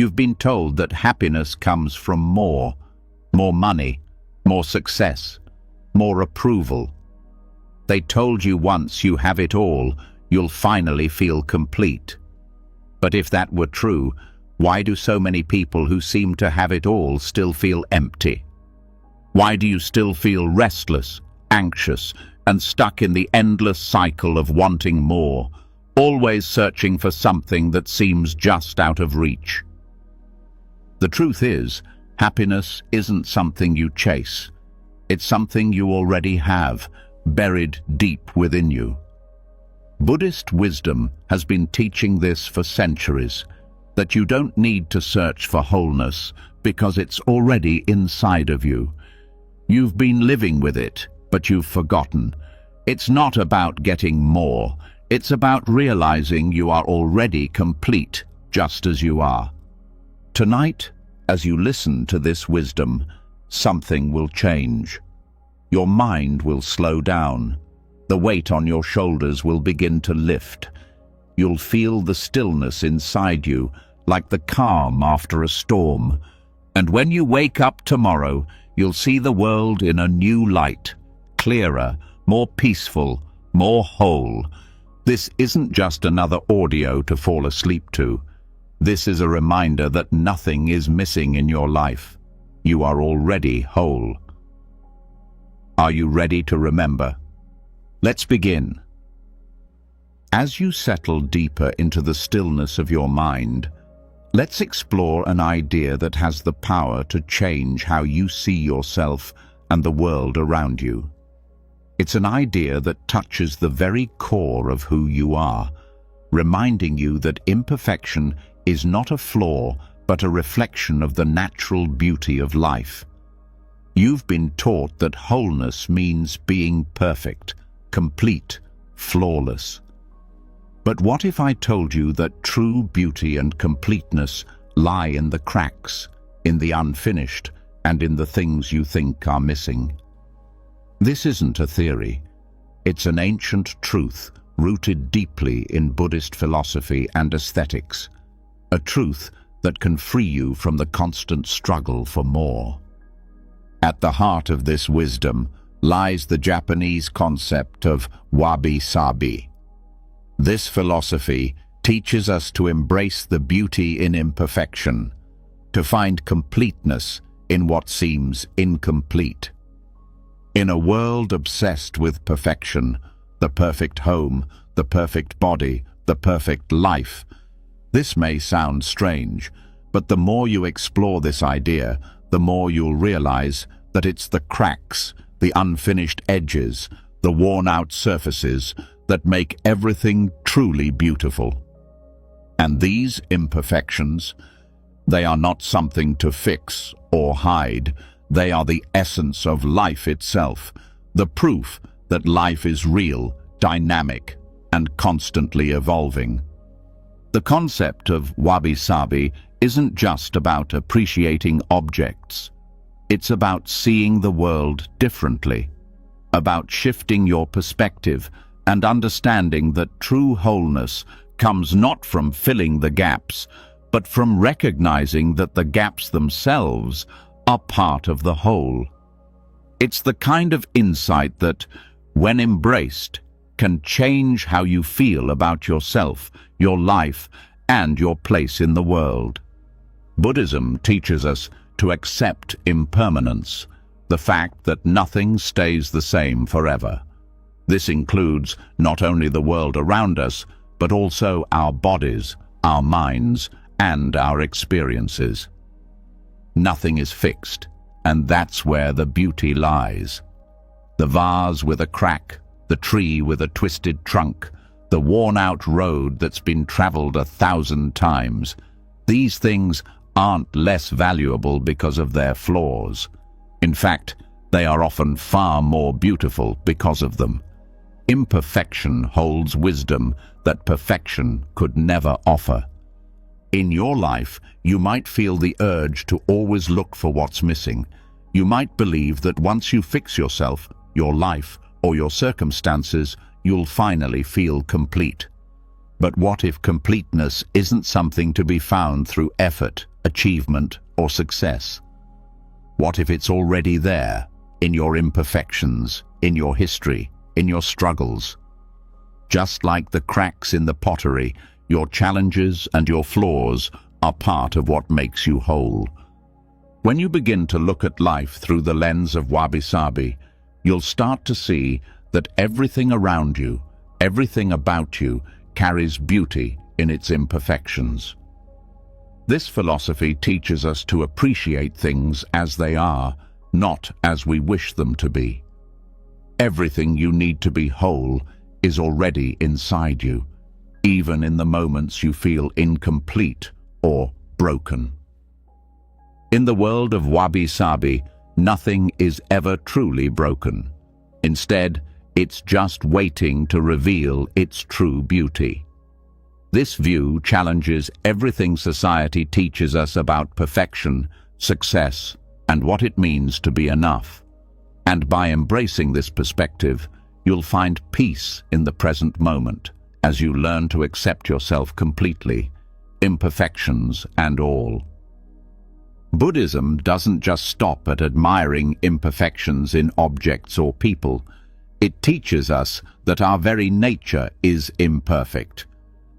You've been told that happiness comes from more money, more success, more approval. They told you once you have it all, you'll finally feel complete. But if that were true, why do so many people who seem to have it all still feel empty? Why do you still feel restless, anxious, and stuck in the endless cycle of wanting more, always searching for something that seems just out of reach? The truth is, happiness isn't something you chase. It's something you already have, buried deep within you. Buddhist wisdom has been teaching this for centuries, that you don't need to search for wholeness because it's already inside of you. You've been living with it, but you've forgotten. It's not about getting more. It's about realizing you are already complete, just as you are. Tonight, as you listen to this wisdom, something will change. Your mind will slow down. The weight on your shoulders will begin to lift. You'll feel the stillness inside you, like the calm after a storm. And when you wake up tomorrow, you'll see the world in a new light, clearer, more peaceful, more whole. This isn't just another audio to fall asleep to. This is a reminder that nothing is missing in your life. You are already whole. Are you ready to remember? Let's begin. As you settle deeper into the stillness of your mind, let's explore an idea that has the power to change how you see yourself and the world around you. It's an idea that touches the very core of who you are, reminding you that imperfection is not a flaw, but a reflection of the natural beauty of life. You've been taught that wholeness means being perfect, complete, flawless. But what if I told you that true beauty and completeness lie in the cracks, in the unfinished, and in the things you think are missing? This isn't a theory. It's an ancient truth rooted deeply in Buddhist philosophy and aesthetics. A truth that can free you from the constant struggle for more. At the heart of this wisdom lies the Japanese concept of wabi-sabi. This philosophy teaches us to embrace the beauty in imperfection, to find completeness in what seems incomplete. In a world obsessed with perfection, the perfect home, the perfect body, the perfect life, this may sound strange, but the more you explore this idea, the more you'll realize that it's the cracks, the unfinished edges, the worn-out surfaces that make everything truly beautiful. And these imperfections, they are not something to fix or hide. They are the essence of life itself, the proof that life is real, dynamic, and constantly evolving. The concept of wabi-sabi isn't just about appreciating objects. It's about seeing the world differently, about shifting your perspective and understanding that true wholeness comes not from filling the gaps, but from recognizing that the gaps themselves are part of the whole. It's the kind of insight that, when embraced, can change how you feel about yourself, your life, and your place in the world. Buddhism teaches us to accept impermanence, the fact that nothing stays the same forever. This includes not only the world around us, but also our bodies, our minds, and our experiences. Nothing is fixed, and that's where the beauty lies. The vase with a crack, the tree with a twisted trunk, the worn-out road that's been traveled 1,000 times. These things aren't less valuable because of their flaws. In fact, they are often far more beautiful because of them. Imperfection holds wisdom that perfection could never offer. In your life, you might feel the urge to always look for what's missing. You might believe that once you fix yourself, your life, or your circumstances, you'll finally feel complete. But what if completeness isn't something to be found through effort, achievement, or success? What if it's already there, in your imperfections, in your history, in your struggles? Just like the cracks in the pottery, your challenges and your flaws are part of what makes you whole. When you begin to look at life through the lens of wabi-sabi, you'll start to see that everything around you, everything about you, carries beauty in its imperfections. This philosophy teaches us to appreciate things as they are, not as we wish them to be. Everything you need to be whole is already inside you, even in the moments you feel incomplete or broken. In the world of wabi-sabi, nothing is ever truly broken. Instead, it's just waiting to reveal its true beauty. This view challenges everything society teaches us about perfection, success, and what it means to be enough. And by embracing this perspective, you'll find peace in the present moment as you learn to accept yourself completely, imperfections and all. Buddhism doesn't just stop at admiring imperfections in objects or people. It teaches us that our very nature is imperfect,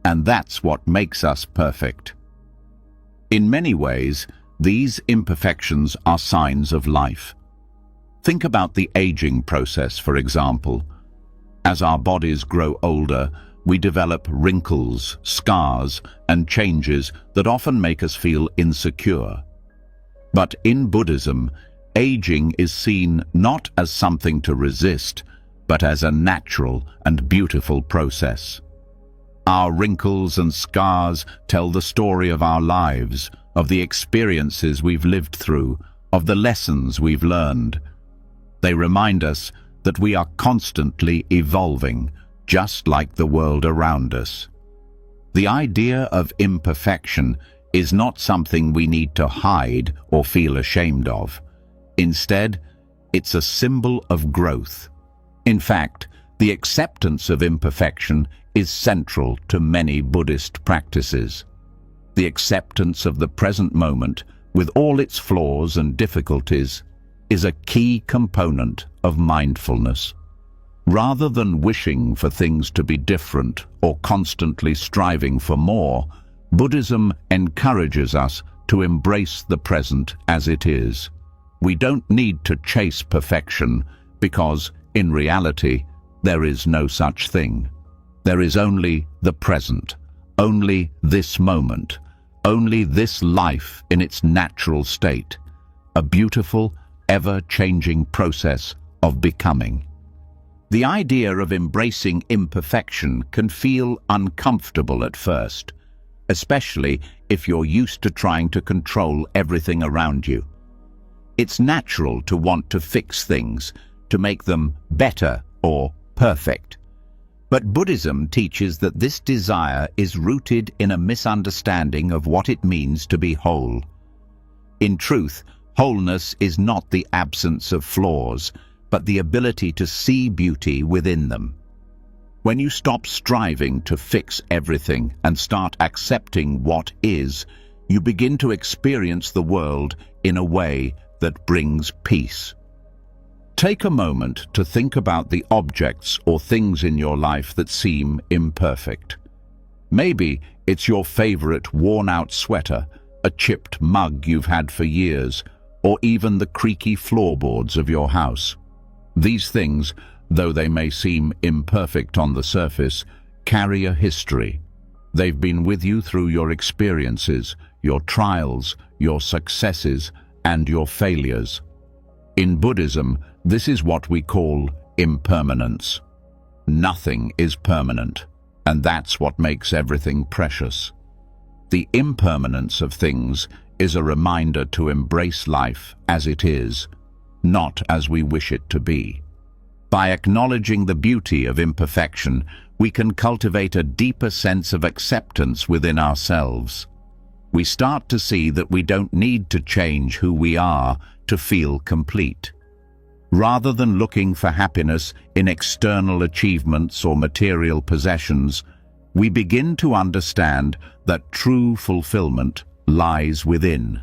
and that's what makes us perfect. In many ways, these imperfections are signs of life. Think about the aging process, for example. As our bodies grow older, we develop wrinkles, scars, and changes that often make us feel insecure. But in Buddhism, aging is seen not as something to resist, but as a natural and beautiful process. Our wrinkles and scars tell the story of our lives, of the experiences we've lived through, of the lessons we've learned. They remind us that we are constantly evolving, just like the world around us. The idea of imperfection is not something we need to hide or feel ashamed of. Instead, it's a symbol of growth. In fact, the acceptance of imperfection is central to many Buddhist practices. The acceptance of the present moment, with all its flaws and difficulties, is a key component of mindfulness. Rather than wishing for things to be different or constantly striving for more, Buddhism encourages us to embrace the present as it is. We don't need to chase perfection because, in reality, there is no such thing. There is only the present, only this moment, only this life in its natural state, a beautiful, ever-changing process of becoming. The idea of embracing imperfection can feel uncomfortable at first, especially if you're used to trying to control everything around you. It's natural to want to fix things, to make them better or perfect. But Buddhism teaches that this desire is rooted in a misunderstanding of what it means to be whole. In truth, wholeness is not the absence of flaws, but the ability to see beauty within them. When you stop striving to fix everything and start accepting what is, you begin to experience the world in a way that brings peace. Take a moment to think about the objects or things in your life that seem imperfect. Maybe it's your favorite worn-out sweater, a chipped mug you've had for years, or even the creaky floorboards of your house. These things, though they may seem imperfect on the surface, carry a history. They've been with you through your experiences, your trials, your successes, and your failures. In Buddhism, this is what we call impermanence. Nothing is permanent, and that's what makes everything precious. The impermanence of things is a reminder to embrace life as it is, not as we wish it to be. By acknowledging the beauty of imperfection, we can cultivate a deeper sense of acceptance within ourselves. We start to see that we don't need to change who we are to feel complete. Rather than looking for happiness in external achievements or material possessions, we begin to understand that true fulfillment lies within.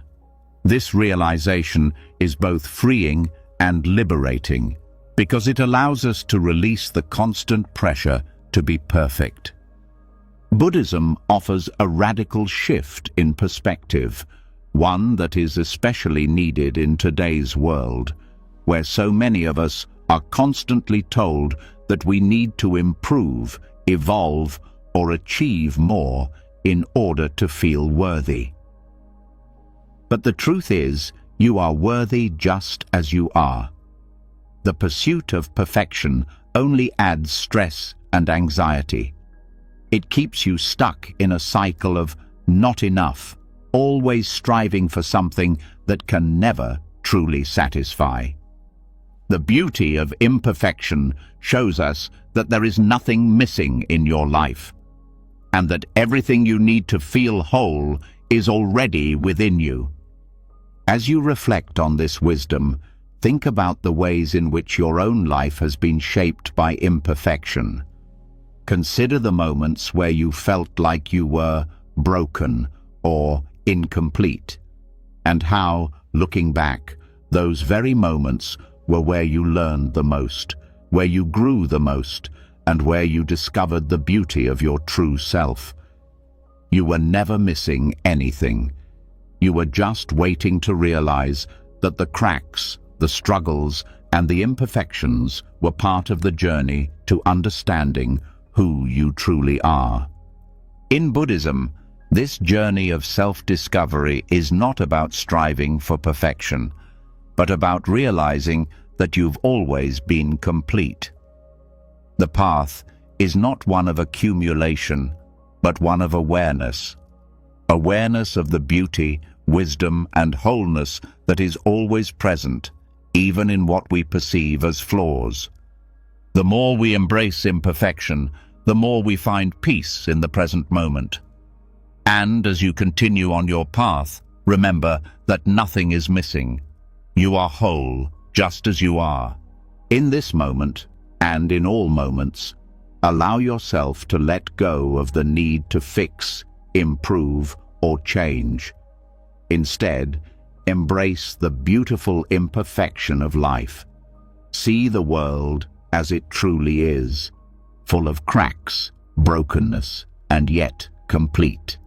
This realization is both freeing and liberating because it allows us to release the constant pressure to be perfect. Buddhism offers a radical shift in perspective, one that is especially needed in today's world, where so many of us are constantly told that we need to improve, evolve, or achieve more in order to feel worthy. But the truth is, you are worthy just as you are. The pursuit of perfection only adds stress and anxiety. It keeps you stuck in a cycle of not enough, always striving for something that can never truly satisfy. The beauty of imperfection shows us that there is nothing missing in your life, and that everything you need to feel whole is already within you. As you reflect on this wisdom, think about the ways in which your own life has been shaped by imperfection. Consider the moments where you felt like you were broken or incomplete, and how, looking back, those very moments were where you learned the most, where you grew the most, and where you discovered the beauty of your true self. You were never missing anything. You were just waiting to realize that the cracks, the struggles, and the imperfections were part of the journey to understanding who you truly are. In Buddhism, this journey of self-discovery is not about striving for perfection, but about realizing that you've always been complete. The path is not one of accumulation, but one of awareness. Awareness of the beauty, wisdom, and wholeness that is always present, even in what we perceive as flaws. The more we embrace imperfection, the more we find peace in the present moment. And as you continue on your path, remember that nothing is missing. You are whole, just as you are. In this moment, and in all moments, allow yourself to let go of the need to fix, improve, or change. Instead, embrace the beautiful imperfection of life. See the world as it truly is, full of cracks, brokenness, and yet complete.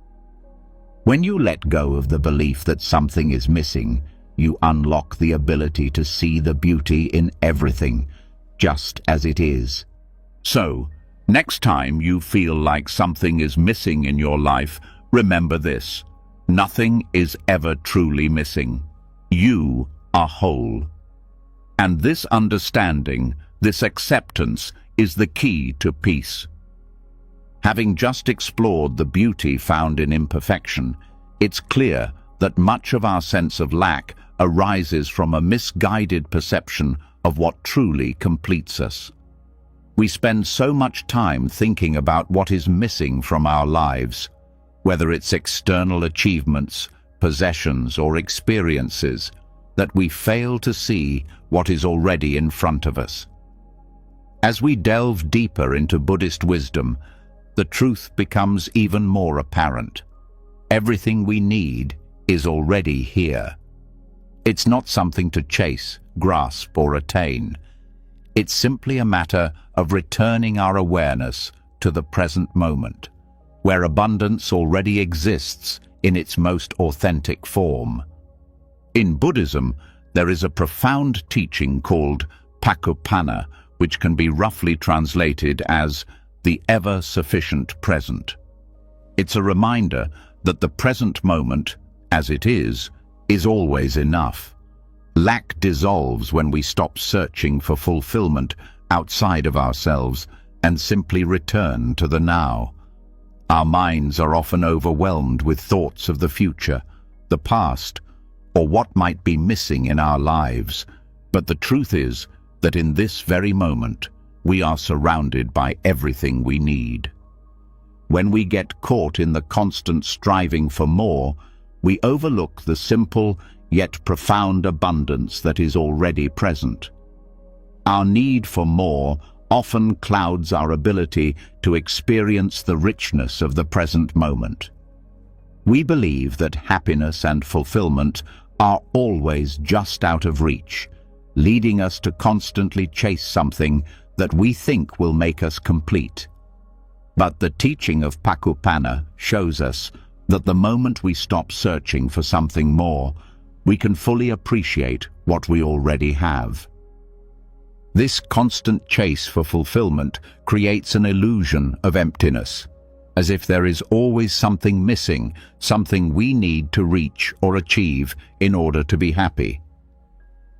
When you let go of the belief that something is missing, you unlock the ability to see the beauty in everything, just as it is. So, next time you feel like something is missing in your life, remember this: nothing is ever truly missing. You are whole. And this understanding, this acceptance, is the key to peace. Having just explored the beauty found in imperfection, it's clear that much of our sense of lack arises from a misguided perception of what truly completes us. We spend so much time thinking about what is missing from our lives, whether it's external achievements, possessions, or experiences, that we fail to see what is already in front of us. As we delve deeper into Buddhist wisdom, the truth becomes even more apparent. Everything we need is already here. It's not something to chase, grasp, or attain. It's simply a matter of returning our awareness to the present moment, where abundance already exists in its most authentic form. In Buddhism, there is a profound teaching called Pakupana, which can be roughly translated as the ever-sufficient present. It's a reminder that the present moment, as it is always enough. Lack dissolves when we stop searching for fulfillment outside of ourselves and simply return to the now. Our minds are often overwhelmed with thoughts of the future, the past, or what might be missing in our lives. But the truth is that in this very moment, we are surrounded by everything we need. When we get caught in the constant striving for more, we overlook the simple yet profound abundance that is already present. Our need for more often clouds our ability to experience the richness of the present moment. We believe that happiness and fulfillment are always just out of reach, leading us to constantly chase something that we think will make us complete. But the teaching of Pakupana shows us that the moment we stop searching for something more, we can fully appreciate what we already have. This constant chase for fulfillment creates an illusion of emptiness, as if there is always something missing, something we need to reach or achieve in order to be happy.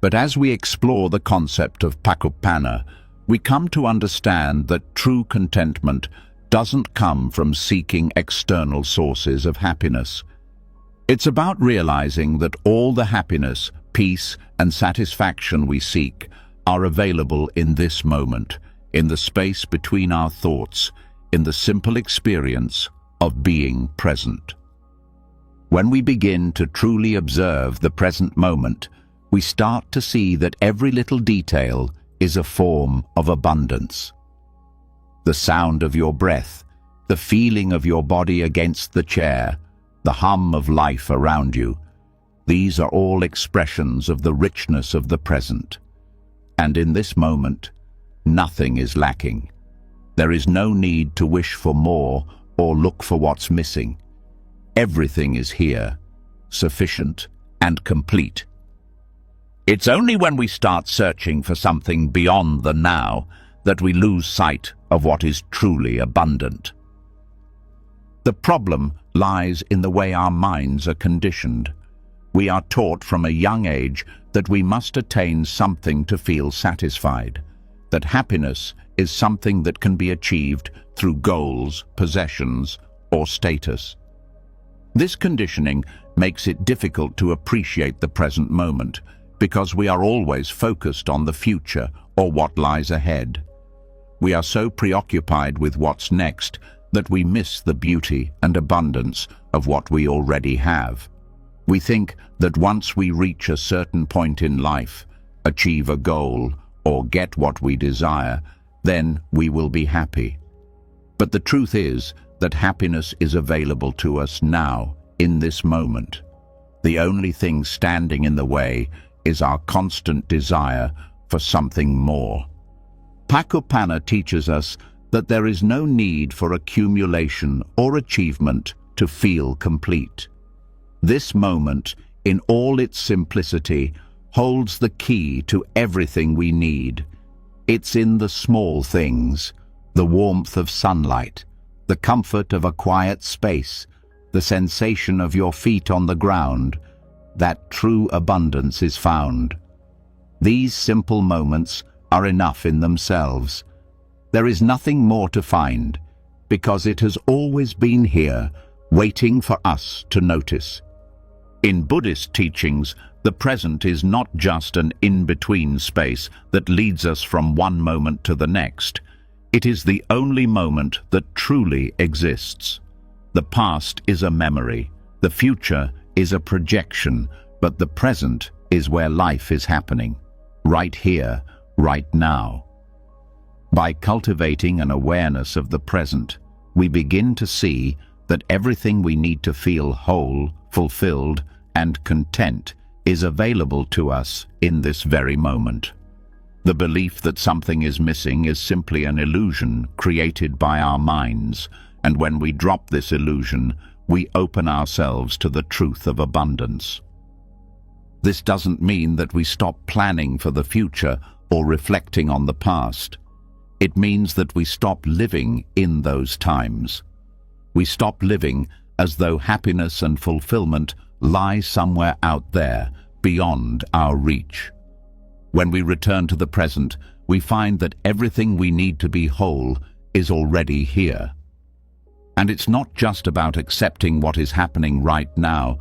But as we explore the concept of Pakupana, we come to understand that true contentment doesn't come from seeking external sources of happiness. It's about realizing that all the happiness, peace, and satisfaction we seek are available in this moment, in the space between our thoughts, in the simple experience of being present. When we begin to truly observe the present moment, we start to see that every little detail is a form of abundance. The sound of your breath, the feeling of your body against the chair, the hum of life around you, these are all expressions of the richness of the present. And in this moment, nothing is lacking. There is no need to wish for more or look for what's missing. Everything is here, sufficient and complete. It's only when we start searching for something beyond the now that we lose sight of what is truly abundant. The problem lies in the way our minds are conditioned. We are taught from a young age that we must attain something to feel satisfied, that happiness is something that can be achieved through goals, possessions, or status. This conditioning makes it difficult to appreciate the present moment because we are always focused on the future or what lies ahead. We are so preoccupied with what's next that we miss the beauty and abundance of what we already have. We think that once we reach a certain point in life, achieve a goal, or get what we desire, then we will be happy. But the truth is that happiness is available to us now, in this moment. The only thing standing in the way is our constant desire for something more. Pakupana teaches us that there is no need for accumulation or achievement to feel complete. This moment, in all its simplicity, holds the key to everything we need. It's in the small things, the warmth of sunlight, the comfort of a quiet space, the sensation of your feet on the ground, that true abundance is found. These simple moments are enough in themselves. There is nothing more to find, because it has always been here, waiting for us to notice. In Buddhist teachings, the present is not just an in-between space that leads us from one moment to the next. It is the only moment that truly exists. The past is a memory, the future is a projection, but the present is where life is happening, right here, right now. By cultivating an awareness of the present, we begin to see that everything we need to feel whole, fulfilled, and content is available to us in this very moment. The belief that something is missing is simply an illusion created by our minds, and when we drop this illusion, we open ourselves to the truth of abundance. This doesn't mean that we stop planning for the future or reflecting on the past. It means that we stop living in those times. We stop living as though happiness and fulfillment lie somewhere out there, beyond our reach. When we return to the present, we find that everything we need to be whole is already here. And it's not just about accepting what is happening right now,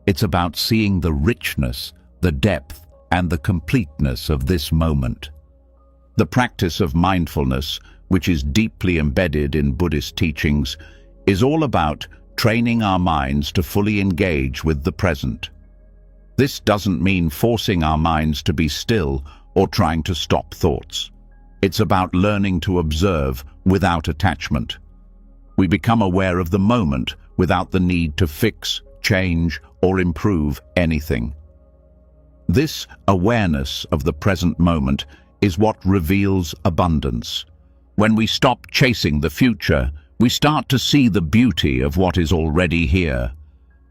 it's about seeing the richness, the depth, and the completeness of this moment. The practice of mindfulness, which is deeply embedded in Buddhist teachings, is all about training our minds to fully engage with the present. This doesn't mean forcing our minds to be still or trying to stop thoughts. It's about learning to observe without attachment. We become aware of the moment without the need to fix, change, or improve anything. This awareness of the present moment is what reveals abundance. When we stop chasing the future, we start to see the beauty of what is already here.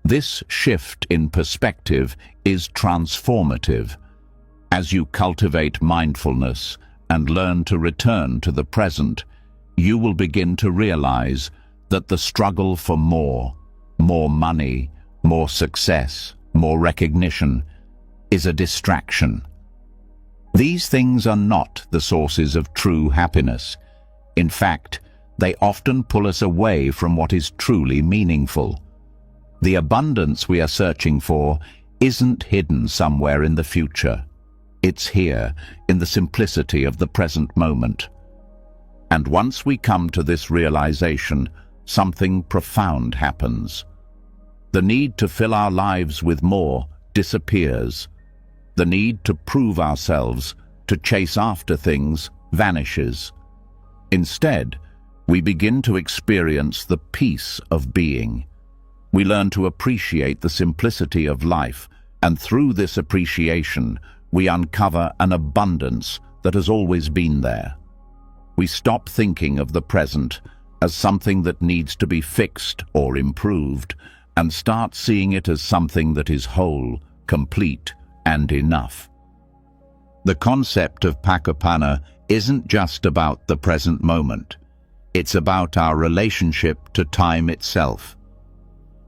This shift in perspective is transformative. As you cultivate mindfulness and learn to return to the present, you will begin to realize that the struggle for more money, more success, more recognition, is a distraction. These things are not the sources of true happiness. In fact, they often pull us away from what is truly meaningful. The abundance we are searching for isn't hidden somewhere in the future. It's here, in the simplicity of the present moment. And once we come to this realization, something profound happens. The need to fill our lives with more disappears. The need to prove ourselves, to chase after things, vanishes. Instead, we begin to experience the peace of being. We learn to appreciate the simplicity of life, and through this appreciation, we uncover an abundance that has always been there. We stop thinking of the present as something that needs to be fixed or improved, and start seeing it as something that is whole, complete, and enough. The concept of Pakapana isn't just about the present moment. It's about our relationship to time itself.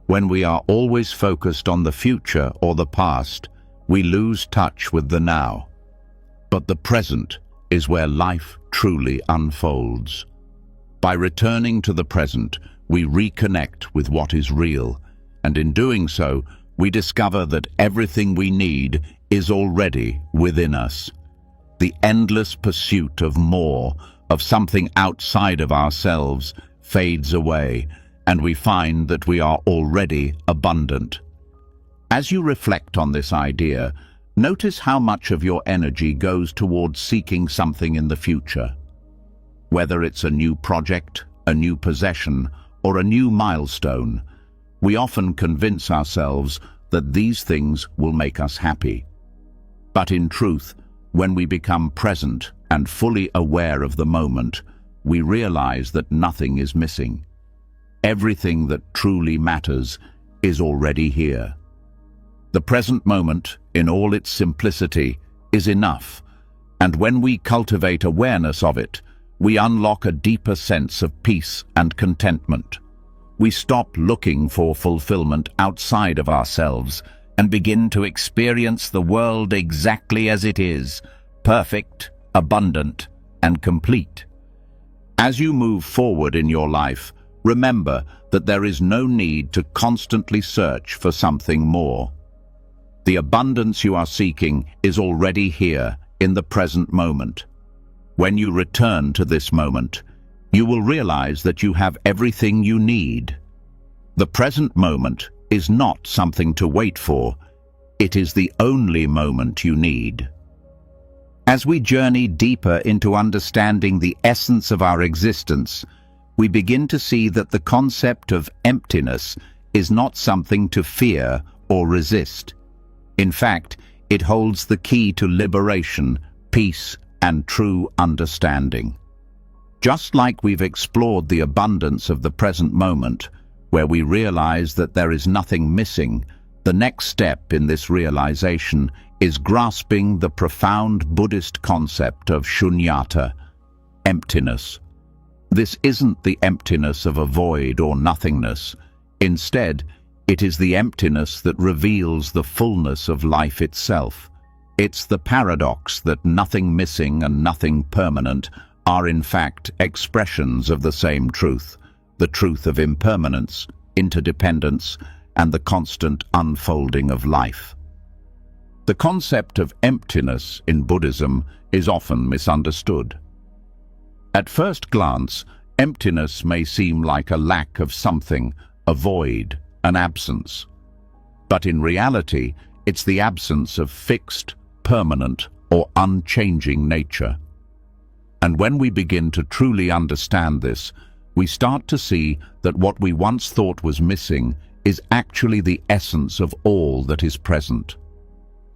When we are always focused on the future or the past, we lose touch with the now. But the present is where life truly unfolds. By returning to the present, we reconnect with what is real, and in doing so, we discover that everything we need is already within us. The endless pursuit of more, of something outside of ourselves, fades away, and we find that we are already abundant. As you reflect on this idea, notice how much of your energy goes towards seeking something in the future. Whether it's a new project, a new possession, or a new milestone, we often convince ourselves that these things will make us happy. But in truth, when we become present and fully aware of the moment, we realize that nothing is missing. Everything that truly matters is already here. The present moment, in all its simplicity, is enough, and when we cultivate awareness of it, we unlock a deeper sense of peace and contentment. We stop looking for fulfillment outside of ourselves and begin to experience the world exactly as it is, perfect, abundant, and complete. As you move forward in your life, remember that there is no need to constantly search for something more. The abundance you are seeking is already here in the present moment. When you return to this moment, you will realize that you have everything you need. The present moment is not something to wait for. It is the only moment you need. As we journey deeper into understanding the essence of our existence, we begin to see that the concept of emptiness is not something to fear or resist. In fact, it holds the key to liberation, peace, and true understanding. Just like we've explored the abundance of the present moment, where we realize that there is nothing missing, the next step in this realization is grasping the profound Buddhist concept of shunyata, emptiness. This isn't the emptiness of a void or nothingness. Instead, it is the emptiness that reveals the fullness of life itself. It's the paradox that nothing missing and nothing permanent are in fact expressions of the same truth, the truth of impermanence, interdependence, and the constant unfolding of life. The concept of emptiness in Buddhism is often misunderstood. At first glance, emptiness may seem like a lack of something, a void, an absence. But in reality, it's the absence of fixed, permanent, or unchanging nature. And when we begin to truly understand this, we start to see that what we once thought was missing is actually the essence of all that is present.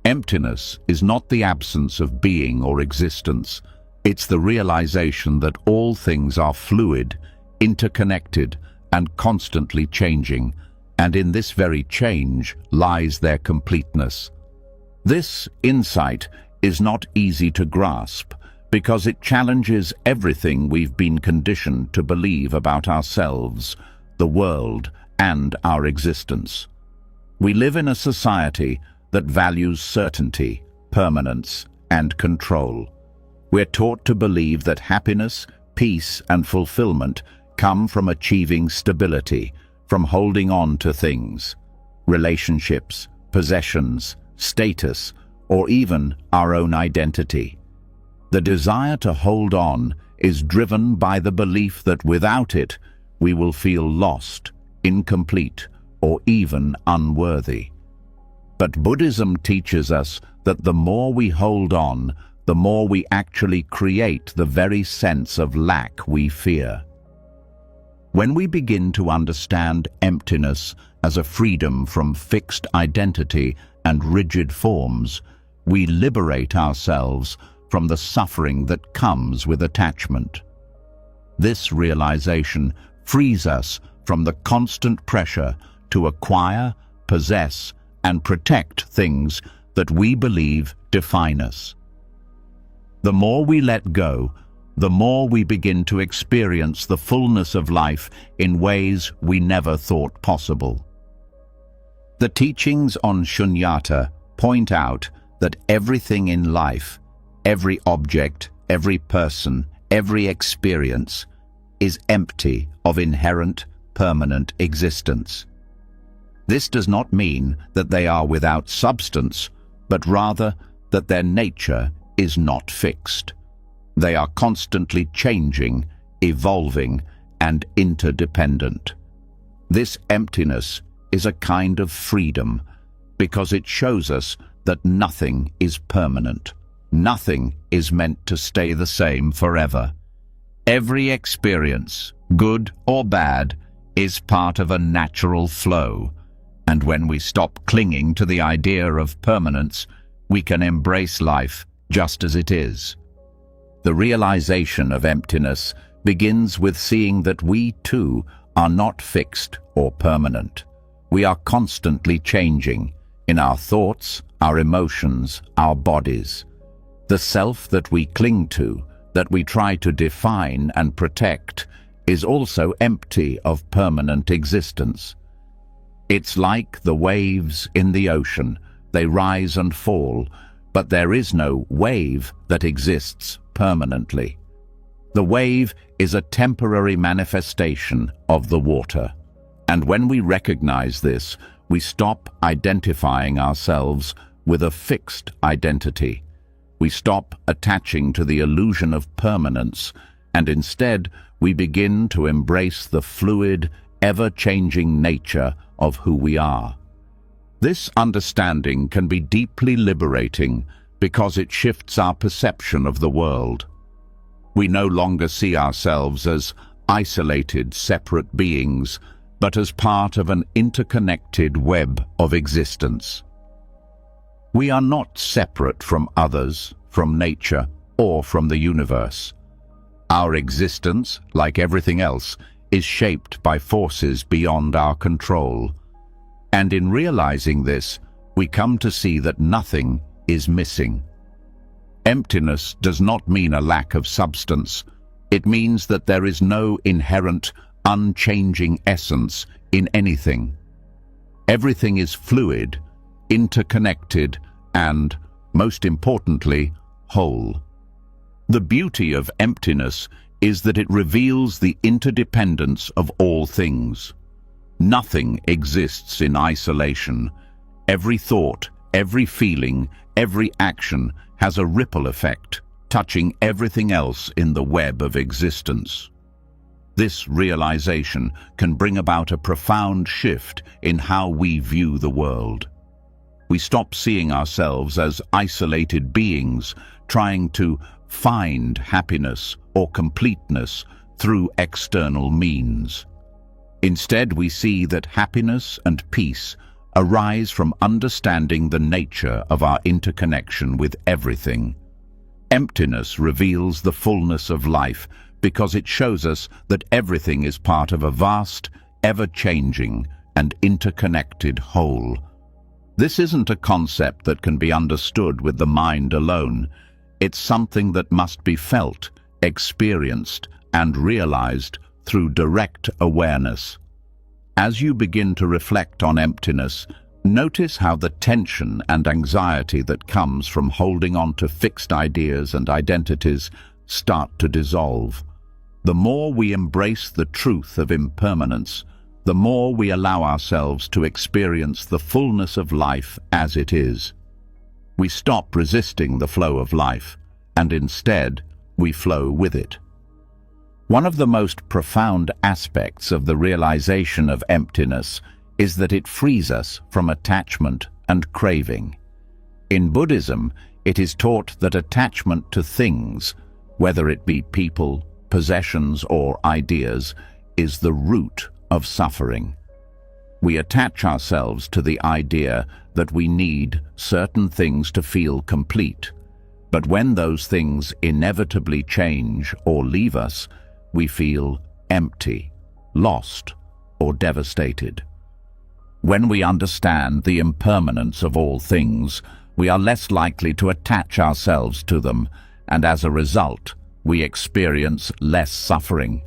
Emptiness is not the absence of being or existence. It's the realization that all things are fluid, interconnected, and constantly changing, and in this very change lies their completeness. This insight is not easy to grasp because it challenges everything we've been conditioned to believe about ourselves, the world, and our existence. We live in a society that values certainty, permanence, and control. We're taught to believe that happiness, peace, and fulfillment come from achieving stability, from holding on to things, relationships, possessions, status, or even our own identity. The desire to hold on is driven by the belief that without it, we will feel lost, incomplete, or even unworthy. But Buddhism teaches us that the more we hold on, the more we actually create the very sense of lack we fear. When we begin to understand emptiness as a freedom from fixed identity and rigid forms, we liberate ourselves from the suffering that comes with attachment. This realization frees us from the constant pressure to acquire, possess, and protect things that we believe define us. The more we let go, the more we begin to experience the fullness of life in ways we never thought possible. The teachings on Shunyata point out that everything in life, every object, every person, every experience, is empty of inherent, permanent existence. This does not mean that they are without substance, but rather that their nature is not fixed. They are constantly changing, evolving, and interdependent. This emptiness is a kind of freedom because it shows us that nothing is permanent. Nothing is meant to stay the same forever. Every experience, good or bad, is part of a natural flow, and when we stop clinging to the idea of permanence, we can embrace life just as it is. The realization of emptiness begins with seeing that we, too, are not fixed or permanent. We are constantly changing in our thoughts, our emotions, our bodies. The self that we cling to, that we try to define and protect, is also empty of permanent existence. It's like the waves in the ocean. They rise and fall, but there is no wave that exists permanently. The wave is a temporary manifestation of the water. And when we recognize this, we stop identifying ourselves with a fixed identity. We stop attaching to the illusion of permanence, and instead we begin to embrace the fluid, ever-changing nature of who we are. This understanding can be deeply liberating because it shifts our perception of the world. We no longer see ourselves as isolated, separate beings, but as part of an interconnected web of existence. We are not separate from others, from nature, or from the universe. Our existence, like everything else, is shaped by forces beyond our control. And in realizing this, we come to see that nothing is missing. Emptiness does not mean a lack of substance. It means that there is no inherent, unchanging essence in anything. Everything is fluid, interconnected, and, most importantly, whole. The beauty of emptiness is that it reveals the interdependence of all things. Nothing exists in isolation. Every thought, every feeling, every action has a ripple effect, touching everything else in the web of existence. This realization can bring about a profound shift in how we view the world. We stop seeing ourselves as isolated beings trying to find happiness or completeness through external means. Instead, we see that happiness and peace arise from understanding the nature of our interconnection with everything. Emptiness reveals the fullness of life because it shows us that everything is part of a vast, ever-changing, and interconnected whole. This isn't a concept that can be understood with the mind alone. It's something that must be felt, experienced, and realized through direct awareness. As you begin to reflect on emptiness, notice how the tension and anxiety that comes from holding on to fixed ideas and identities start to dissolve. The more we embrace the truth of impermanence, the more we allow ourselves to experience the fullness of life as it is. We stop resisting the flow of life, and instead, we flow with it. One of the most profound aspects of the realization of emptiness is that it frees us from attachment and craving. In Buddhism, it is taught that attachment to things, whether it be people, possessions, or ideas, is the root of suffering. We attach ourselves to the idea that we need certain things to feel complete, but when those things inevitably change or leave us, we feel empty, lost, or devastated. When we understand the impermanence of all things, we are less likely to attach ourselves to them, and as a result, we experience less suffering.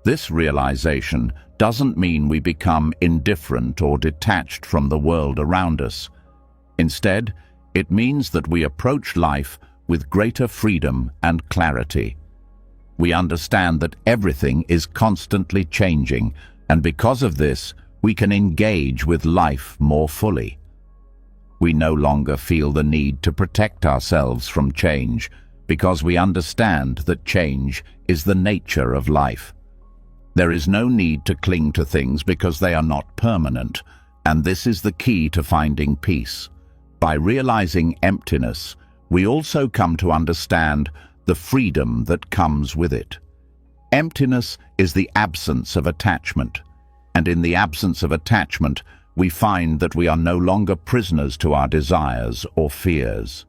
This realization doesn't mean we become indifferent or detached from the world around us. Instead, it means that we approach life with greater freedom and clarity. We understand that everything is constantly changing, and because of this, we can engage with life more fully. We no longer feel the need to protect ourselves from change, because we understand that change is the nature of life. There is no need to cling to things because they are not permanent, and this is the key to finding peace. By realizing emptiness, we also come to understand the freedom that comes with it. Emptiness is the absence of attachment, and in the absence of attachment, we find that we are no longer prisoners to our desires or fears.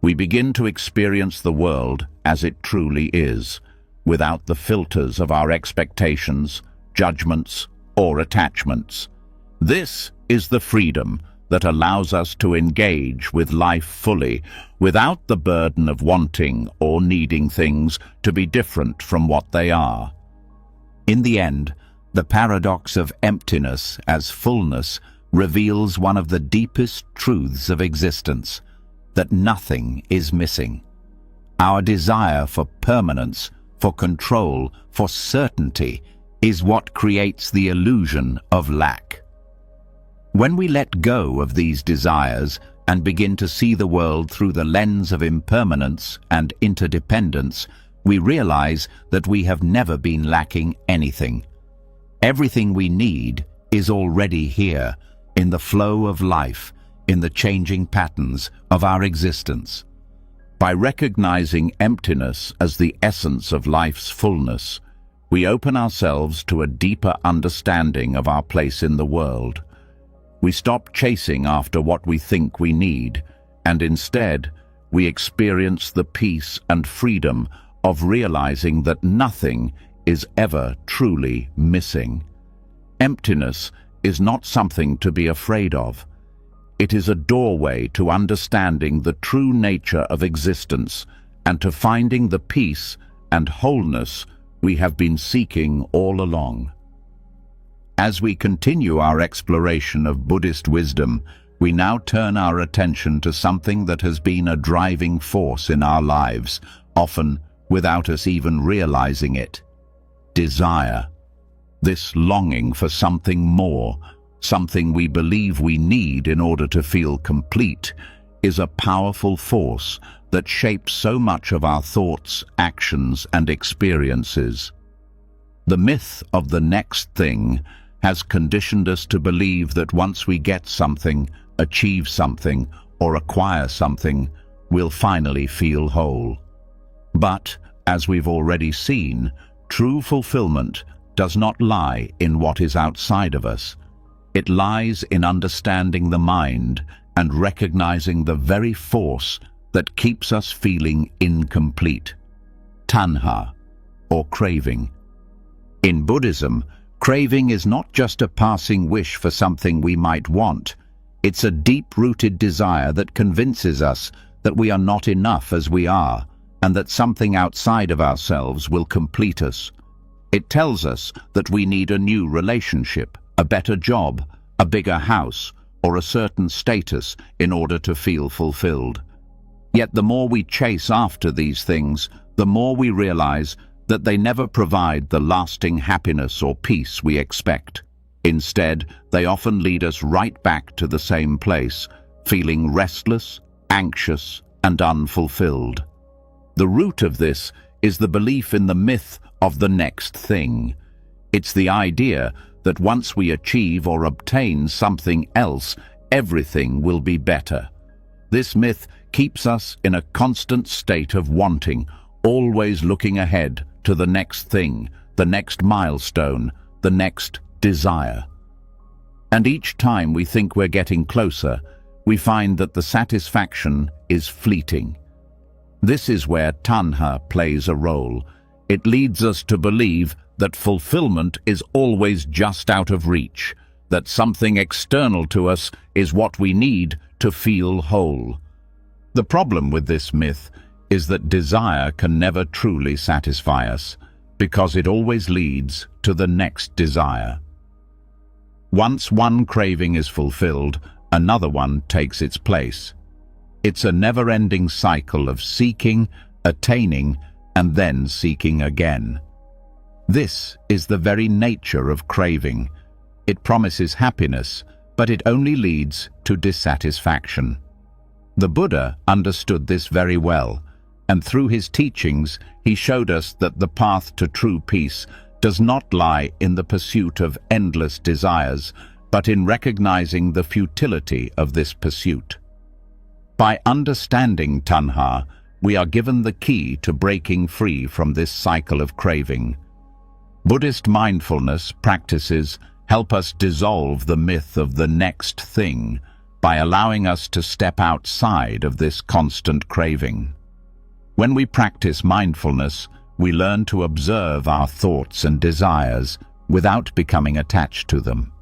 We begin to experience the world as it truly is, without the filters of our expectations, judgments, or attachments. This is the freedom that allows us to engage with life fully, without the burden of wanting or needing things to be different from what they are. In the end, the paradox of emptiness as fullness reveals one of the deepest truths of existence, that nothing is missing. Our desire for permanence, for control, for certainty, is what creates the illusion of lack. When we let go of these desires and begin to see the world through the lens of impermanence and interdependence, we realize that we have never been lacking anything. Everything we need is already here, in the flow of life, in the changing patterns of our existence. By recognizing emptiness as the essence of life's fullness, we open ourselves to a deeper understanding of our place in the world. We stop chasing after what we think we need, and instead, we experience the peace and freedom of realizing that nothing is ever truly missing. Emptiness is not something to be afraid of. It is a doorway to understanding the true nature of existence and to finding the peace and wholeness we have been seeking all along. As we continue our exploration of Buddhist wisdom, we now turn our attention to something that has been a driving force in our lives, often without us even realizing it: desire. This longing for something more, something we believe we need in order to feel complete, is a powerful force that shapes so much of our thoughts, actions, and experiences. The myth of the next thing has conditioned us to believe that once we get something, achieve something, or acquire something, we'll finally feel whole. But, as we've already seen, true fulfillment does not lie in what is outside of us. It lies in understanding the mind and recognizing the very force that keeps us feeling incomplete. Tanha, or craving. In Buddhism, craving is not just a passing wish for something we might want. It's a deep-rooted desire that convinces us that we are not enough as we are, and that something outside of ourselves will complete us. It tells us that we need a new relationship, a better job, a bigger house, or a certain status in order to feel fulfilled. Yet the more we chase after these things, the more we realize that they never provide the lasting happiness or peace we expect. Instead, they often lead us right back to the same place, feeling restless, anxious, and unfulfilled. The root of this is the belief in the myth of the next thing. It's the idea that once we achieve or obtain something else, everything will be better. This myth keeps us in a constant state of wanting, always looking ahead to the next thing, the next milestone, the next desire. And each time we think we're getting closer, we find that the satisfaction is fleeting. This is where tanha plays a role. It leads us to believe that fulfillment is always just out of reach, that something external to us is what we need to feel whole. The problem with this myth is that desire can never truly satisfy us, because it always leads to the next desire. Once one craving is fulfilled, another one takes its place. It's a never-ending cycle of seeking, attaining, and then seeking again. This is the very nature of craving. It promises happiness, but it only leads to dissatisfaction. The Buddha understood this very well, and through his teachings he showed us that the path to true peace does not lie in the pursuit of endless desires, but in recognizing the futility of this pursuit. By understanding tanha, we are given the key to breaking free from this cycle of craving. Buddhist mindfulness practices help us dissolve the myth of the next thing by allowing us to step outside of this constant craving. When we practice mindfulness, we learn to observe our thoughts and desires without becoming attached to them.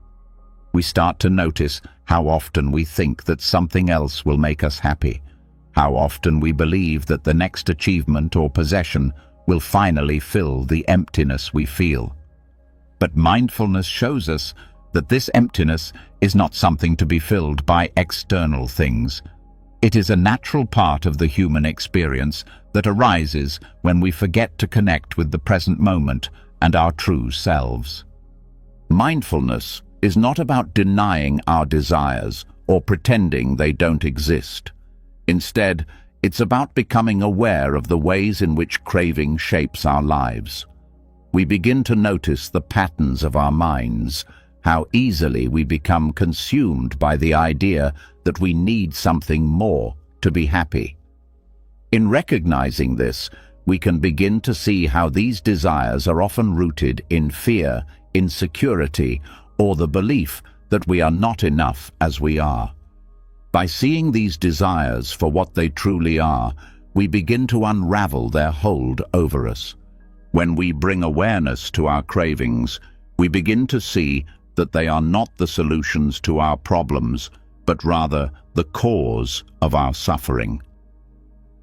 We start to notice how often we think that something else will make us happy, how often we believe that the next achievement or possession will finally fill the emptiness we feel. But mindfulness shows us that this emptiness is not something to be filled by external things. It is a natural part of the human experience that arises when we forget to connect with the present moment and our true selves. Mindfulness is not about denying our desires or pretending they don't exist. Instead, it's about becoming aware of the ways in which craving shapes our lives. We begin to notice the patterns of our minds, how easily we become consumed by the idea that we need something more to be happy. In recognizing this, we can begin to see how these desires are often rooted in fear, insecurity, or the belief that we are not enough as we are. By seeing these desires for what they truly are, we begin to unravel their hold over us. When we bring awareness to our cravings, we begin to see that they are not the solutions to our problems, but rather the cause of our suffering.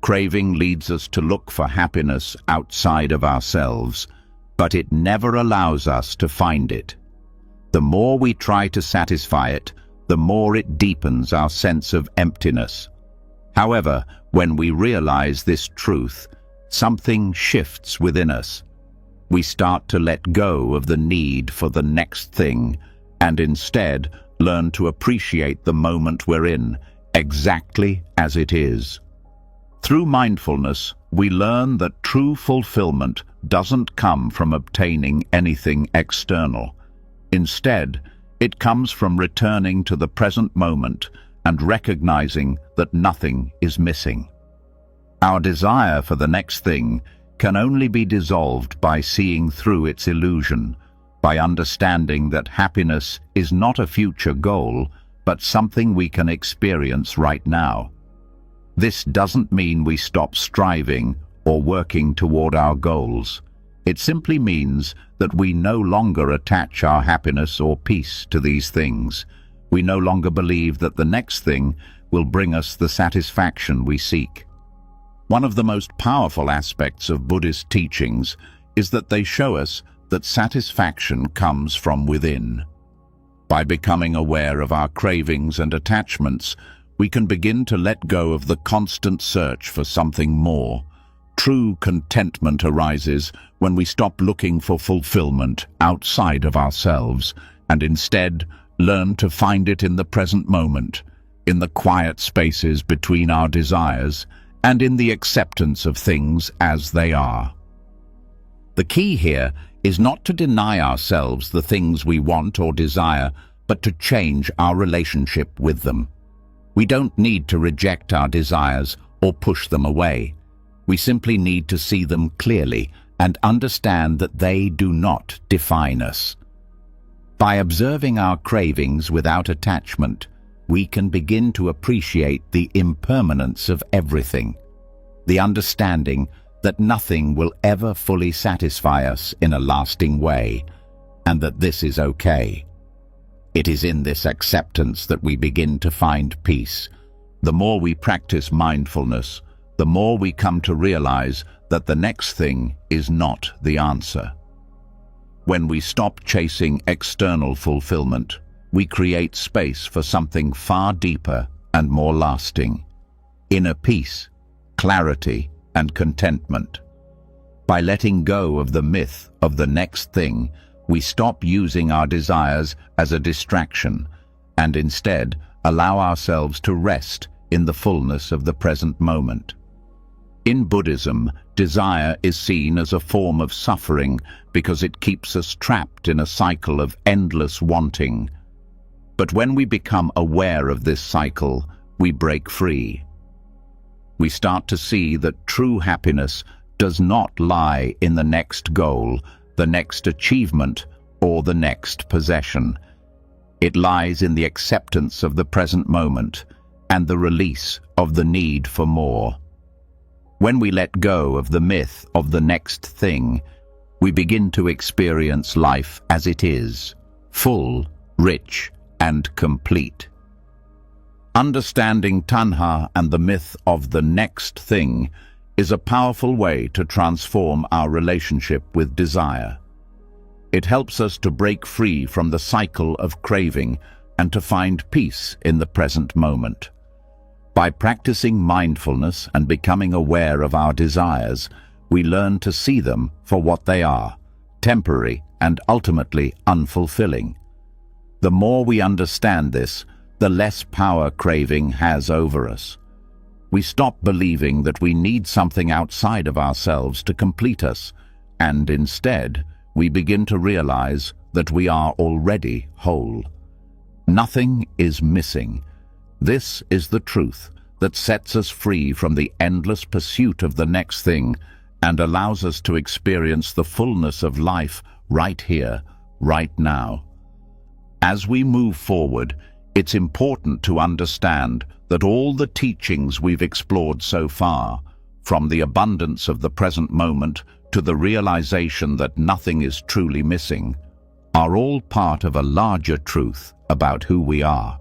Craving leads us to look for happiness outside of ourselves, but it never allows us to find it. The more we try to satisfy it, the more it deepens our sense of emptiness. However, when we realize this truth, something shifts within us. We start to let go of the need for the next thing and instead learn to appreciate the moment we're in, exactly as it is. Through mindfulness, we learn that true fulfillment doesn't come from obtaining anything external. Instead, it comes from returning to the present moment and recognizing that nothing is missing. Our desire for the next thing can only be dissolved by seeing through its illusion, by understanding that happiness is not a future goal, but something we can experience right now. This doesn't mean we stop striving or working toward our goals. It simply means that we no longer attach our happiness or peace to these things. We no longer believe that the next thing will bring us the satisfaction we seek. One of the most powerful aspects of Buddhist teachings is that they show us that satisfaction comes from within. By becoming aware of our cravings and attachments, we can begin to let go of the constant search for something more. True contentment arises when we stop looking for fulfillment outside of ourselves and instead learn to find it in the present moment, in the quiet spaces between our desires, and in the acceptance of things as they are. The key here is not to deny ourselves the things we want or desire, but to change our relationship with them. We don't need to reject our desires or push them away. We simply need to see them clearly and understand that they do not define us. By observing our cravings without attachment, we can begin to appreciate the impermanence of everything, the understanding that nothing will ever fully satisfy us in a lasting way, and that this is okay. It is in this acceptance that we begin to find peace. The more we practice mindfulness, the more we come to realize that the next thing is not the answer. When we stop chasing external fulfillment, we create space for something far deeper and more lasting: inner peace, clarity, and contentment. By letting go of the myth of the next thing, we stop using our desires as a distraction and instead allow ourselves to rest in the fullness of the present moment. In Buddhism, desire is seen as a form of suffering because it keeps us trapped in a cycle of endless wanting. But when we become aware of this cycle, we break free. We start to see that true happiness does not lie in the next goal, the next achievement, or the next possession. It lies in the acceptance of the present moment and the release of the need for more. When we let go of the myth of the next thing, we begin to experience life as it is, full, rich, and complete. Understanding tanha and the myth of the next thing is a powerful way to transform our relationship with desire. It helps us to break free from the cycle of craving and to find peace in the present moment. By practicing mindfulness and becoming aware of our desires, we learn to see them for what they are, temporary and ultimately unfulfilling. The more we understand this, the less power craving has over us. We stop believing that we need something outside of ourselves to complete us, and instead, we begin to realize that we are already whole. Nothing is missing. This is the truth that sets us free from the endless pursuit of the next thing and allows us to experience the fullness of life right here, right now. As we move forward, it's important to understand that all the teachings we've explored so far, from the abundance of the present moment to the realization that nothing is truly missing, are all part of a larger truth about who we are.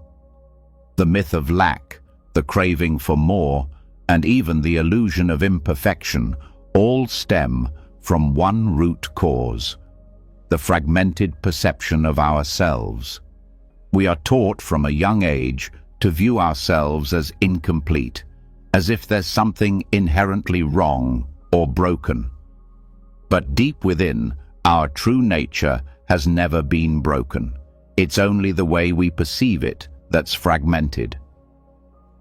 The myth of lack, the craving for more, and even the illusion of imperfection all stem from one root cause: the fragmented perception of ourselves. We are taught from a young age to view ourselves as incomplete, as if there's something inherently wrong or broken. But deep within, our true nature has never been broken. It's only the way we perceive it that's fragmented.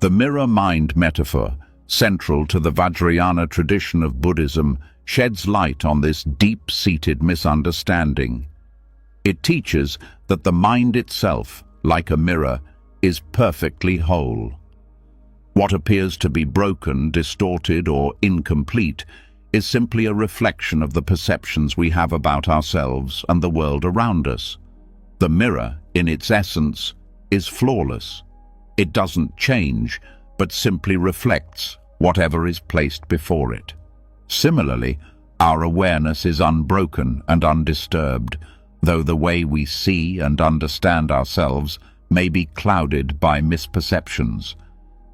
The mirror mind metaphor, central to the Vajrayana tradition of Buddhism, sheds light on this deep-seated misunderstanding. It teaches that the mind itself, like a mirror, is perfectly whole. What appears to be broken, distorted, or incomplete is simply a reflection of the perceptions we have about ourselves and the world around us. The mirror, in its essence, is flawless. It doesn't change, but simply reflects whatever is placed before it. Similarly, our awareness is unbroken and undisturbed, though the way we see and understand ourselves may be clouded by misperceptions.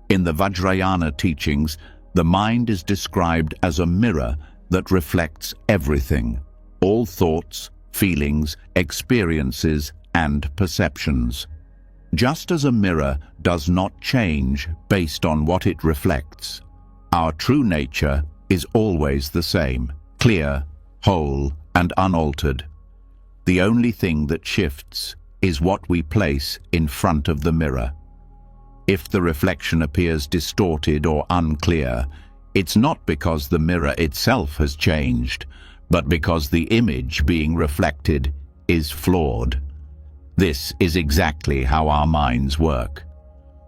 In the Vajrayana teachings, the mind is described as a mirror that reflects everything, all thoughts, feelings, experiences, and perceptions. Just as a mirror does not change based on what it reflects, our true nature is always the same, clear, whole, and unaltered. The only thing that shifts is what we place in front of the mirror. If the reflection appears distorted or unclear, it's not because the mirror itself has changed, but because the image being reflected is flawed. This is exactly how our minds work.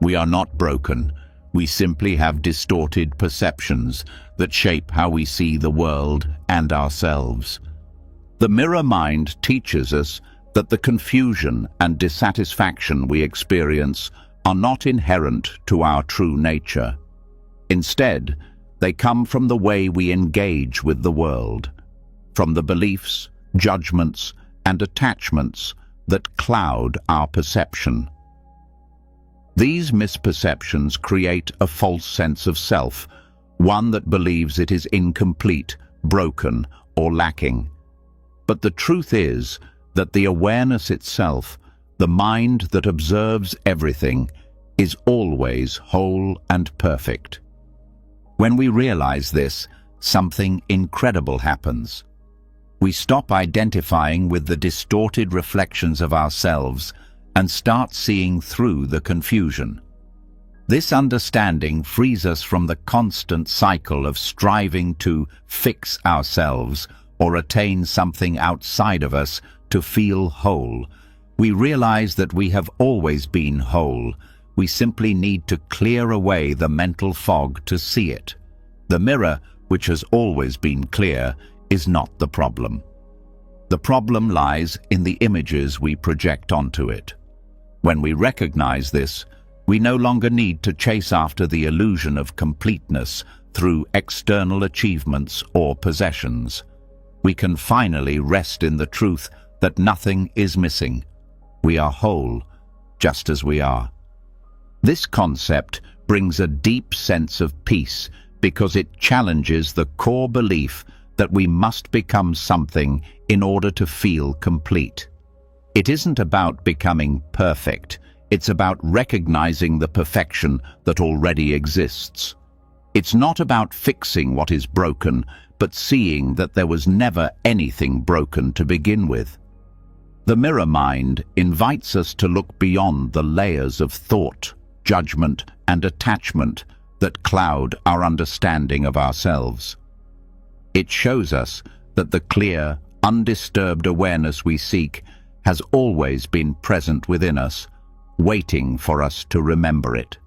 We are not broken. We simply have distorted perceptions that shape how we see the world and ourselves. The mirror mind teaches us that the confusion and dissatisfaction we experience are not inherent to our true nature. Instead, they come from the way we engage with the world, from the beliefs, judgments, and attachments that cloud our perception. These misperceptions create a false sense of self, one that believes it is incomplete, broken, or lacking. But the truth is that the awareness itself, the mind that observes everything, is always whole and perfect. When we realize this, something incredible happens. We stop identifying with the distorted reflections of ourselves and start seeing through the confusion. This understanding frees us from the constant cycle of striving to fix ourselves or attain something outside of us to feel whole. We realize that we have always been whole. We simply need to clear away the mental fog to see it. The mirror, which has always been clear, is not the problem. The problem lies in the images we project onto it. When we recognize this, we no longer need to chase after the illusion of completeness through external achievements or possessions. We can finally rest in the truth that nothing is missing. We are whole, just as we are. This concept brings a deep sense of peace because it challenges the core belief that we must become something in order to feel complete. It isn't about becoming perfect. It's about recognizing the perfection that already exists. It's not about fixing what is broken, but seeing that there was never anything broken to begin with. The mirror mind invites us to look beyond the layers of thought, judgment, and attachment that cloud our understanding of ourselves. It shows us that the clear, undisturbed awareness we seek has always been present within us, waiting for us to remember it.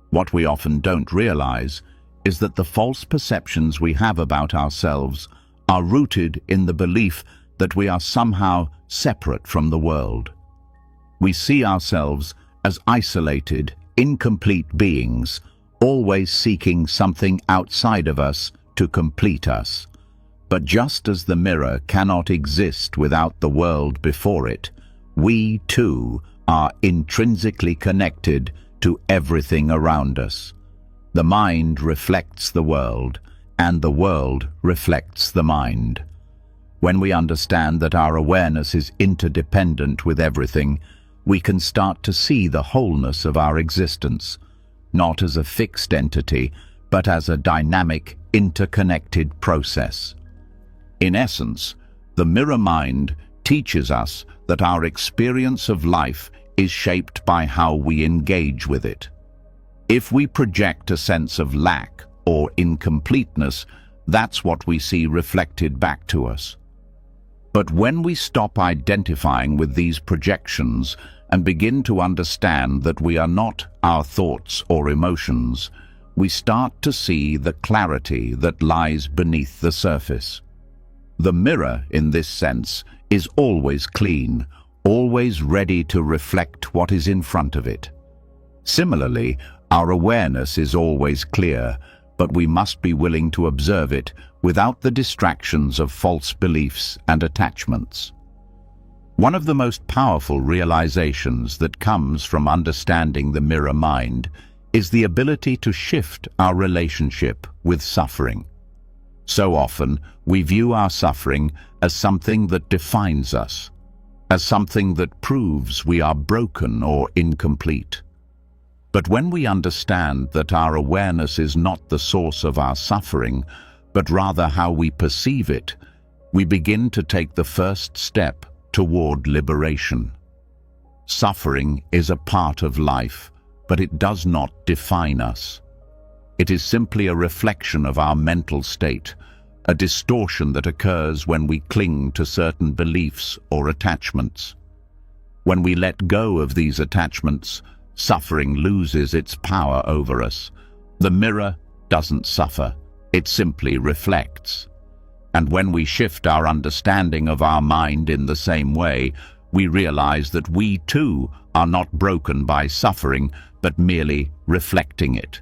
What we often don't realize is that the false perceptions we have about ourselves are rooted in the belief that we are somehow separate from the world. We see ourselves as isolated, incomplete beings, always seeking something outside of us to complete us. But just as the mirror cannot exist without the world before it, we too are intrinsically connected to everything around us. The mind reflects the world, and the world reflects the mind. When we understand that our awareness is interdependent with everything, we can start to see the wholeness of our existence, not as a fixed entity, but as a dynamic, interconnected process. In essence, the mirror mind teaches us that our experience of life is shaped by how we engage with it. If we project a sense of lack or incompleteness, that's what we see reflected back to us. But when we stop identifying with these projections and begin to understand that we are not our thoughts or emotions, we start to see the clarity that lies beneath the surface. The mirror, in this sense, is always clean, always ready to reflect what is in front of it. Similarly, our awareness is always clear, but we must be willing to observe it without the distractions of false beliefs and attachments. One of the most powerful realizations that comes from understanding the mirror mind is the ability to shift our relationship with suffering. So often, we view our suffering as something that defines us, as something that proves we are broken or incomplete. But when we understand that our awareness is not the source of our suffering, but rather how we perceive it, we begin to take the first step toward liberation. Suffering is a part of life, but it does not define us. It is simply a reflection of our mental state, a distortion that occurs when we cling to certain beliefs or attachments. When we let go of these attachments, suffering loses its power over us. The mirror doesn't suffer, it simply reflects. And when we shift our understanding of our mind in the same way, we realize that we too are not broken by suffering, but merely reflecting it.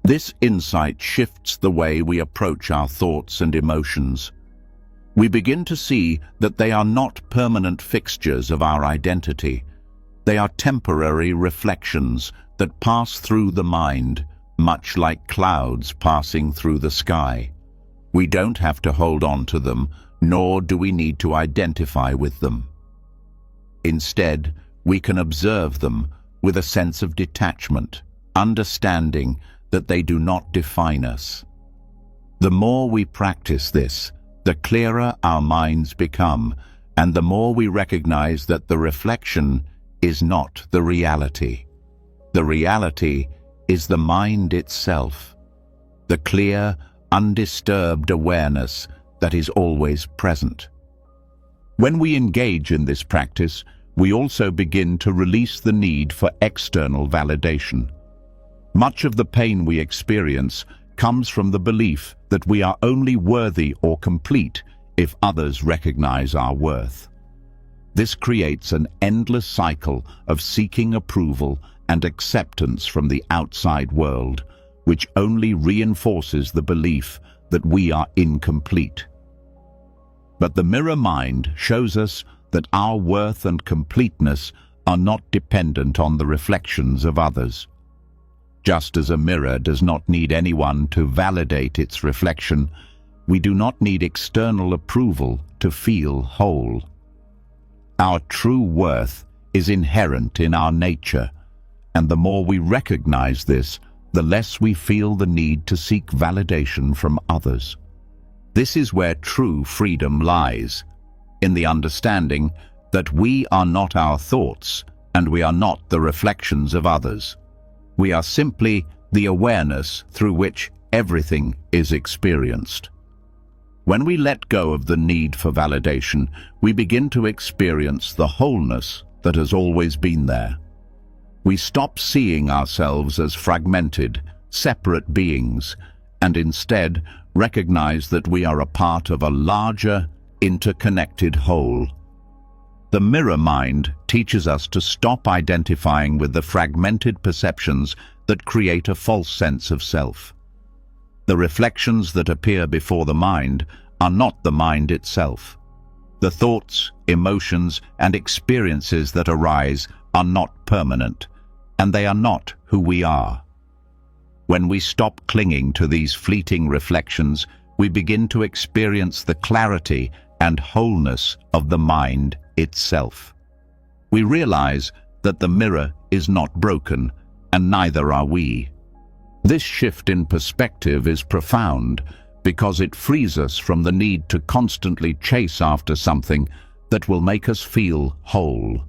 This insight shifts the way we approach our thoughts and emotions. We begin to see that they are not permanent fixtures of our identity. They are temporary reflections that pass through the mind, much like clouds passing through the sky. We don't have to hold on to them, nor do we need to identify with them. Instead, we can observe them with a sense of detachment, understanding that they do not define us. The more we practice this, the clearer our minds become, and the more we recognize that the reflection is not the reality. The reality is the mind itself, the clear, undisturbed awareness that is always present. When we engage in this practice, we also begin to release the need for external validation. Much of the pain we experience comes from the belief that we are only worthy or complete if others recognize our worth. This creates an endless cycle of seeking approval and acceptance from the outside world, which only reinforces the belief that we are incomplete. But the mirror mind shows us that our worth and completeness are not dependent on the reflections of others. Just as a mirror does not need anyone to validate its reflection, we do not need external approval to feel whole. Our true worth is inherent in our nature, and the more we recognize this, the less we feel the need to seek validation from others. This is where true freedom lies, in the understanding that we are not our thoughts and we are not the reflections of others. We are simply the awareness through which everything is experienced. When we let go of the need for validation, we begin to experience the wholeness that has always been there. We stop seeing ourselves as fragmented, separate beings, and instead recognize that we are a part of a larger, interconnected whole. The mirror mind teaches us to stop identifying with the fragmented perceptions that create a false sense of self. The reflections that appear before the mind are not the mind itself. The thoughts, emotions, and experiences that arise are not permanent, and they are not who we are. When we stop clinging to these fleeting reflections, we begin to experience the clarity and wholeness of the mind itself. We realize that the mirror is not broken, and neither are we. This shift in perspective is profound because it frees us from the need to constantly chase after something that will make us feel whole.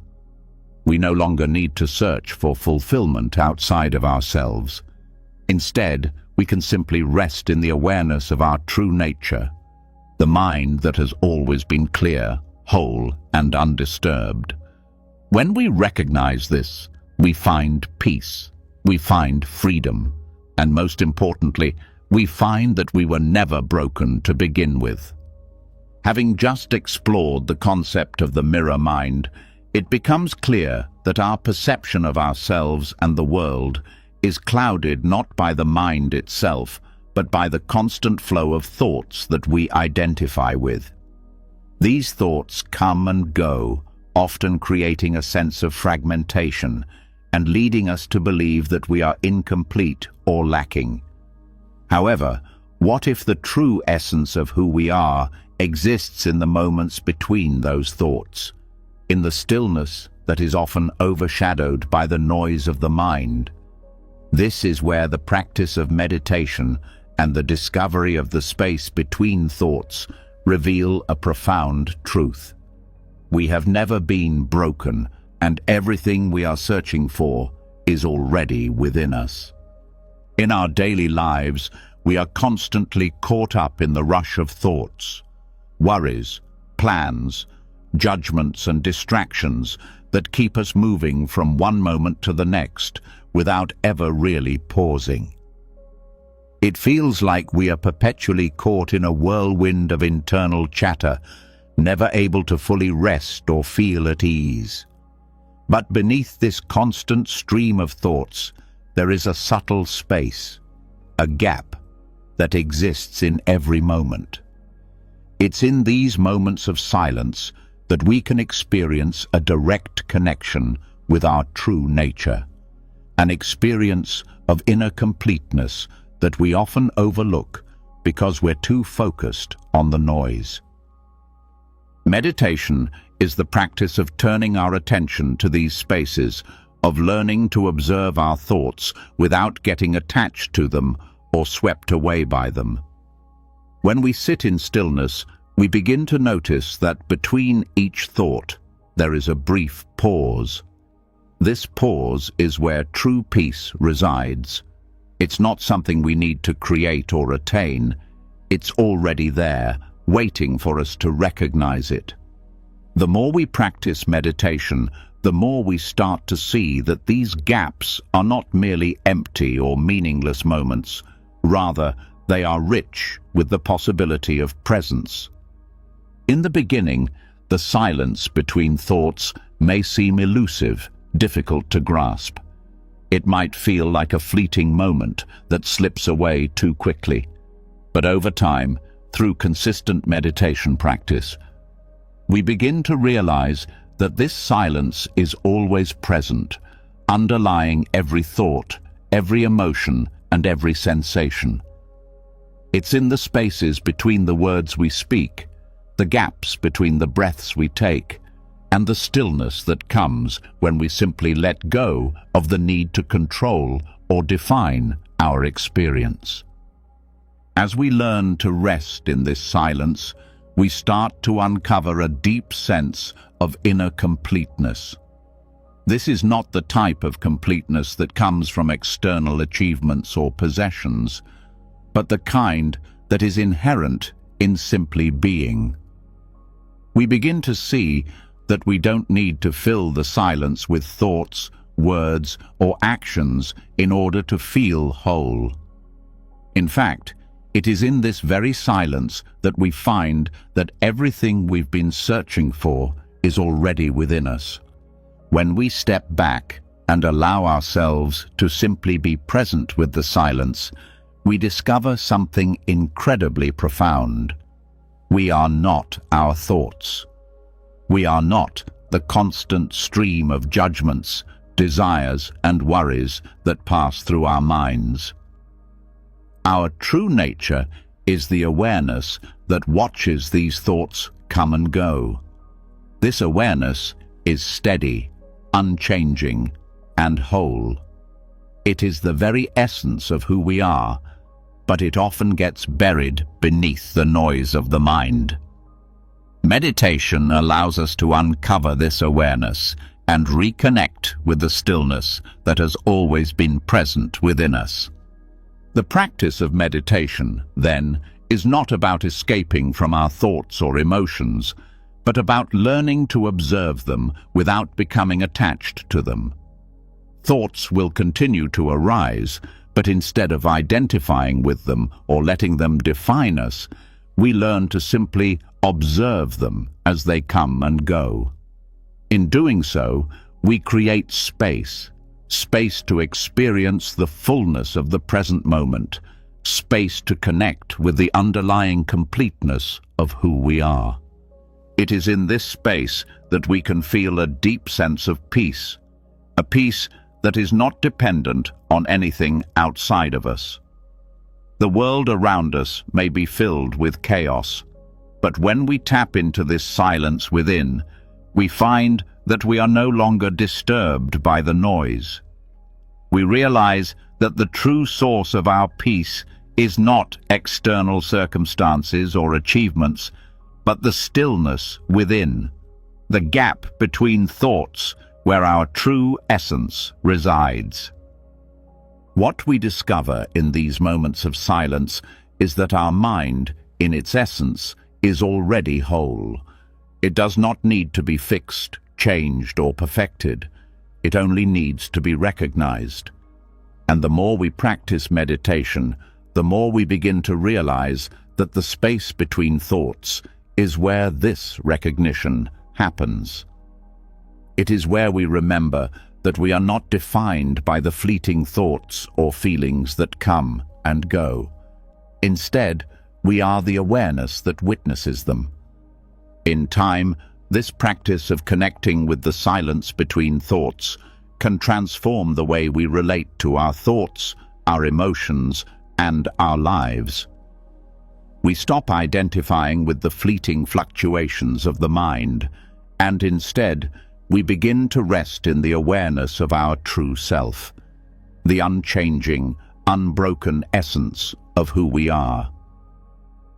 We no longer need to search for fulfillment outside of ourselves. Instead, we can simply rest in the awareness of our true nature, the mind that has always been clear, whole, and undisturbed. When we recognize this, we find peace, we find freedom, and most importantly, we find that we were never broken to begin with. Having just explored the concept of the mirror mind, it becomes clear that our perception of ourselves and the world is clouded not by the mind itself, but by the constant flow of thoughts that we identify with. These thoughts come and go, often creating a sense of fragmentation and leading us to believe that we are incomplete or lacking. However, what if the true essence of who we are exists in the moments between those thoughts, in the stillness that is often overshadowed by the noise of the mind? This is where the practice of meditation and the discovery of the space between thoughts reveal a profound truth. We have never been broken, and everything we are searching for is already within us. In our daily lives, we are constantly caught up in the rush of thoughts, worries, plans, judgments and distractions that keep us moving from one moment to the next without ever really pausing. It feels like we are perpetually caught in a whirlwind of internal chatter, never able to fully rest or feel at ease. But beneath this constant stream of thoughts, there is a subtle space, a gap that exists in every moment. It's in these moments of silence that we can experience a direct connection with our true nature, an experience of inner completeness that we often overlook because we're too focused on the noise. Meditation is the practice of turning our attention to these spaces, of learning to observe our thoughts without getting attached to them or swept away by them. When we sit in stillness, we begin to notice that between each thought there is a brief pause. This pause is where true peace resides. It's not something we need to create or attain. It's already there, waiting for us to recognize it. The more we practice meditation, the more we start to see that these gaps are not merely empty or meaningless moments. Rather, they are rich with the possibility of presence. In the beginning, the silence between thoughts may seem elusive, difficult to grasp. It might feel like a fleeting moment that slips away too quickly. But over time, through consistent meditation practice, we begin to realize that this silence is always present, underlying every thought, every emotion, and every sensation. It's in the spaces between the words we speak, the gaps between the breaths we take, and the stillness that comes when we simply let go of the need to control or define our experience. As we learn to rest in this silence, we start to uncover a deep sense of inner completeness. This is not the type of completeness that comes from external achievements or possessions, but the kind that is inherent in simply being. We begin to see that we don't need to fill the silence with thoughts, words, or actions in order to feel whole. In fact, it is in this very silence that we find that everything we've been searching for is already within us. When we step back and allow ourselves to simply be present with the silence, we discover something incredibly profound. We are not our thoughts. We are not the constant stream of judgments, desires, and worries that pass through our minds. Our true nature is the awareness that watches these thoughts come and go. This awareness is steady, unchanging, and whole. It is the very essence of who we are, but it often gets buried beneath the noise of the mind. Meditation allows us to uncover this awareness and reconnect with the stillness that has always been present within us. The practice of meditation, then, is not about escaping from our thoughts or emotions, but about learning to observe them without becoming attached to them. Thoughts will continue to arise, but instead of identifying with them or letting them define us, we learn to simply observe them as they come and go. In doing so, we create space to experience the fullness of the present moment, space to connect with the underlying completeness of who we are. It is in this space that we can feel a deep sense of peace, a peace that is not dependent on anything outside of us. The world around us may be filled with chaos, but when we tap into this silence within, we find that we are no longer disturbed by the noise. We realize that the true source of our peace is not external circumstances or achievements, but the stillness within, the gap between thoughts where our true essence resides. What we discover in these moments of silence is that our mind, in its essence, is already whole. It does not need to be fixed, changed, or perfected. It only needs to be recognized. And the more we practice meditation, the more we begin to realize that the space between thoughts is where this recognition happens. It is where we remember that we are not defined by the fleeting thoughts or feelings that come and go. Instead, we are the awareness that witnesses them. In time, this practice of connecting with the silence between thoughts can transform the way we relate to our thoughts, our emotions, and our lives. We stop identifying with the fleeting fluctuations of the mind, and instead, we begin to rest in the awareness of our true self, the unchanging, unbroken essence of who we are.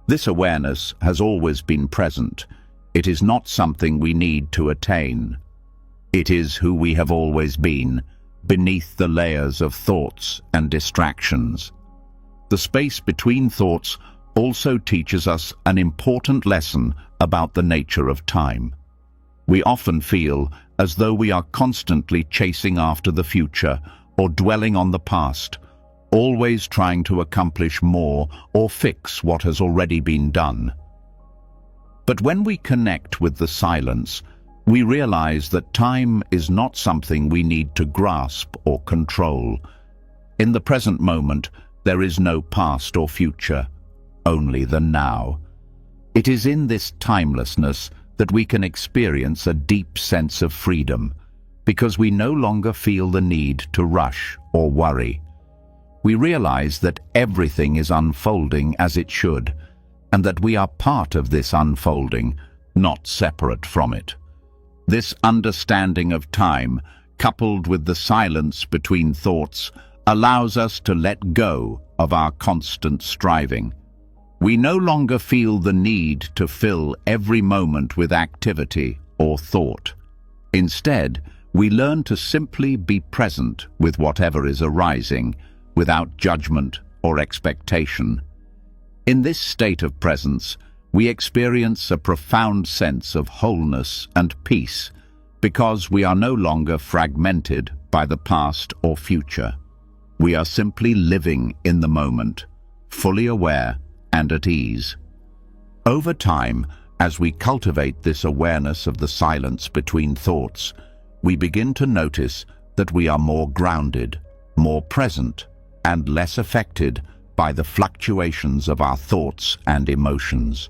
This awareness has always been present. It is not something we need to attain. It is who we have always been, beneath the layers of thoughts and distractions. The space between thoughts also teaches us an important lesson about the nature of time. We often feel as though we are constantly chasing after the future or dwelling on the past, always trying to accomplish more or fix what has already been done. But when we connect with the silence, we realize that time is not something we need to grasp or control. In the present moment, there is no past or future, only the now. It is in this timelessness that we can experience a deep sense of freedom, because we no longer feel the need to rush or worry. We realize that everything is unfolding as it should, and that we are part of this unfolding, not separate from it. This understanding of time, coupled with the silence between thoughts, allows us to let go of our constant striving. We no longer feel the need to fill every moment with activity or thought. Instead, we learn to simply be present with whatever is arising, without judgment or expectation. In this state of presence, we experience a profound sense of wholeness and peace, because we are no longer fragmented by the past or future. We are simply living in the moment, fully aware and at ease. Over time, as we cultivate this awareness of the silence between thoughts, we begin to notice that we are more grounded, more present, and less affected by the fluctuations of our thoughts and emotions.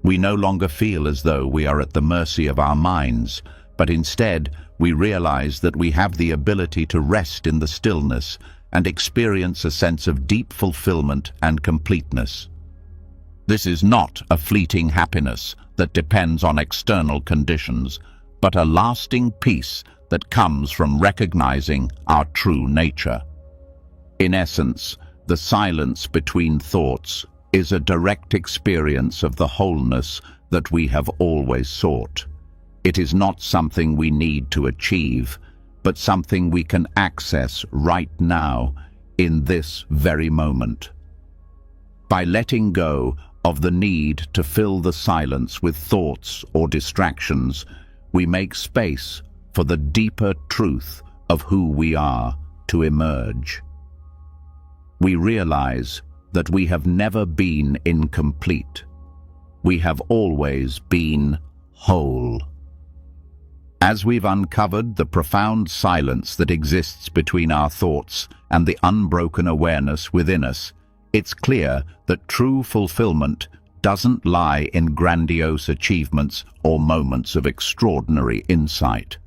We no longer feel as though we are at the mercy of our minds, but instead we realize that we have the ability to rest in the stillness and experience a sense of deep fulfillment and completeness. This is not a fleeting happiness that depends on external conditions, but a lasting peace that comes from recognizing our true nature. In essence, the silence between thoughts is a direct experience of the wholeness that we have always sought. It is not something we need to achieve, but something we can access right now, in this very moment. By letting go of the need to fill the silence with thoughts or distractions, we make space for the deeper truth of who we are to emerge. We realize that we have never been incomplete. We have always been whole. As we've uncovered the profound silence that exists between our thoughts and the unbroken awareness within us, it's clear that true fulfillment doesn't lie in grandiose achievements or moments of extraordinary insight.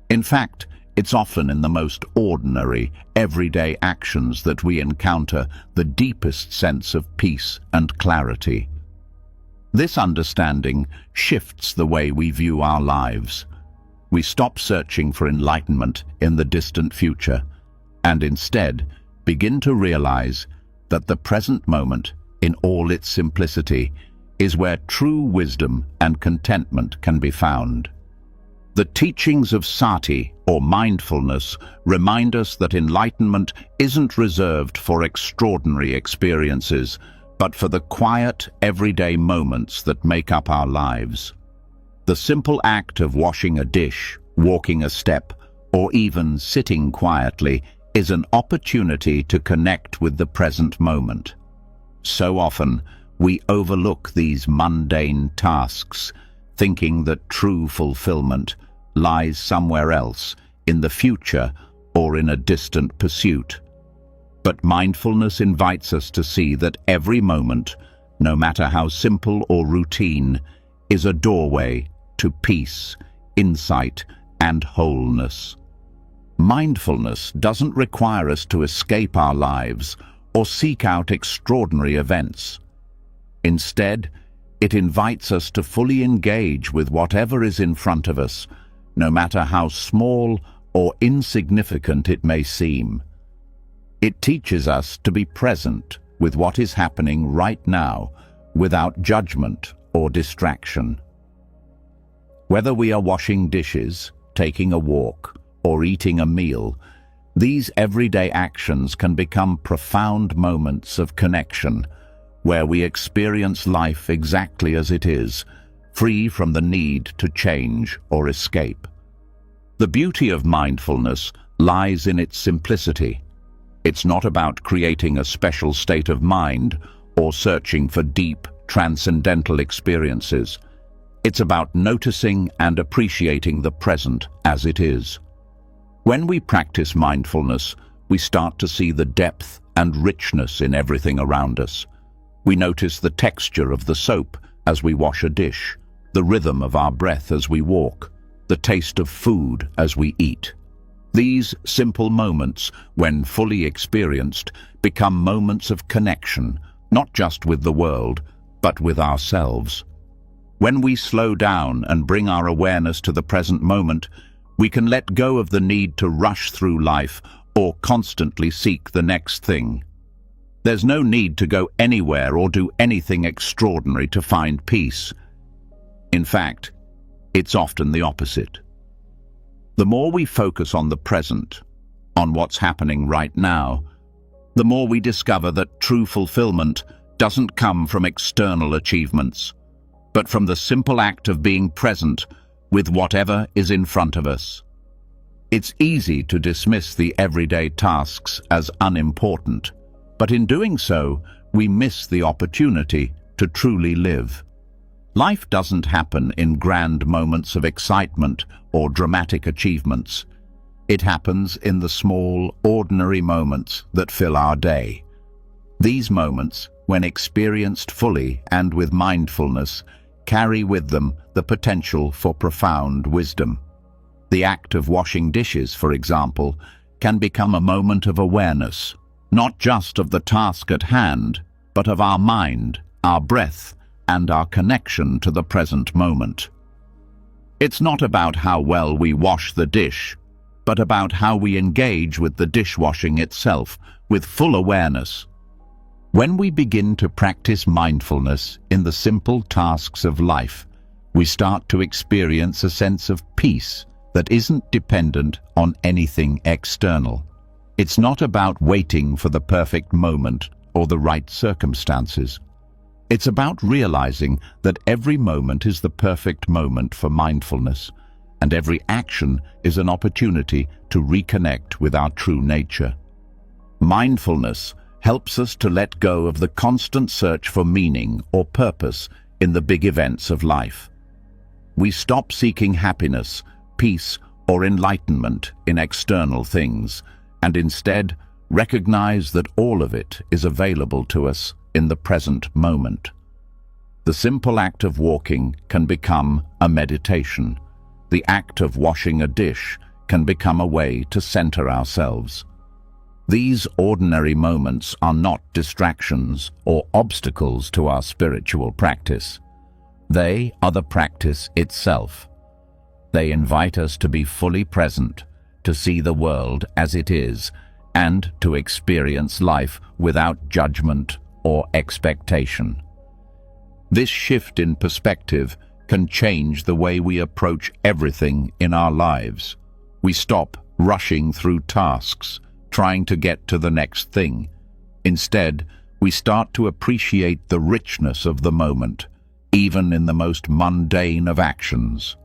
In fact, it's often in the most ordinary, everyday actions that we encounter the deepest sense of peace and clarity. This understanding shifts the way we view our lives. We stop searching for enlightenment in the distant future and instead begin to realize that the present moment, in all its simplicity, is where true wisdom and contentment can be found. The teachings of sati, or mindfulness, remind us that enlightenment isn't reserved for extraordinary experiences, but for the quiet, everyday moments that make up our lives. The simple act of washing a dish, walking a step, or even sitting quietly is an opportunity to connect with the present moment. So often, we overlook these mundane tasks, thinking that true fulfillment lies somewhere else, in the future or in a distant pursuit. But mindfulness invites us to see that every moment, no matter how simple or routine, is a doorway to peace, insight, and wholeness. Mindfulness doesn't require us to escape our lives or seek out extraordinary events. Instead, it invites us to fully engage with whatever is in front of us, no matter how small or insignificant it may seem. It teaches us to be present with what is happening right now, without judgment or distraction. Whether we are washing dishes, taking a walk, or eating a meal, these everyday actions can become profound moments of connection, where we experience life exactly as it is, free from the need to change or escape. The beauty of mindfulness lies in its simplicity. It's not about creating a special state of mind or searching for deep, transcendental experiences. It's about noticing and appreciating the present as it is. When we practice mindfulness, we start to see the depth and richness in everything around us. We notice the texture of the soap as we wash a dish, the rhythm of our breath as we walk, the taste of food as we eat. These simple moments, when fully experienced, become moments of connection, not just with the world, but with ourselves. When we slow down and bring our awareness to the present moment, we can let go of the need to rush through life or constantly seek the next thing. There's no need to go anywhere or do anything extraordinary to find peace. In fact, it's often the opposite. The more we focus on the present, on what's happening right now, the more we discover that true fulfillment doesn't come from external achievements, but from the simple act of being present with whatever is in front of us. It's easy to dismiss the everyday tasks as unimportant, but in doing so, we miss the opportunity to truly live. Life doesn't happen in grand moments of excitement or dramatic achievements. It happens in the small, ordinary moments that fill our day. These moments, when experienced fully and with mindfulness, carry with them the potential for profound wisdom. The act of washing dishes, for example, can become a moment of awareness, not just of the task at hand, but of our mind, our breath, and our connection to the present moment. It's not about how well we wash the dish, but about how we engage with the dishwashing itself with full awareness. When we begin to practice mindfulness in the simple tasks of life, we start to experience a sense of peace that isn't dependent on anything external. It's not about waiting for the perfect moment or the right circumstances. It's about realizing that every moment is the perfect moment for mindfulness, and every action is an opportunity to reconnect with our true nature. Mindfulness helps us to let go of the constant search for meaning or purpose in the big events of life. We stop seeking happiness, peace, or enlightenment in external things, and instead recognize that all of it is available to us in the present moment. The simple act of walking can become a meditation. The act of washing a dish can become a way to center ourselves. These ordinary moments are not distractions or obstacles to our spiritual practice. They are the practice itself. They invite us to be fully present, to see the world as it is, and to experience life without judgment or expectation. This shift in perspective can change the way we approach everything in our lives. We stop rushing through tasks, trying to get to the next thing. Instead, we start to appreciate the richness of the moment, even in the most mundane of actions.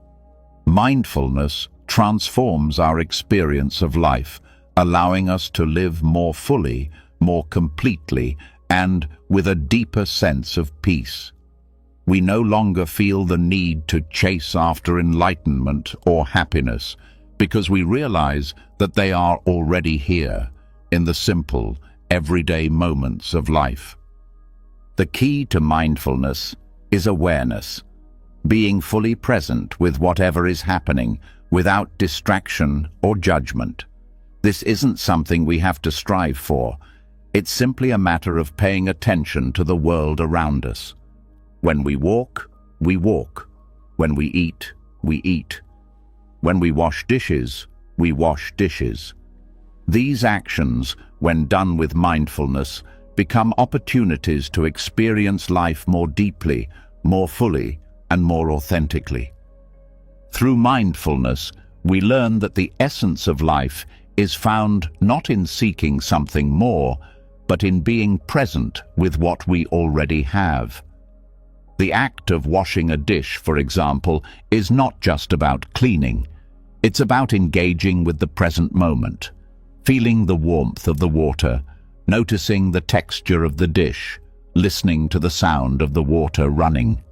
Mindfulness transforms our experience of life, allowing us to live more fully, more completely, and with a deeper sense of peace. We no longer feel the need to chase after enlightenment or happiness, because we realize that they are already here, in the simple, everyday moments of life. The key to mindfulness is awareness, being fully present with whatever is happening without distraction or judgment. This isn't something we have to strive for. It's simply a matter of paying attention to the world around us. When we walk, we walk. When we eat, we eat. When we wash dishes, we wash dishes. These actions, when done with mindfulness, become opportunities to experience life more deeply, more fully, and more authentically. Through mindfulness, we learn that the essence of life is found not in seeking something more, but in being present with what we already have. The act of washing a dish, for example, is not just about cleaning. It's about engaging with the present moment, feeling the warmth of the water, noticing the texture of the dish, listening to the sound of the water running.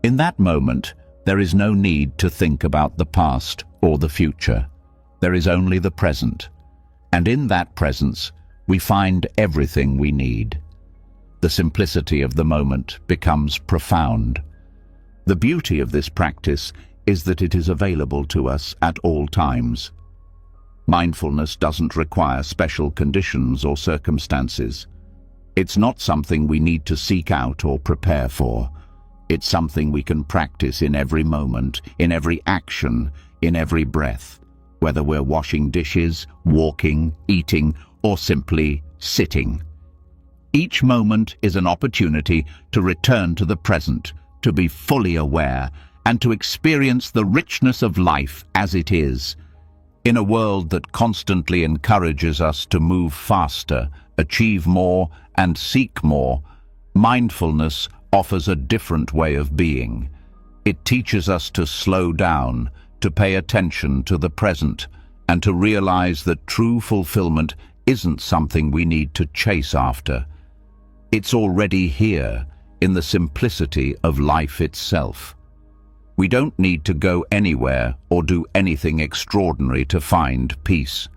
In that moment, there is no need to think about the past or the future. There is only the present, and in that presence, we find everything we need. The simplicity of the moment becomes profound. The beauty of this practice is that it is available to us at all times. Mindfulness doesn't require special conditions or circumstances. It's not something we need to seek out or prepare for. It's something we can practice in every moment, in every action, in every breath, whether we're washing dishes, walking, eating, or simply sitting. Each moment is an opportunity to return to the present, to be fully aware, and to experience the richness of life as it is. In a world that constantly encourages us to move faster, achieve more, and seek more, mindfulness offers a different way of being. It teaches us to slow down, to pay attention to the present, and to realize that true fulfillment isn't something we need to chase after. It's already here, in the simplicity of life itself. We don't need to go anywhere or do anything extraordinary to find peace.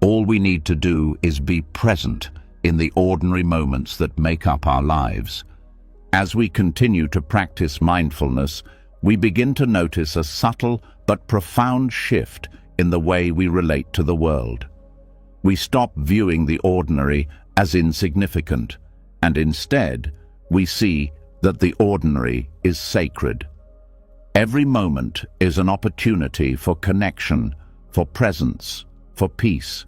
All we need to do is be present in the ordinary moments that make up our lives. As we continue to practice mindfulness, we begin to notice a subtle but profound shift in the way we relate to the world. We stop viewing the ordinary as insignificant, and instead, we see that the ordinary is sacred. Every moment is an opportunity for connection, for presence, for peace.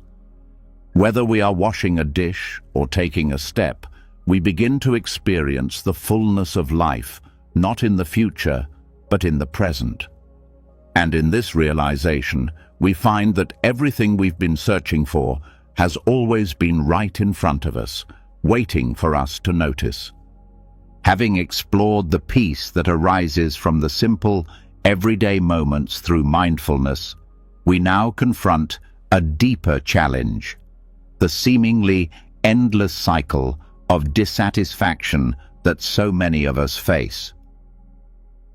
Whether we are washing a dish or taking a step, we begin to experience the fullness of life, not in the future, but in the present. And in this realization, we find that everything we've been searching for has always been right in front of us, waiting for us to notice. Having explored the peace that arises from the simple, everyday moments through mindfulness, we now confront a deeper challenge: the seemingly endless cycle of dissatisfaction that so many of us face.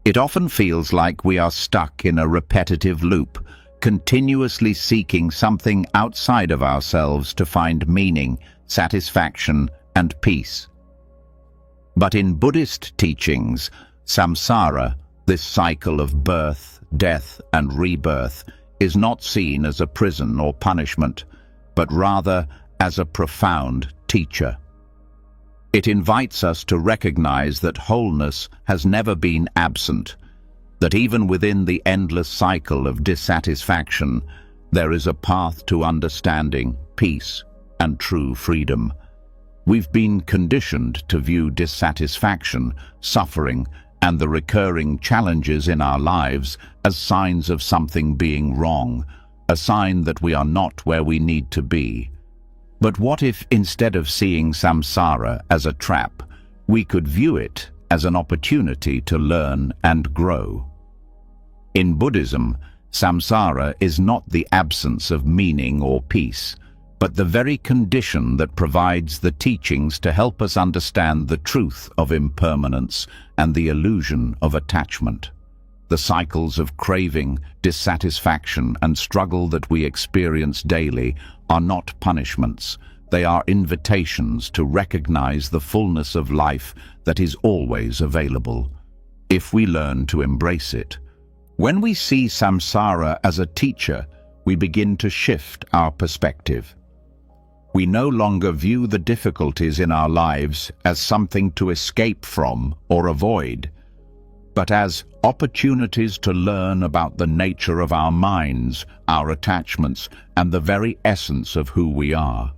It often feels like we are stuck in a repetitive loop, continuously seeking something outside of ourselves to find meaning, satisfaction, and peace. But in Buddhist teachings, samsara, this cycle of birth, death, and rebirth, is not seen as a prison or punishment, but rather as a profound teacher. It invites us to recognize that wholeness has never been absent, that even within the endless cycle of dissatisfaction, there is a path to understanding, peace, and true freedom. We've been conditioned to view dissatisfaction, suffering, and the recurring challenges in our lives as signs of something being wrong, a sign that we are not where we need to be. But what if, instead of seeing samsara as a trap, we could view it as an opportunity to learn and grow? In Buddhism, samsara is not the absence of meaning or peace, but the very condition that provides the teachings to help us understand the truth of impermanence and the illusion of attachment. The cycles of craving, dissatisfaction, and struggle that we experience daily are not punishments. They are invitations to recognize the fullness of life that is always available, if we learn to embrace it. When we see samsara as a teacher, we begin to shift our perspective. We no longer view the difficulties in our lives as something to escape from or avoid, but as opportunities to learn about the nature of our minds, our attachments, and the very essence of who we are.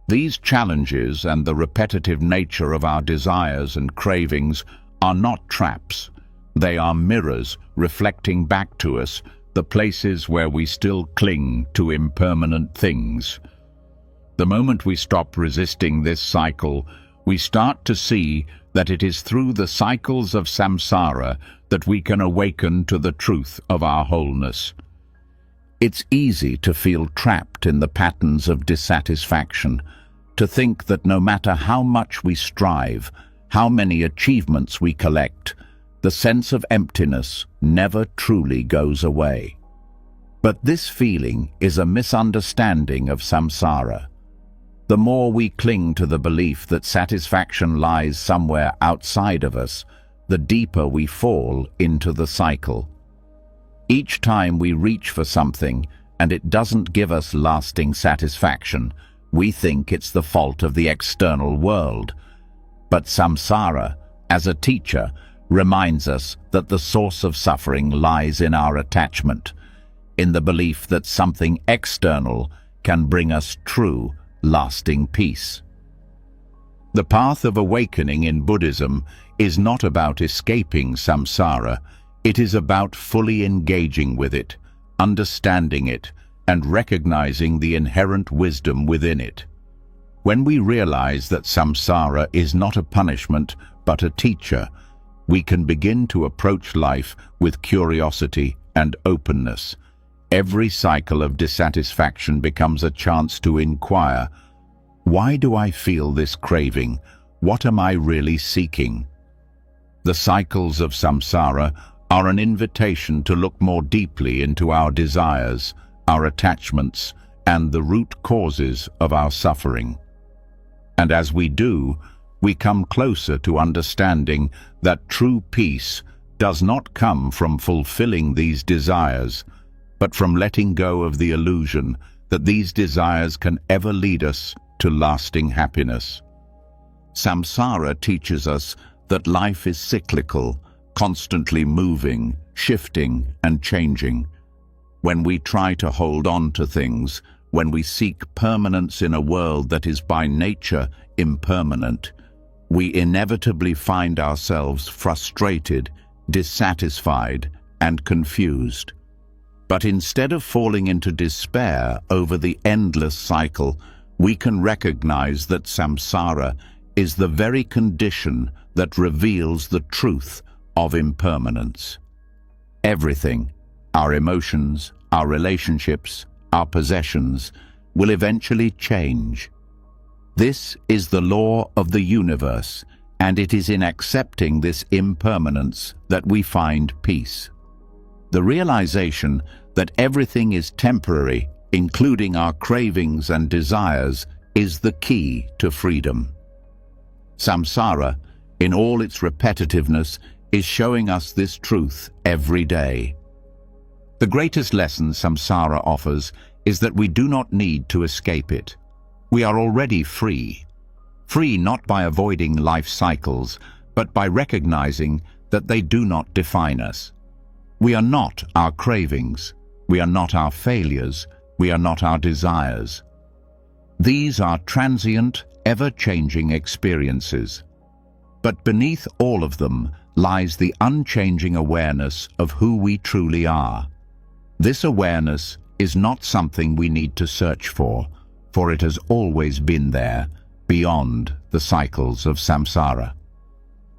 These challenges and the repetitive nature of our desires and cravings are not traps. They are mirrors reflecting back to us the places where we still cling to impermanent things. The moment we stop resisting this cycle, we start to see that it is through the cycles of samsara that we can awaken to the truth of our wholeness. It's easy to feel trapped in the patterns of dissatisfaction, to think that no matter how much we strive, how many achievements we collect, the sense of emptiness never truly goes away. But this feeling is a misunderstanding of samsara. The more we cling to the belief that satisfaction lies somewhere outside of us, the deeper we fall into the cycle. Each time we reach for something and it doesn't give us lasting satisfaction, we think it's the fault of the external world. But samsara, as a teacher, reminds us that the source of suffering lies in our attachment, in the belief that something external can bring us true, lasting peace. The path of awakening in Buddhism is not about escaping samsara. It is about fully engaging with it, understanding it, and recognizing the inherent wisdom within it. When we realize that samsara is not a punishment but a teacher, we can begin to approach life with curiosity and openness. Every cycle of dissatisfaction becomes a chance to inquire, why do I feel this craving? What am I really seeking? The cycles of samsara are an invitation to look more deeply into our desires, our attachments, and the root causes of our suffering. And as we do, we come closer to understanding that true peace does not come from fulfilling these desires, but from letting go of the illusion that these desires can ever lead us to lasting happiness. Samsara teaches us that life is cyclical, constantly moving, shifting, and changing. When we try to hold on to things, when we seek permanence in a world that is by nature impermanent, we inevitably find ourselves frustrated, dissatisfied, and confused. But instead of falling into despair over the endless cycle, we can recognize that samsara is the very condition that reveals the truth of impermanence. Everything, our emotions, our relationships, our possessions, will eventually change. This is the law of the universe, and it is in accepting this impermanence that we find peace. The realization that everything is temporary, including our cravings and desires, is the key to freedom. Samsara, in all its repetitiveness, is showing us this truth every day. The greatest lesson samsara offers is that we do not need to escape it. We are already free. Free not by avoiding life cycles, but by recognizing that they do not define us. We are not our cravings. We are not our failures. We are not our desires. These are transient, ever-changing experiences. But beneath all of them lies the unchanging awareness of who we truly are. This awareness is not something we need to search for it has always been there, beyond the cycles of samsara.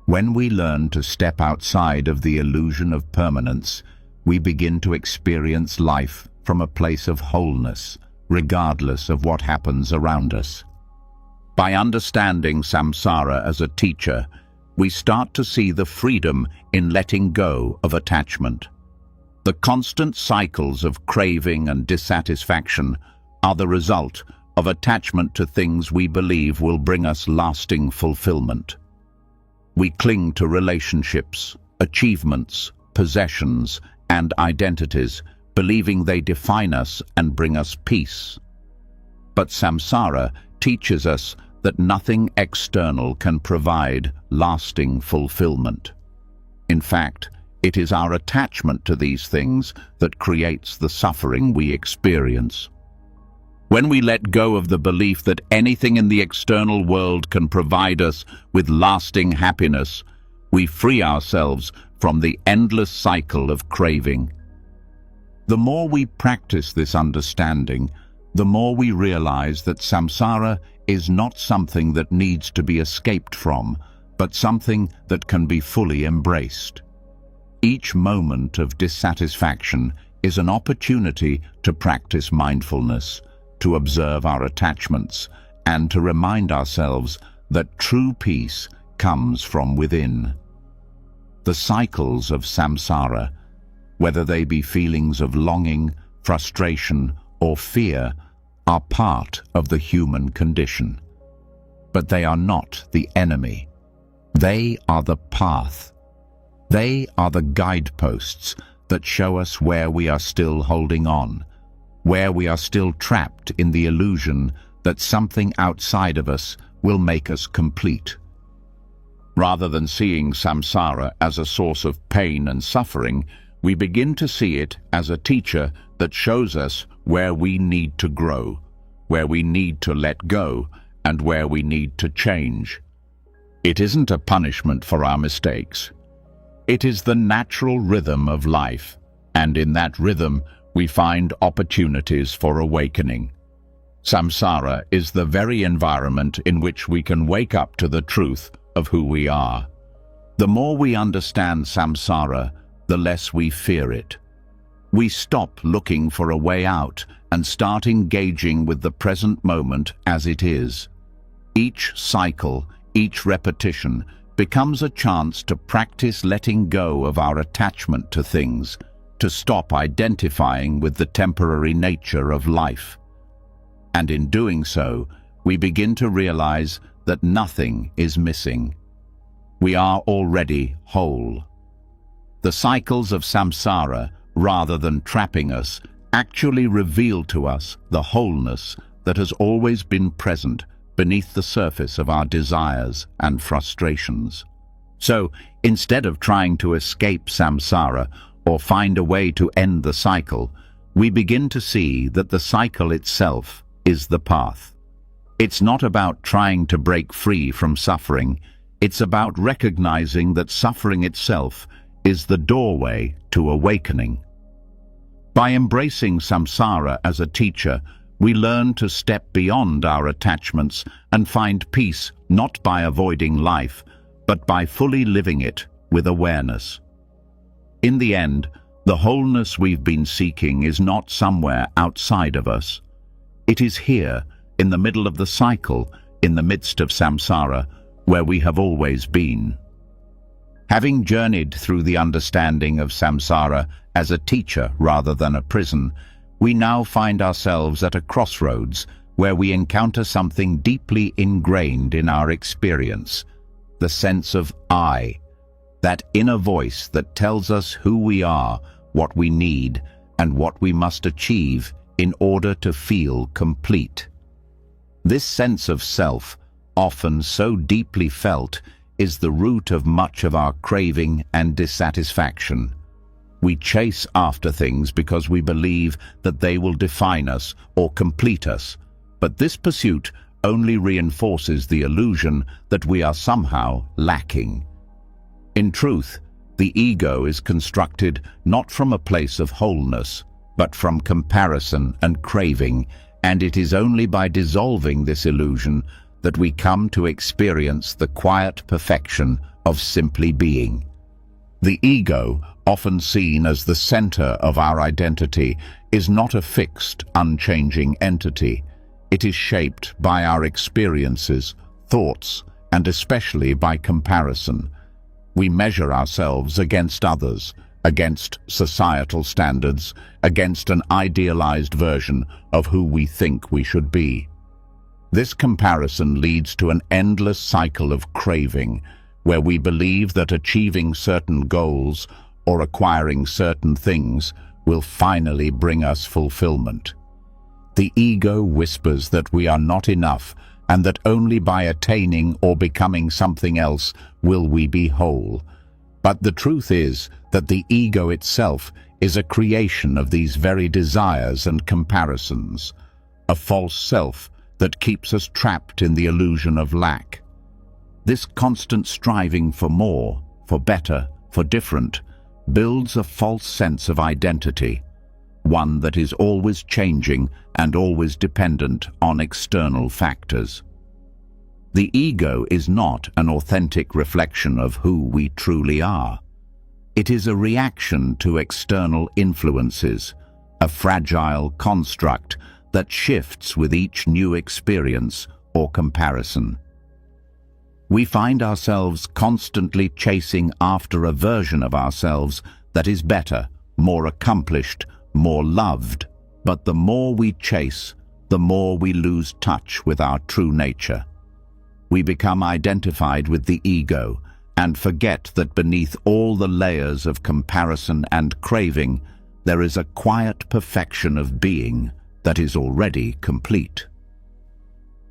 When we learn to step outside of the illusion of permanence, we begin to experience life from a place of wholeness, regardless of what happens around us. By understanding samsara as a teacher, we start to see the freedom in letting go of attachment. The constant cycles of craving and dissatisfaction are the result of attachment to things we believe will bring us lasting fulfillment. We cling to relationships, achievements, possessions, and identities, believing they define us and bring us peace. But samsara teaches us that nothing external can provide lasting fulfillment. In fact, it is our attachment to these things that creates the suffering we experience. When we let go of the belief that anything in the external world can provide us with lasting happiness, we free ourselves from the endless cycle of craving. The more we practice this understanding, the more we realize that samsara is not something that needs to be escaped from, but something that can be fully embraced. Each moment of dissatisfaction is an opportunity to practice mindfulness, to observe our attachments, and to remind ourselves that true peace comes from within. The cycles of samsara, whether they be feelings of longing, frustration, or fear, are part of the human condition. But they are not the enemy. They are the path. They are the guideposts that show us where we are still holding on, where we are still trapped in the illusion that something outside of us will make us complete. Rather than seeing samsara as a source of pain and suffering, we begin to see it as a teacher that shows us where we need to grow, where we need to let go, and where we need to change. It isn't a punishment for our mistakes. It is the natural rhythm of life, and in that rhythm we find opportunities for awakening. Samsara is the very environment in which we can wake up to the truth of who we are. The more we understand samsara, the less we fear it. We stop looking for a way out and start engaging with the present moment as it is. Each cycle, each repetition, becomes a chance to practice letting go of our attachment to things, to stop identifying with the temporary nature of life. And in doing so, we begin to realize that nothing is missing. We are already whole. The cycles of samsara, rather than trapping us, actually reveal to us the wholeness that has always been present beneath the surface of our desires and frustrations. So, instead of trying to escape samsara or find a way to end the cycle, we begin to see that the cycle itself is the path. It's not about trying to break free from suffering. It's about recognizing that suffering itself is the doorway to awakening. By embracing samsara as a teacher, we learn to step beyond our attachments and find peace not by avoiding life, but by fully living it with awareness. In the end, the wholeness we've been seeking is not somewhere outside of us. It is here, in the middle of the cycle, in the midst of samsara, where we have always been. Having journeyed through the understanding of samsara as a teacher rather than a prison, we now find ourselves at a crossroads where we encounter something deeply ingrained in our experience, the sense of I, that inner voice that tells us who we are, what we need, and what we must achieve in order to feel complete. This sense of self, often so deeply felt, is the root of much of our craving and dissatisfaction. We chase after things because we believe that they will define us or complete us, but this pursuit only reinforces the illusion that we are somehow lacking. In truth, the ego is constructed not from a place of wholeness, but from comparison and craving, and it is only by dissolving this illusion that we come to experience the quiet perfection of simply being. The ego, often seen as the center of our identity, is not a fixed, unchanging entity. It is shaped by our experiences, thoughts, and especially by comparison. We measure ourselves against others, against societal standards, against an idealized version of who we think we should be. This comparison leads to an endless cycle of craving, where we believe that achieving certain goals or acquiring certain things will finally bring us fulfillment. The ego whispers that we are not enough and that only by attaining or becoming something else will we be whole. But the truth is that the ego itself is a creation of these very desires and comparisons, a false self that keeps us trapped in the illusion of lack. This constant striving for more, for better, for different, builds a false sense of identity, one that is always changing and always dependent on external factors. The ego is not an authentic reflection of who we truly are. It is a reaction to external influences, a fragile construct that shifts with each new experience or comparison. We find ourselves constantly chasing after a version of ourselves that is better, more accomplished, more loved. But the more we chase, the more we lose touch with our true nature. We become identified with the ego and forget that beneath all the layers of comparison and craving, there is a quiet perfection of being that is already complete.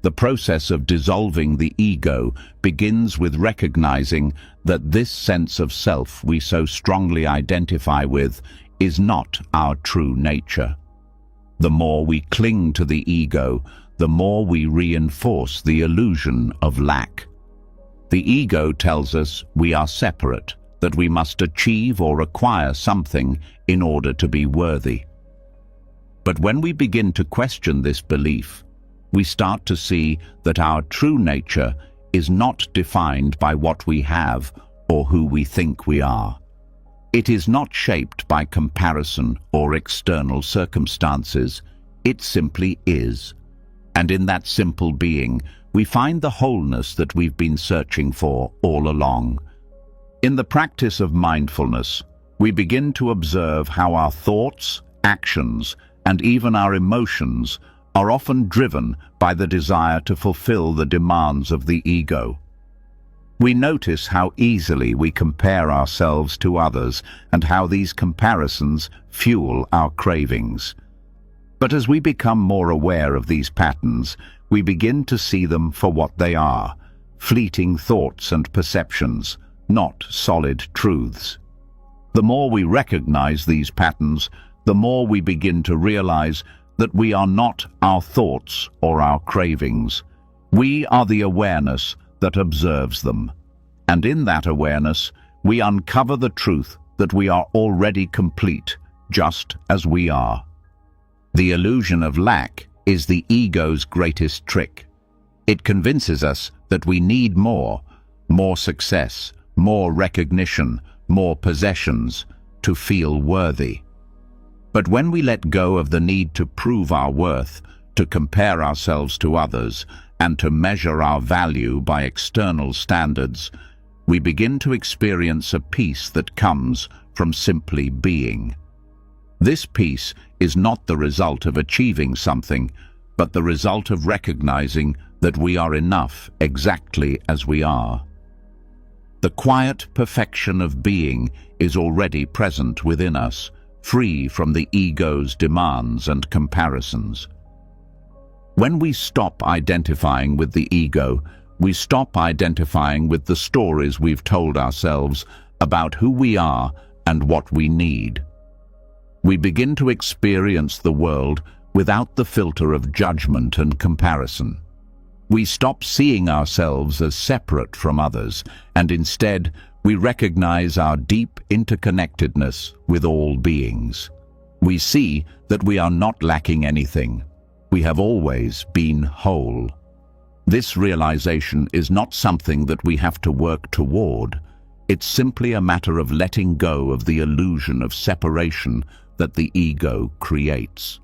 The process of dissolving the ego begins with recognizing that this sense of self we so strongly identify with is not our true nature. The more we cling to the ego, the more we reinforce the illusion of lack. The ego tells us we are separate, that we must achieve or acquire something in order to be worthy. But when we begin to question this belief, we start to see that our true nature is not defined by what we have or who we think we are. It is not shaped by comparison or external circumstances. It simply is. And in that simple being, we find the wholeness that we've been searching for all along. In the practice of mindfulness, we begin to observe how our thoughts, actions, and even our emotions are often driven by the desire to fulfill the demands of the ego. We notice how easily we compare ourselves to others and how these comparisons fuel our cravings. But as we become more aware of these patterns, we begin to see them for what they are, fleeting thoughts and perceptions, not solid truths. The more we recognize these patterns, the more we begin to realize that we are not our thoughts or our cravings. We are the awareness that observes them. And in that awareness, we uncover the truth that we are already complete, just as we are. The illusion of lack is the ego's greatest trick. It convinces us that we need more, more success, more recognition, more possessions, to feel worthy. But when we let go of the need to prove our worth, to compare ourselves to others, and to measure our value by external standards, we begin to experience a peace that comes from simply being. This peace is not the result of achieving something, but the result of recognizing that we are enough exactly as we are. The quiet perfection of being is already present within us, free from the ego's demands and comparisons. When we stop identifying with the ego, we stop identifying with the stories we've told ourselves about who we are and what we need. We begin to experience the world without the filter of judgment and comparison. We stop seeing ourselves as separate from others, and instead we recognize our deep interconnectedness with all beings. We see that we are not lacking anything. We have always been whole. This realization is not something that we have to work toward. It's simply a matter of letting go of the illusion of separation that the ego creates.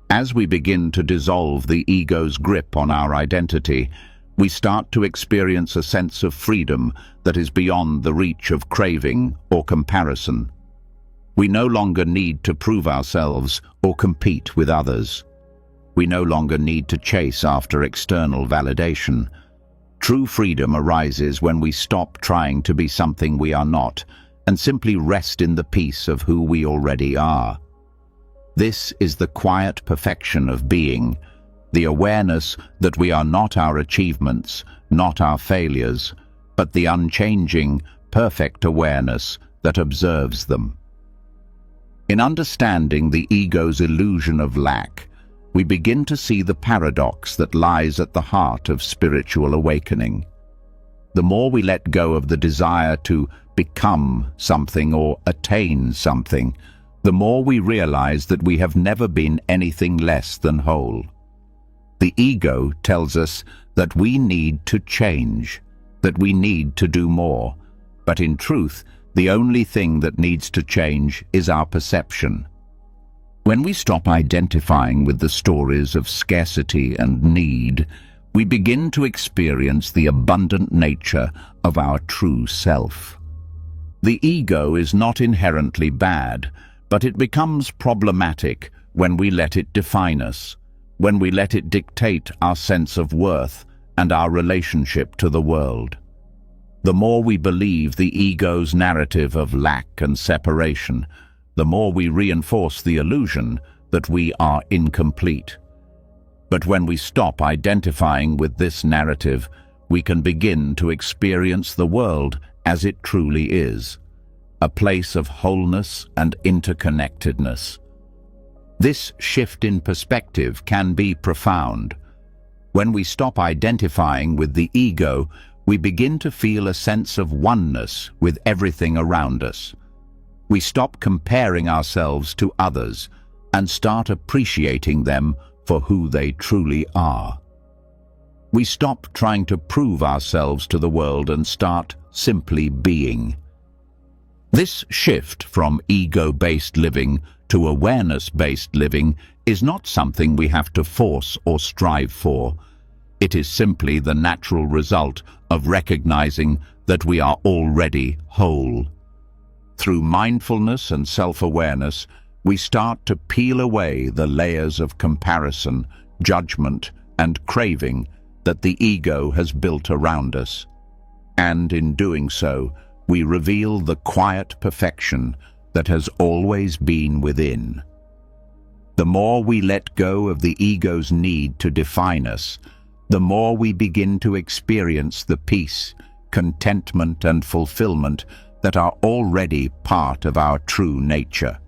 As we begin to dissolve the ego's grip on our identity, we start to experience a sense of freedom that is beyond the reach of craving or comparison. We no longer need to prove ourselves or compete with others. We no longer need to chase after external validation. True freedom arises when we stop trying to be something we are not and simply rest in the peace of who we already are. This is the quiet perfection of being, the awareness that we are not our achievements, not our failures, but the unchanging, perfect awareness that observes them. In understanding the ego's illusion of lack, we begin to see the paradox that lies at the heart of spiritual awakening. The more we let go of the desire to become something or attain something, the more we realize that we have never been anything less than whole. The ego tells us that we need to change, that we need to do more, but in truth, the only thing that needs to change is our perception. When we stop identifying with the stories of scarcity and need, we begin to experience the abundant nature of our true self. The ego is not inherently bad, but it becomes problematic when we let it define us, when we let it dictate our sense of worth and our relationship to the world. The more we believe the ego's narrative of lack and separation, the more we reinforce the illusion that we are incomplete. But when we stop identifying with this narrative, we can begin to experience the world as it truly is, a place of wholeness and interconnectedness. This shift in perspective can be profound. When we stop identifying with the ego, we begin to feel a sense of oneness with everything around us. We stop comparing ourselves to others and start appreciating them for who they truly are. We stop trying to prove ourselves to the world and start simply being. This shift from ego-based living to awareness-based living is not something we have to force or strive for. It is simply the natural result of recognizing that we are already whole. Through mindfulness and self-awareness, we start to peel away the layers of comparison, judgment, and craving that the ego has built around us. And in doing so, we reveal the quiet perfection that has always been within. The more we let go of the ego's need to define us, the more we begin to experience the peace, contentment, and fulfillment that are already part of our true nature.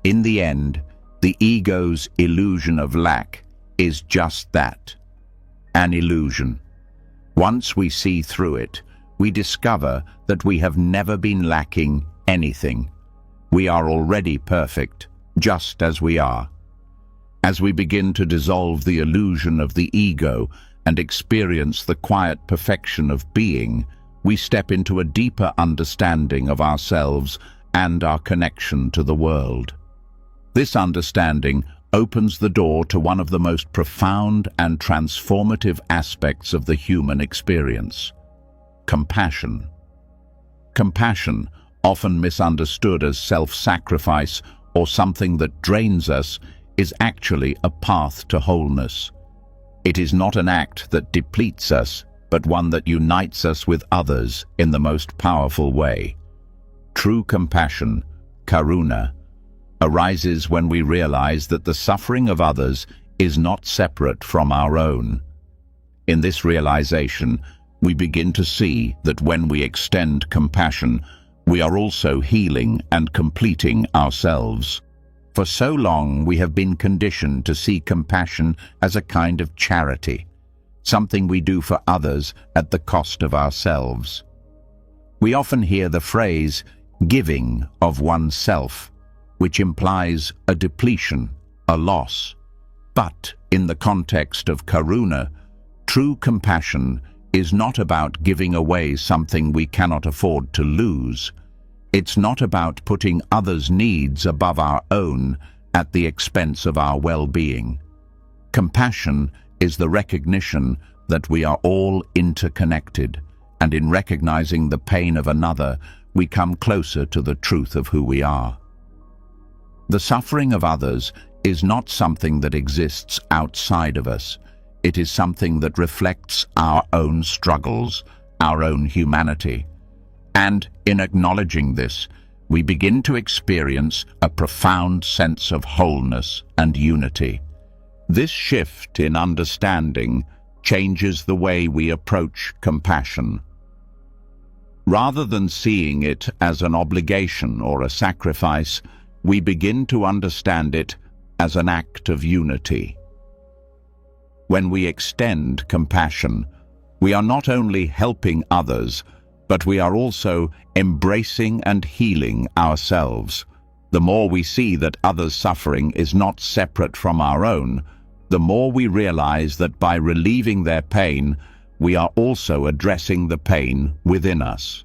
In the end, the ego's illusion of lack is just that, an illusion. Once we see through it, we discover that we have never been lacking anything. We are already perfect, just as we are. As we begin to dissolve the illusion of the ego and experience the quiet perfection of being, we step into a deeper understanding of ourselves and our connection to the world. This understanding opens the door to one of the most profound and transformative aspects of the human experience: compassion. Compassion, often misunderstood as self-sacrifice or something that drains us, is actually a path to wholeness. It is not an act that depletes us, but one that unites us with others in the most powerful way. True compassion, karuna, arises when we realize that the suffering of others is not separate from our own. In this realization, we begin to see that when we extend compassion, we are also healing and completing ourselves. For so long, we have been conditioned to see compassion as a kind of charity, something we do for others at the cost of ourselves. We often hear the phrase, giving of oneself, which implies a depletion, a loss. But in the context of karuna, true compassion is not about giving away something we cannot afford to lose. It's not about putting others' needs above our own at the expense of our well-being. Compassion is the recognition that we are all interconnected, and in recognizing the pain of another, we come closer to the truth of who we are. The suffering of others is not something that exists outside of us. It is something that reflects our own struggles, our own humanity. And in acknowledging this, we begin to experience a profound sense of wholeness and unity. This shift in understanding changes the way we approach compassion. Rather than seeing it as an obligation or a sacrifice, we begin to understand it as an act of unity. When we extend compassion, we are not only helping others, but we are also embracing and healing ourselves. The more we see that others' suffering is not separate from our own, the more we realize that by relieving their pain, we are also addressing the pain within us.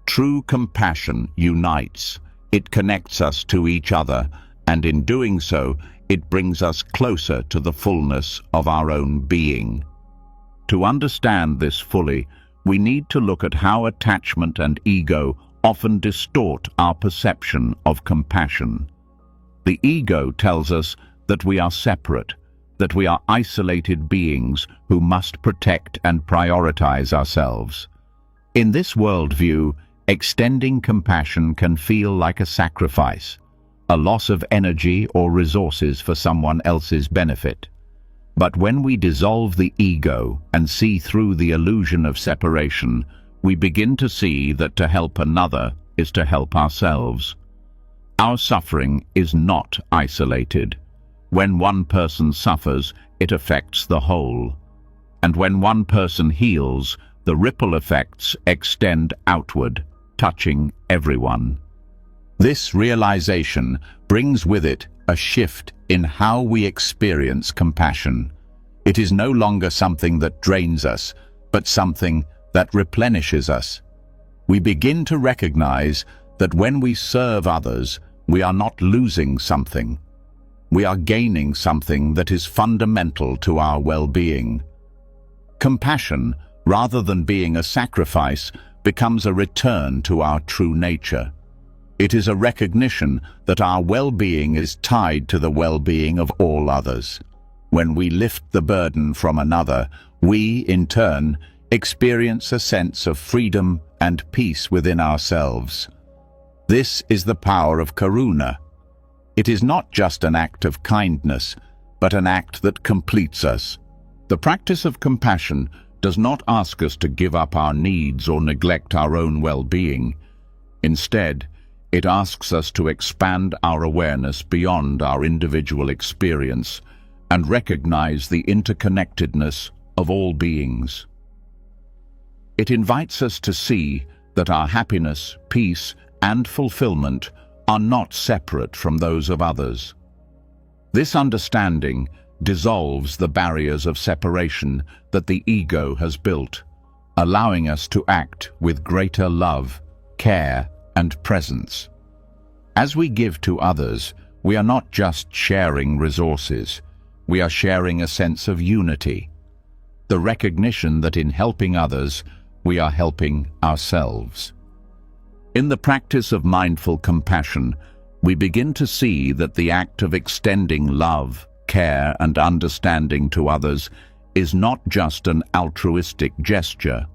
True compassion unites. It connects us to each other, and in doing so, it brings us closer to the fullness of our own being. To understand this fully, we need to look at how attachment and ego often distort our perception of compassion. The ego tells us that we are separate, that we are isolated beings who must protect and prioritize ourselves. In this worldview, extending compassion can feel like a sacrifice, a loss of energy or resources for someone else's benefit. But when we dissolve the ego and see through the illusion of separation, we begin to see that to help another is to help ourselves. Our suffering is not isolated. When one person suffers, it affects the whole. And when one person heals, the ripple effects extend outward, touching everyone. This realization brings with it a shift in how we experience compassion. It is no longer something that drains us, but something that replenishes us. We begin to recognize that when we serve others, we are not losing something. We are gaining something that is fundamental to our well-being. Compassion, rather than being a sacrifice, becomes a return to our true nature. It is a recognition that our well-being is tied to the well-being of all others. When we lift the burden from another, we, in turn, experience a sense of freedom and peace within ourselves. This is the power of karuna. It is not just an act of kindness, but an act that completes us. The practice of compassion does not ask us to give up our needs or neglect our own well-being. Instead, it asks us to expand our awareness beyond our individual experience and recognize the interconnectedness of all beings. It invites us to see that our happiness, peace, and fulfillment are not separate from those of others. This understanding dissolves the barriers of separation that the ego has built, allowing us to act with greater love, care, and presence. As we give to others, we are not just sharing resources, we are sharing a sense of unity, the recognition that in helping others, we are helping ourselves. In the practice of mindful compassion, we begin to see that the act of extending love, care, and understanding to others is not just an altruistic gesture,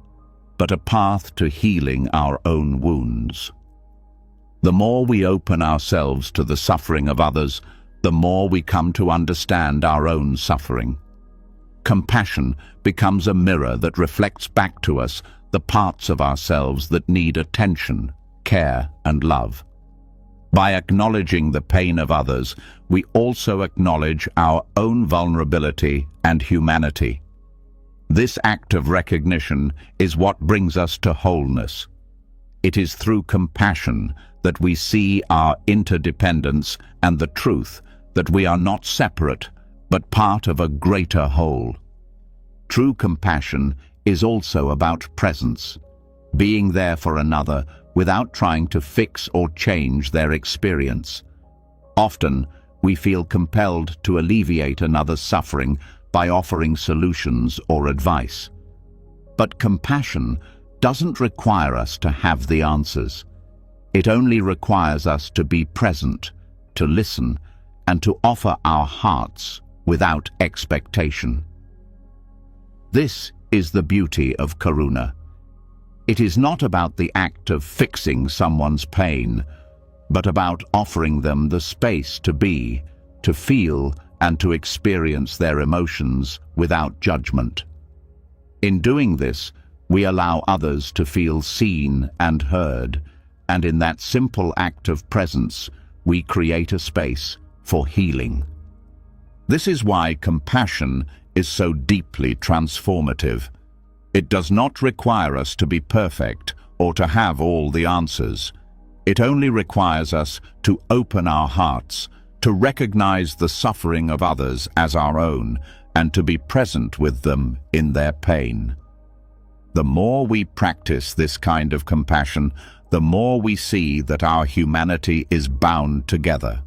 but a path to healing our own wounds. The more we open ourselves to the suffering of others, the more we come to understand our own suffering. Compassion becomes a mirror that reflects back to us the parts of ourselves that need attention, care, and love. By acknowledging the pain of others, we also acknowledge our own vulnerability and humanity. This act of recognition is what brings us to wholeness. It is through compassion that we see our interdependence and the truth that we are not separate, but part of a greater whole. True compassion is also about presence, being there for another without trying to fix or change their experience. Often, we feel compelled to alleviate another's suffering by offering solutions or advice. But compassion doesn't require us to have the answers. It only requires us to be present, to listen, and to offer our hearts without expectation. This is the beauty of karuna. It is not about the act of fixing someone's pain, but about offering them the space to be, to feel, and to experience their emotions without judgment. In doing this, we allow others to feel seen and heard, and in that simple act of presence, we create a space for healing. This is why compassion is so deeply transformative. It does not require us to be perfect or to have all the answers. It only requires us to open our hearts, to recognize the suffering of others as our own, and to be present with them in their pain. The more we practice this kind of compassion, the more we see that our humanity is bound together.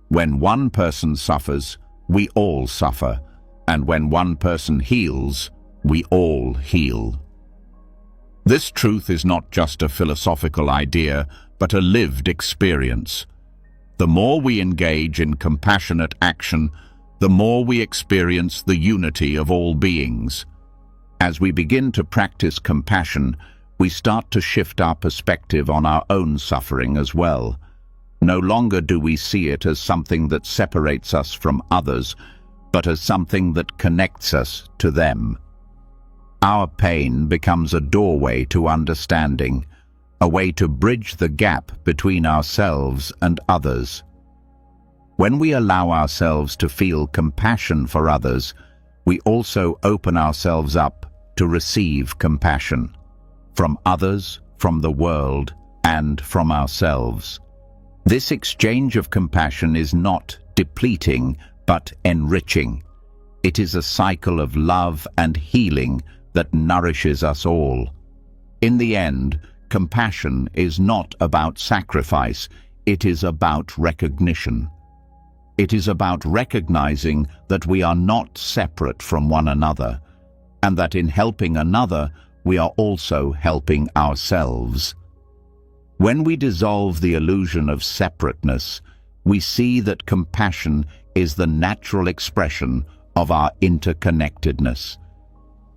When one person suffers, we all suffer, and when one person heals, we all heal. This truth is not just a philosophical idea, but a lived experience. The more we engage in compassionate action, the more we experience the unity of all beings. As we begin to practice compassion, we start to shift our perspective on our own suffering as well. No longer do we see it as something that separates us from others, but as something that connects us to them. Our pain becomes a doorway to understanding, a way to bridge the gap between ourselves and others. When we allow ourselves to feel compassion for others, we also open ourselves up to receive compassion from others, from the world, and from ourselves. This exchange of compassion is not depleting, but enriching. It is a cycle of love and healing that nourishes us all. In the end, compassion is not about sacrifice, it is about recognition. It is about recognizing that we are not separate from one another, and that in helping another, we are also helping ourselves. When we dissolve the illusion of separateness, we see that compassion is the natural expression of our interconnectedness.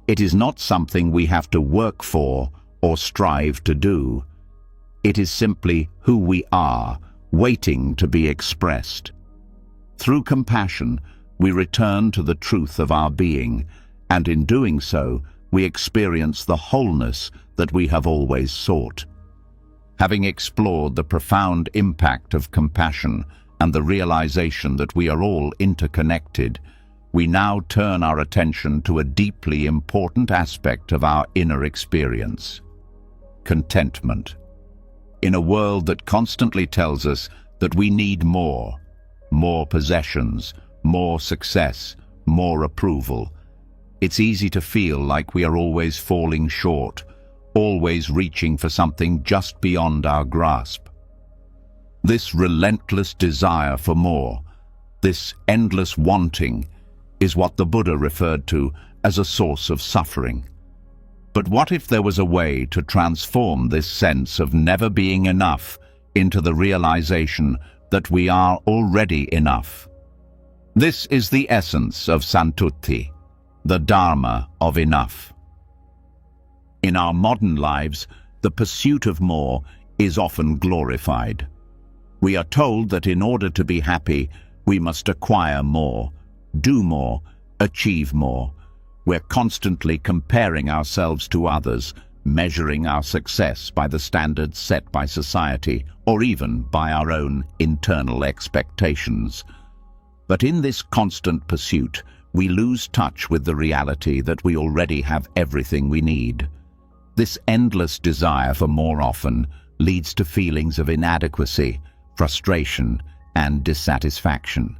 It is not something we have to work for or strive to do. It is simply who we are, waiting to be expressed. Through compassion, we return to the truth of our being, and in doing so, we experience the wholeness that we have always sought. Having explored the profound impact of compassion and the realization that we are all interconnected, we now turn our attention to a deeply important aspect of our inner experience: contentment. In a world that constantly tells us that we need more possessions, more success, more approval. It's easy to feel like we are always falling short, always reaching for something just beyond our grasp. This relentless desire for more, this endless wanting, is what the Buddha referred to as a source of suffering. But what if there was a way to transform this sense of never being enough into the realization that we are already enough? This is the essence of Santutti, the Dharma of enough. In our modern lives, the pursuit of more is often glorified. We are told that in order to be happy, we must acquire more, do more, achieve more. We're constantly comparing ourselves to others, measuring our success by the standards set by society, or even by our own internal expectations. But in this constant pursuit, we lose touch with the reality that we already have everything we need. This endless desire for more often leads to feelings of inadequacy, frustration, and dissatisfaction.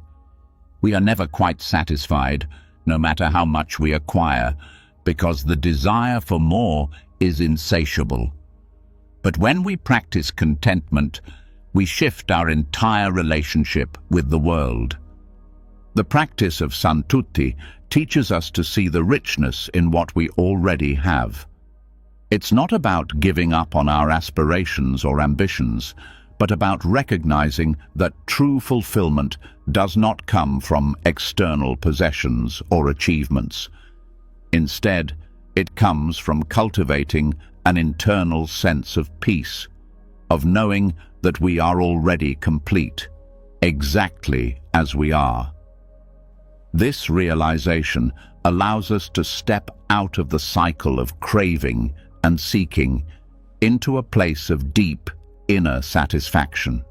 We are never quite satisfied, no matter how much we acquire, because the desire for more is insatiable. But when we practice contentment, we shift our entire relationship with the world. The practice of Santutti teaches us to see the richness in what we already have. It's not about giving up on our aspirations or ambitions, but about recognizing that true fulfillment does not come from external possessions or achievements. Instead, it comes from cultivating an internal sense of peace, of knowing that we are already complete, exactly as we are. This realization allows us to step out of the cycle of craving and seeking into a place of deep inner satisfaction.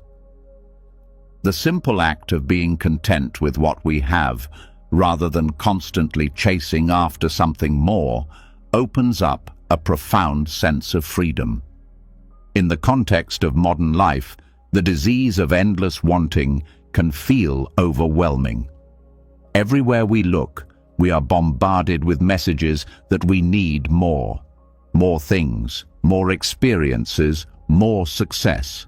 The simple act of being content with what we have, rather than constantly chasing after something more, opens up a profound sense of freedom. In the context of modern life, the disease of endless wanting can feel overwhelming. Everywhere we look, we are bombarded with messages that we need more. More things, more experiences, more success.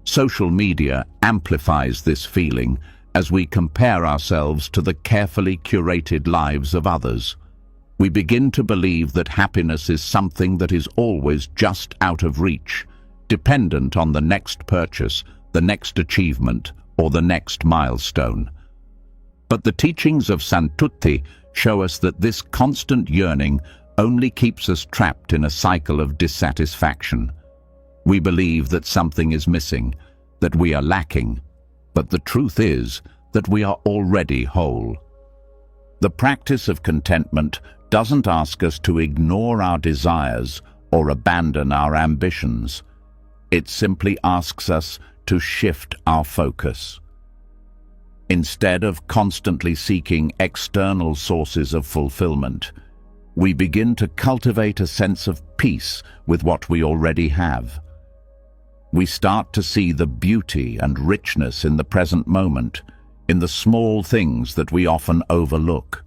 Social media amplifies this feeling as we compare ourselves to the carefully curated lives of others. We begin to believe that happiness is something that is always just out of reach, dependent on the next purchase, the next achievement, or the next milestone. But the teachings of Santutti show us that this constant yearning only keeps us trapped in a cycle of dissatisfaction. We believe that something is missing, that we are lacking, but the truth is that we are already whole. The practice of contentment doesn't ask us to ignore our desires or abandon our ambitions. It simply asks us to shift our focus. Instead of constantly seeking external sources of fulfillment, we begin to cultivate a sense of peace with what we already have. We start to see the beauty and richness in the present moment, in the small things that we often overlook.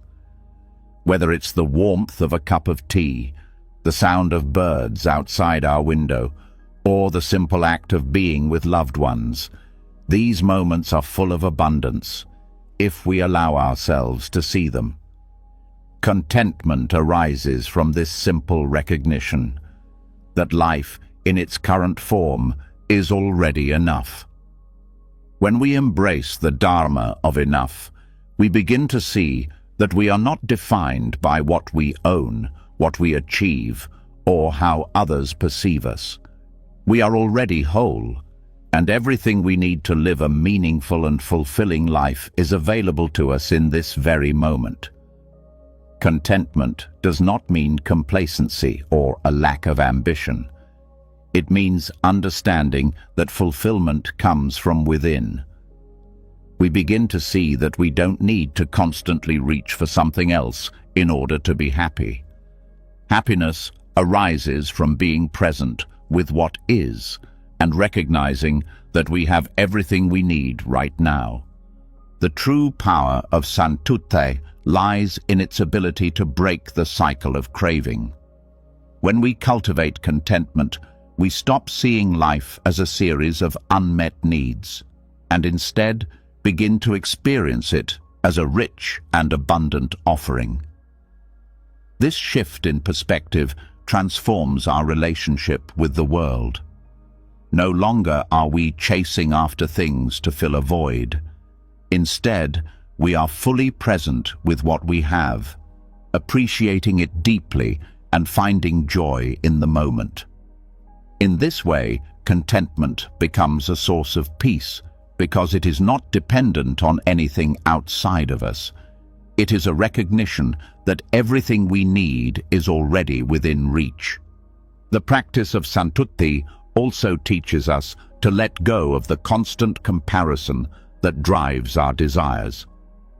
Whether it's the warmth of a cup of tea, the sound of birds outside our window, or the simple act of being with loved ones, these moments are full of abundance, if we allow ourselves to see them. Contentment arises from this simple recognition that life, in its current form, is already enough. When we embrace the Dharma of enough, we begin to see that we are not defined by what we own, what we achieve, or how others perceive us. We are already whole, and everything we need to live a meaningful and fulfilling life is available to us in this very moment. Contentment does not mean complacency or a lack of ambition. It means understanding that fulfillment comes from within. We begin to see that we don't need to constantly reach for something else in order to be happy. Happiness arises from being present with what is and recognizing that we have everything we need right now. The true power of Santutti lies in its ability to break the cycle of craving. When we cultivate contentment, we stop seeing life as a series of unmet needs, and instead begin to experience it as a rich and abundant offering. This shift in perspective transforms our relationship with the world. No longer are we chasing after things to fill a void. Instead, we are fully present with what we have, appreciating it deeply and finding joy in the moment. In this way, contentment becomes a source of peace because it is not dependent on anything outside of us. It is a recognition that everything we need is already within reach. The practice of Santutthi also teaches us to let go of the constant comparison that drives our desires.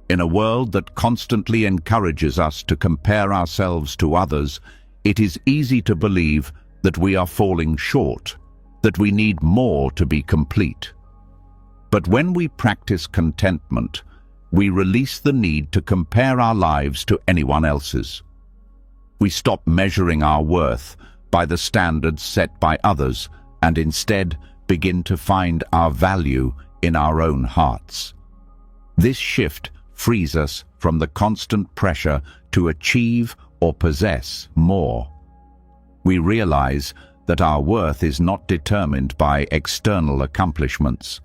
In a world that constantly encourages us to compare ourselves to others, it is easy to believe that we are falling short, that we need more to be complete. But when we practice contentment, we release the need to compare our lives to anyone else's. We stop measuring our worth by the standards set by others and instead begin to find our value in our own hearts. This shift frees us from the constant pressure to achieve or possess more. We realize that our worth is not determined by external accomplishments.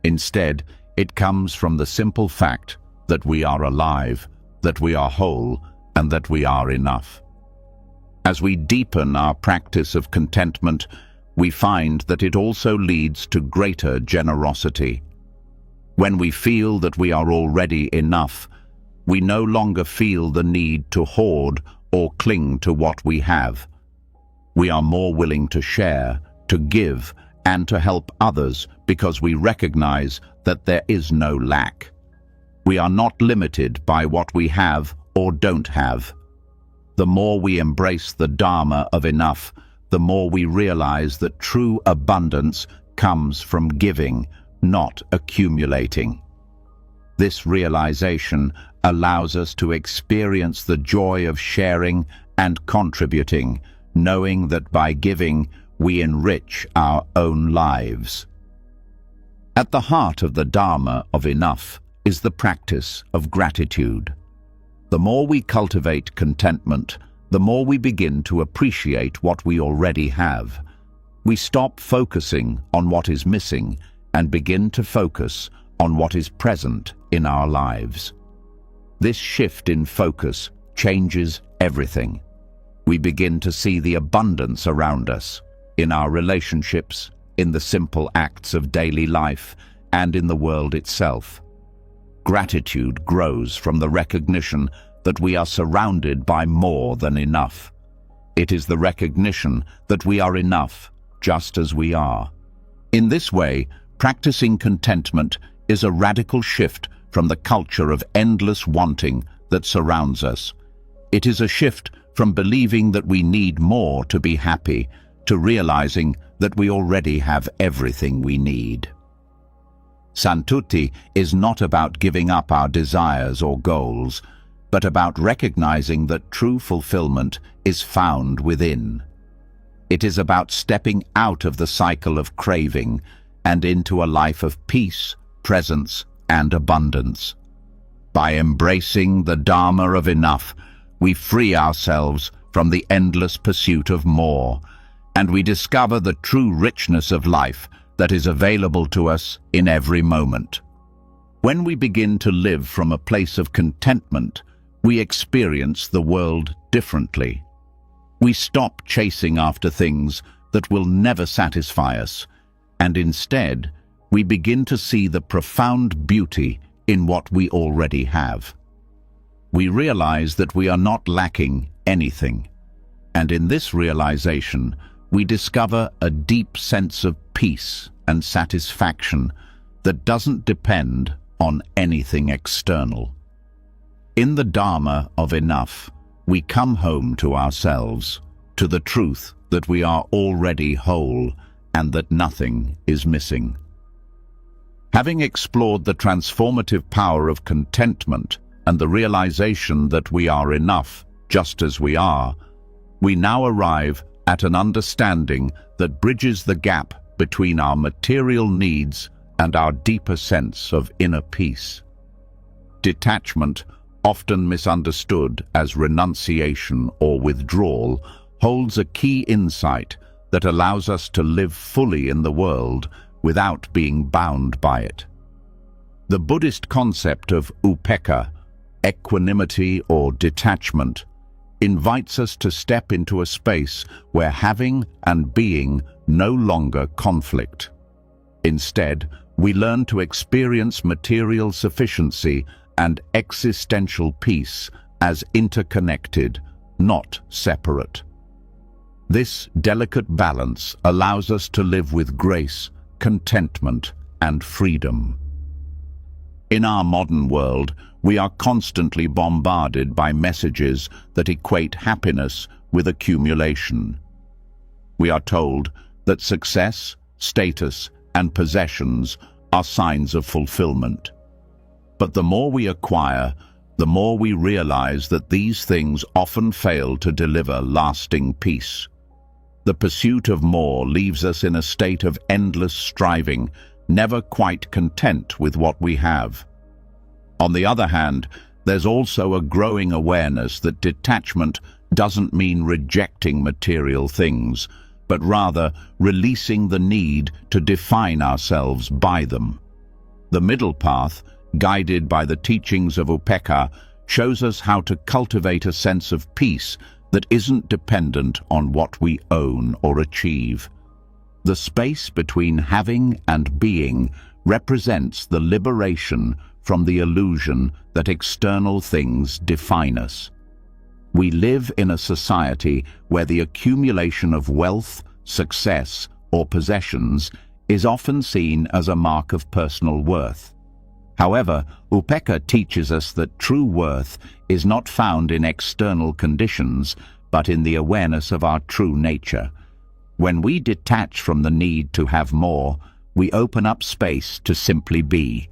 Instead, it comes from the simple fact that we are alive, that we are whole, and that we are enough. As we deepen our practice of contentment, we find that it also leads to greater generosity. When we feel that we are already enough, we no longer feel the need to hoard or cling to what we have. We are more willing to share, to give, and to help others because we recognize that there is no lack. We are not limited by what we have or don't have. The more we embrace the Dharma of enough, the more we realize that true abundance comes from giving, not accumulating. This realization allows us to experience the joy of sharing and contributing, knowing that by giving, we enrich our own lives. At the heart of the Dharma of enough is the practice of gratitude. The more we cultivate contentment, the more we begin to appreciate what we already have. We stop focusing on what is missing and begin to focus on what is present in our lives. This shift in focus changes everything. We begin to see the abundance around us, in our relationships, in the simple acts of daily life, and in the world itself. Gratitude grows from the recognition that we are surrounded by more than enough. It is the recognition that we are enough, just as we are. In this way, practicing contentment is a radical shift from the culture of endless wanting that surrounds us. It is a shift from believing that we need more to be happy to realizing that we already have everything we need. Santutthi is not about giving up our desires or goals, but about recognizing that true fulfillment is found within. It is about stepping out of the cycle of craving and into a life of peace, presence, and abundance. By embracing the Dharma of enough, we free ourselves from the endless pursuit of more, and we discover the true richness of life that is available to us in every moment. When we begin to live from a place of contentment, we experience the world differently. We stop chasing after things that will never satisfy us, and instead, we begin to see the profound beauty in what we already have. We realize that we are not lacking anything, and in this realization, we discover a deep sense of peace and satisfaction that doesn't depend on anything external. In the Dharma of enough, we come home to ourselves, to the truth that we are already whole and that nothing is missing. Having explored the transformative power of contentment and the realization that we are enough just as we are, we now arrive at an understanding that bridges the gap between our material needs and our deeper sense of inner peace. Detachment, often misunderstood as renunciation or withdrawal, holds a key insight that allows us to live fully in the world without being bound by it. The Buddhist concept of upekkha, equanimity or detachment, invites us to step into a space where having and being no longer conflict. Instead, we learn to experience material sufficiency and existential peace as interconnected, not separate. This delicate balance allows us to live with grace, contentment, and freedom. In our modern world, we are constantly bombarded by messages that equate happiness with accumulation. We are told that success, status, and possessions are signs of fulfillment. But the more we acquire, the more we realize that these things often fail to deliver lasting peace. The pursuit of more leaves us in a state of endless striving, never quite content with what we have. On the other hand, there's also a growing awareness that detachment doesn't mean rejecting material things, but rather releasing the need to define ourselves by them. The middle path, guided by the teachings of upekkha, shows us how to cultivate a sense of peace that isn't dependent on what we own or achieve. The space between having and being represents the liberation from the illusion that external things define us. We live in a society where the accumulation of wealth, success, or possessions is often seen as a mark of personal worth. However, upekkha teaches us that true worth is not found in external conditions, but in the awareness of our true nature. When we detach from the need to have more, we open up space to simply be.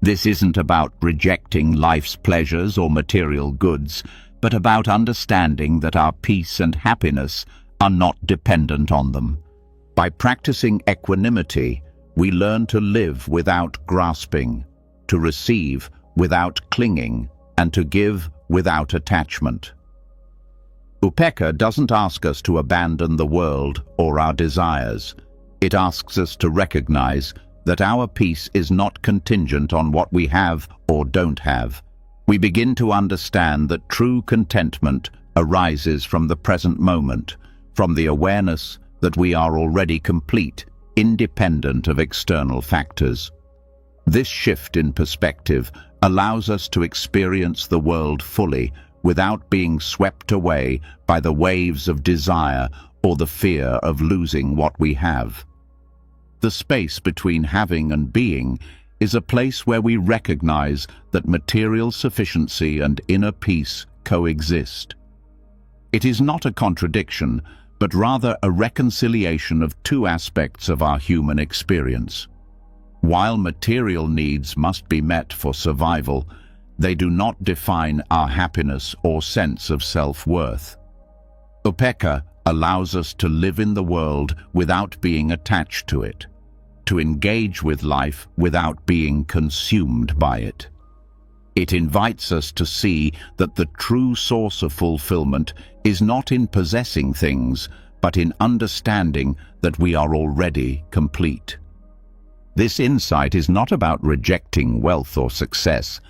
This isn't about rejecting life's pleasures or material goods, but about understanding that our peace and happiness are not dependent on them. By practicing equanimity, we learn to live without grasping, to receive without clinging, and to give without attachment. Upekkha doesn't ask us to abandon the world or our desires. It asks us to recognize that our peace is not contingent on what we have or don't have. We begin to understand that true contentment arises from the present moment, from the awareness that we are already complete, independent of external factors. This shift in perspective allows us to experience the world fully without being swept away by the waves of desire or the fear of losing what we have. The space between having and being is a place where we recognize that material sufficiency and inner peace coexist. It is not a contradiction, but rather a reconciliation of two aspects of our human experience. While material needs must be met for survival, they do not define our happiness or sense of self-worth. Upekkha allows us to live in the world without being attached to it, to engage with life without being consumed by it. It invites us to see that the true source of fulfillment is not in possessing things, but in understanding that we are already complete. This insight is not about rejecting wealth or success.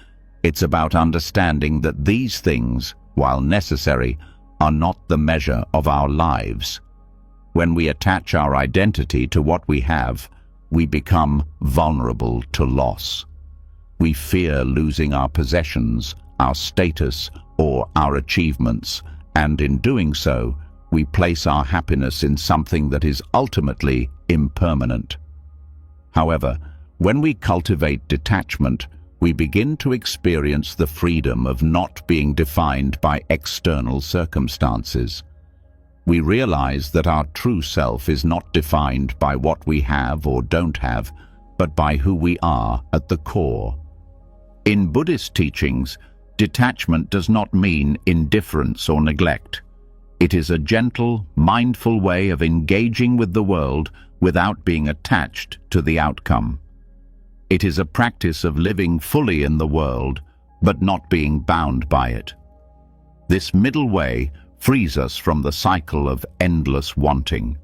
It's about understanding that these things, while necessary, are not the measure of our lives. When we attach our identity to what we have, we become vulnerable to loss. We fear losing our possessions, our status, or our achievements, and in doing so, we place our happiness in something that is ultimately impermanent. However, when we cultivate detachment, we begin to experience the freedom of not being defined by external circumstances. We realize that our true self is not defined by what we have or don't have, but by who we are at the core. In Buddhist teachings, Detachment does not mean indifference or neglect. It is a gentle, mindful way of engaging with the world without being attached to the outcome. It is a practice of living fully in the world, but not being bound by it. This middle way frees us from the cycle of endless wanting.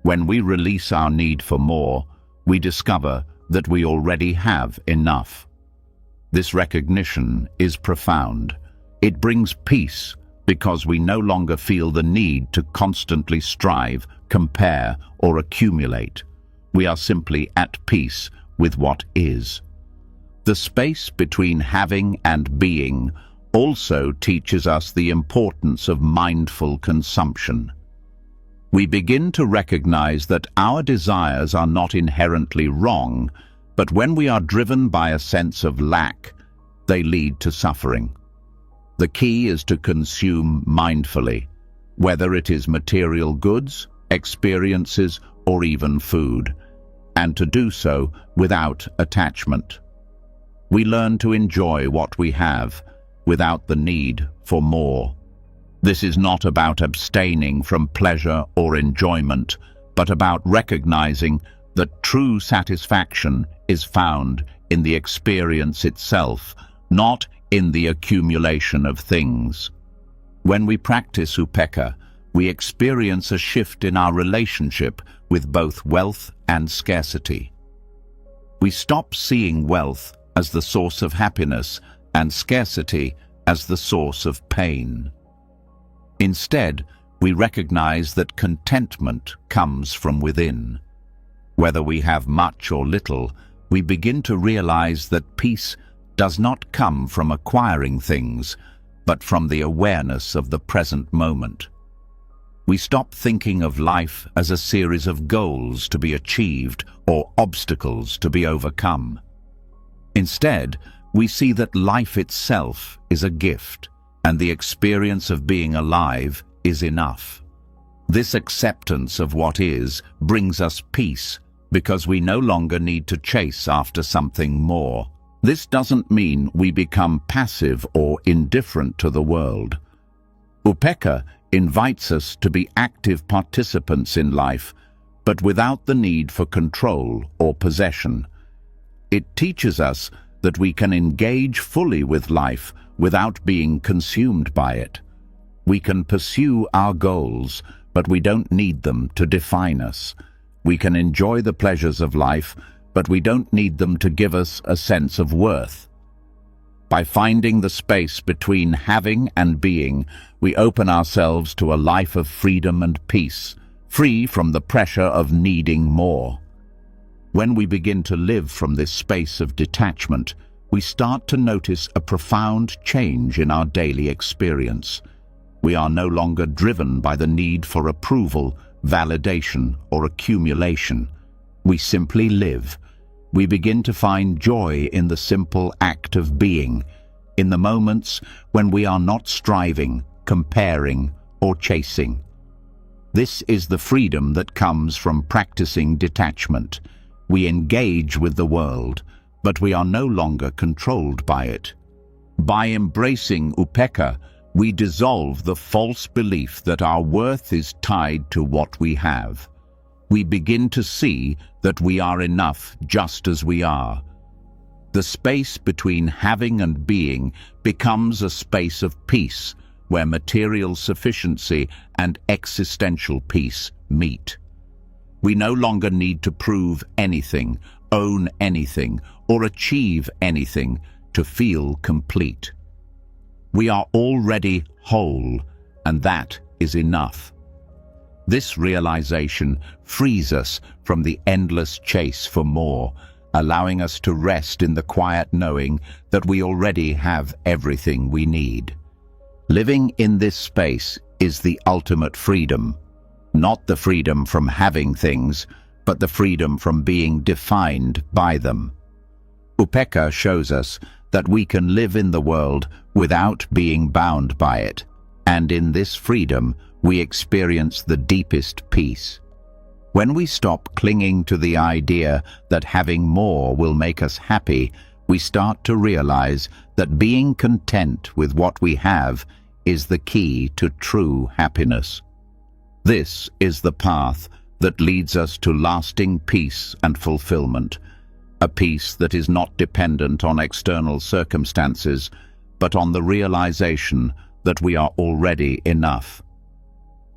When we release our need for more, we discover that we already have enough. This recognition is profound. It brings peace because we no longer feel the need to constantly strive, compare, or accumulate. We are simply at peace with what is. The space between having and being also teaches us the importance of mindful consumption. We begin to recognize that our desires are not inherently wrong, but when we are driven by a sense of lack, they lead to suffering. The key is to consume mindfully, whether it is material goods, experiences, or even food, and to do so without attachment. We learn to enjoy what we have without the need for more. This is not about abstaining from pleasure or enjoyment, but about recognizing that true satisfaction is found in the experience itself, not in the accumulation of things. When we practice upekkha, we experience a shift in our relationship with both wealth and scarcity. We stop seeing wealth as the source of happiness and scarcity as the source of pain. Instead, we recognize that contentment comes from within. Whether we have much or little, we begin to realize that peace does not come from acquiring things, but from the awareness of the present moment. We stop thinking of life as a series of goals to be achieved or obstacles to be overcome. Instead, we see that life itself is a gift, and the experience of being alive is enough. This acceptance of what is brings us peace because we no longer need to chase after something more. This doesn't mean we become passive or indifferent to the world. Upekkha invites us to be active participants in life, but without the need for control or possession. It teaches us that we can engage fully with life without being consumed by it. We can pursue our goals, but we don't need them to define us. We can enjoy the pleasures of life, but we don't need them to give us a sense of worth. By finding the space between having and being, we open ourselves to a life of freedom and peace, free from the pressure of needing more. When we begin to live from this space of detachment, we start to notice a profound change in our daily experience. We are no longer driven by the need for approval, validation, or accumulation. We simply live. We begin to find joy in the simple act of being, in the moments when we are not striving, comparing, or chasing. This is the freedom that comes from practicing detachment. We engage with the world, but we are no longer controlled by it. By embracing upekkha, we dissolve the false belief that our worth is tied to what we have. We begin to see that we are enough just as we are. The space between having and being becomes a space of peace, where material sufficiency and existential peace meet. We no longer need to prove anything, own anything, or achieve anything to feel complete. We are already whole, and that is enough. This realization frees us from the endless chase for more, allowing us to rest in the quiet knowing that we already have everything we need. Living in this space is the ultimate freedom, not the freedom from having things, but the freedom from being defined by them. Upekkha shows us that we can live in the world without being bound by it, and in this freedom we experience the deepest peace. When we stop clinging to the idea that having more will make us happy, we start to realize that being content with what we have is the key to true happiness. This is the path that leads us to lasting peace and fulfillment, a peace that is not dependent on external circumstances, but on the realization that we are already enough.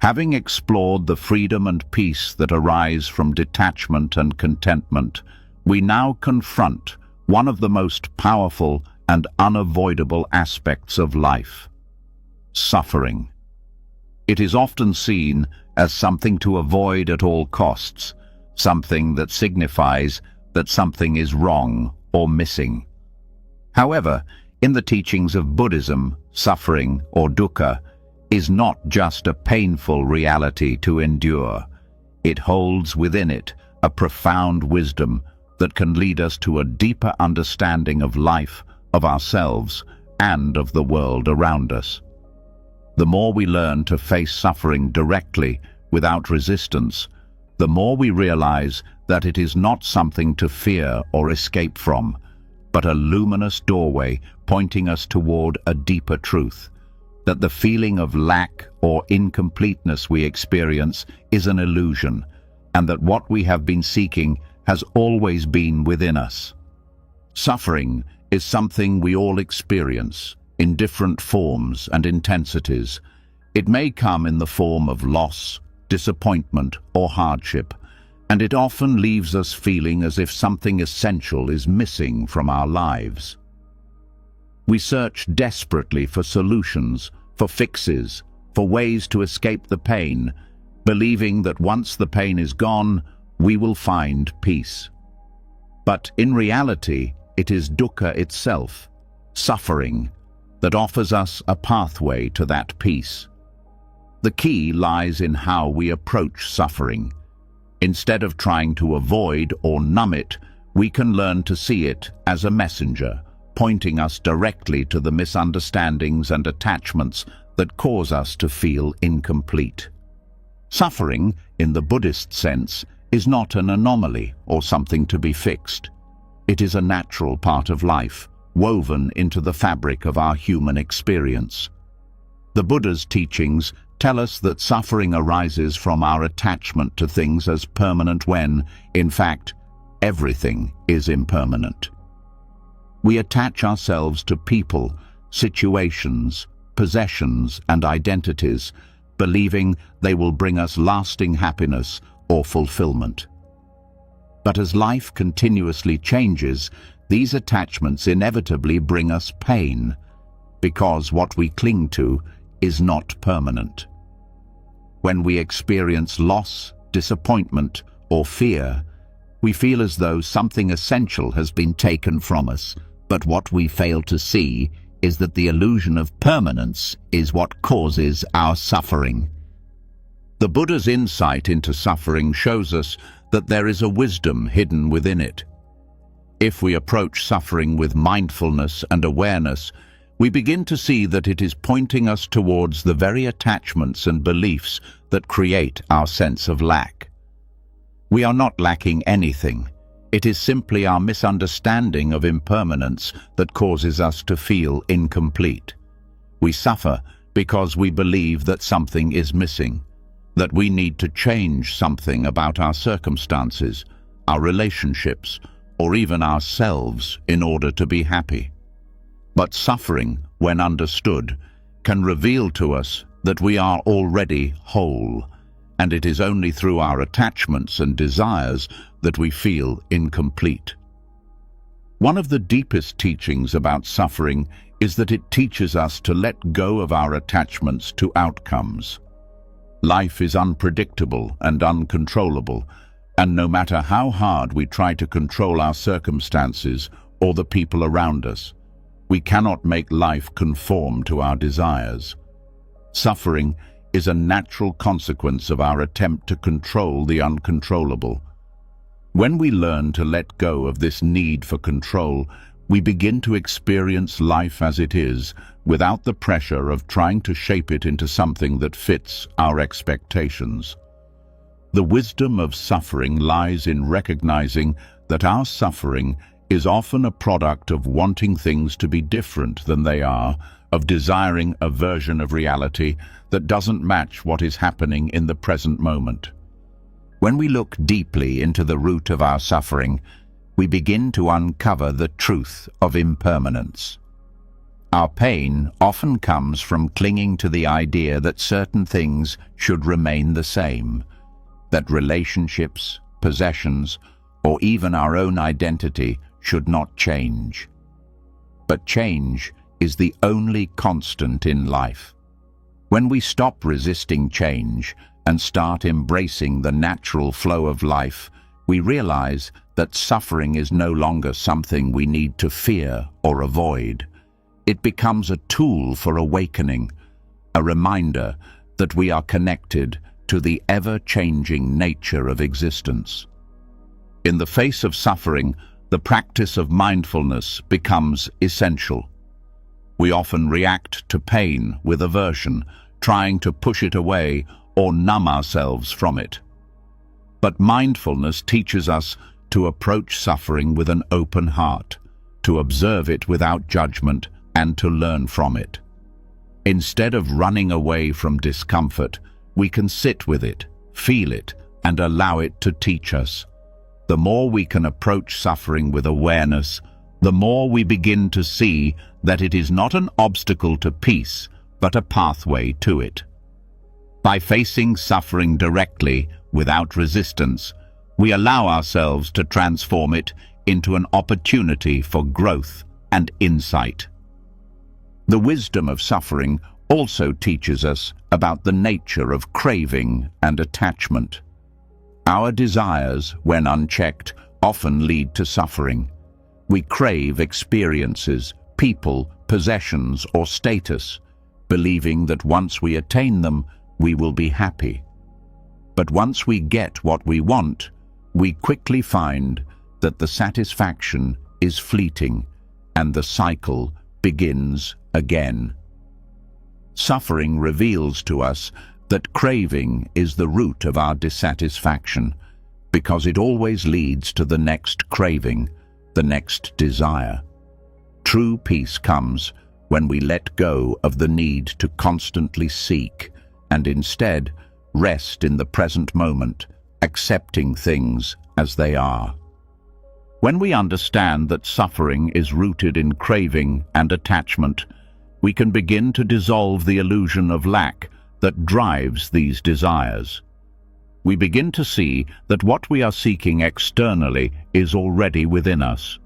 Having explored the freedom and peace that arise from detachment and contentment, we now confront one of the most powerful and unavoidable aspects of life: suffering. It is often seen as something to avoid at all costs, something that signifies that something is wrong or missing. However, in the teachings of Buddhism, suffering, or dukkha, is not just a painful reality to endure. It holds within it a profound wisdom that can lead us to a deeper understanding of life, of ourselves, and of the world around us. The more we learn to face suffering directly, without resistance, the more we realize that it is not something to fear or escape from, but a luminous doorway pointing us toward a deeper truth, that the feeling of lack or incompleteness we experience is an illusion, and that what we have been seeking has always been within us. Suffering is something we all experience in different forms and intensities. It may come in the form of loss, disappointment, or hardship, and it often leaves us feeling as if something essential is missing from our lives. We search desperately for solutions, for fixes, for ways to escape the pain, believing that once the pain is gone, we will find peace. But in reality, it is dukkha itself, suffering, that offers us a pathway to that peace. The key lies in how we approach suffering. Instead of trying to avoid or numb it, we can learn to see it as a messenger, pointing us directly to the misunderstandings and attachments that cause us to feel incomplete. Suffering, in the Buddhist sense, is not an anomaly or something to be fixed. It is a natural part of life, woven into the fabric of our human experience. The Buddha's teachings tell us that suffering arises from our attachment to things as permanent when, in fact, everything is impermanent. We attach ourselves to people, situations, possessions, and identities, believing they will bring us lasting happiness or fulfillment. But as life continuously changes, these attachments inevitably bring us pain, because what we cling to is not permanent. When we experience loss, disappointment, or fear, we feel as though something essential has been taken from us. But what we fail to see is that the illusion of permanence is what causes our suffering. The Buddha's insight into suffering shows us that there is a wisdom hidden within it. If we approach suffering with mindfulness and awareness, we begin to see that it is pointing us towards the very attachments and beliefs that create our sense of lack. We are not lacking anything. It is simply our misunderstanding of impermanence that causes us to feel incomplete. We suffer because we believe that something is missing, that we need to change something about our circumstances, our relationships, or even ourselves in order to be happy. But suffering, when understood, can reveal to us that we are already whole, and it is only through our attachments and desires that we feel incomplete. One of the deepest teachings about suffering is that it teaches us to let go of our attachments to outcomes. Life is unpredictable and uncontrollable, and no matter how hard we try to control our circumstances or the people around us, we cannot make life conform to our desires. Suffering is a natural consequence of our attempt to control the uncontrollable. When we learn to let go of this need for control, we begin to experience life as it is, without the pressure of trying to shape it into something that fits our expectations. The wisdom of suffering lies in recognizing that our suffering is often a product of wanting things to be different than they are, of desiring a version of reality that doesn't match what is happening in the present moment. When we look deeply into the root of our suffering, we begin to uncover the truth of impermanence. Our pain often comes from clinging to the idea that certain things should remain the same, that relationships, possessions, or even our own identity should not change. But change is the only constant in life. When we stop resisting change and start embracing the natural flow of life, we realize that suffering is no longer something we need to fear or avoid. It becomes a tool for awakening, a reminder that we are connected to the ever-changing nature of existence. In the face of suffering, the practice of mindfulness becomes essential. We often react to pain with aversion, trying to push it away or numb ourselves from it. But mindfulness teaches us to approach suffering with an open heart, to observe it without judgment, and to learn from it. Instead of running away from discomfort, we can sit with it, feel it, and allow it to teach us. The more we can approach suffering with awareness, the more we begin to see that it is not an obstacle to peace, but a pathway to it. By facing suffering directly, without resistance, we allow ourselves to transform it into an opportunity for growth and insight. The wisdom of suffering also teaches us about the nature of craving and attachment. Our desires, when unchecked, often lead to suffering. We crave experiences, people, possessions, or status, believing that once we attain them, we will be happy. But once we get what we want, we quickly find that the satisfaction is fleeting and the cycle begins again. Suffering reveals to us that craving is the root of our dissatisfaction, because it always leads to the next craving, the next desire. True peace comes when we let go of the need to constantly seek and instead rest in the present moment, accepting things as they are. When we understand that suffering is rooted in craving and attachment, we can begin to dissolve the illusion of lack that drives these desires. We begin to see that what we are seeking externally is already within us.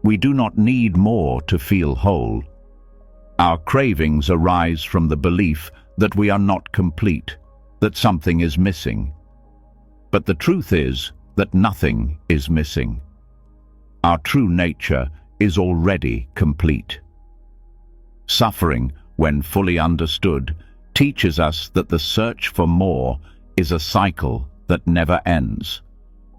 We do not need more to feel whole. Our cravings arise from the belief that we are not complete, that something is missing. But the truth is that nothing is missing. Our true nature is already complete. Suffering, when fully understood, teaches us that the search for more is a cycle that never ends.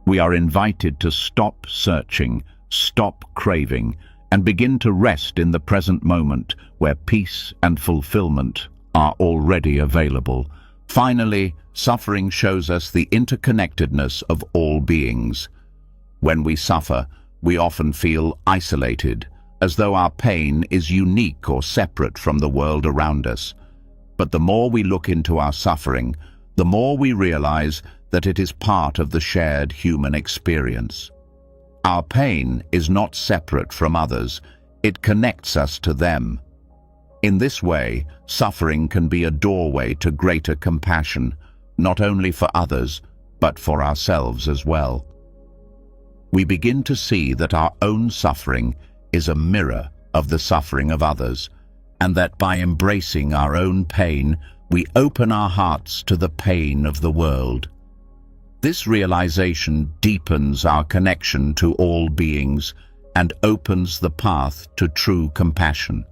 We are invited to stop searching, stop craving, and begin to rest in the present moment where peace and fulfillment are already available. Finally, suffering shows us the interconnectedness of all beings. When we suffer, we often feel isolated, as though our pain is unique or separate from the world around us. But the more we look into our suffering, the more we realize that it is part of the shared human experience. Our pain is not separate from others, it connects us to them. In this way, suffering can be a doorway to greater compassion, not only for others, but for ourselves as well. We begin to see that our own suffering is a mirror of the suffering of others, and that by embracing our own pain, we open our hearts to the pain of the world. This realization deepens our connection to all beings and opens the path to true compassion.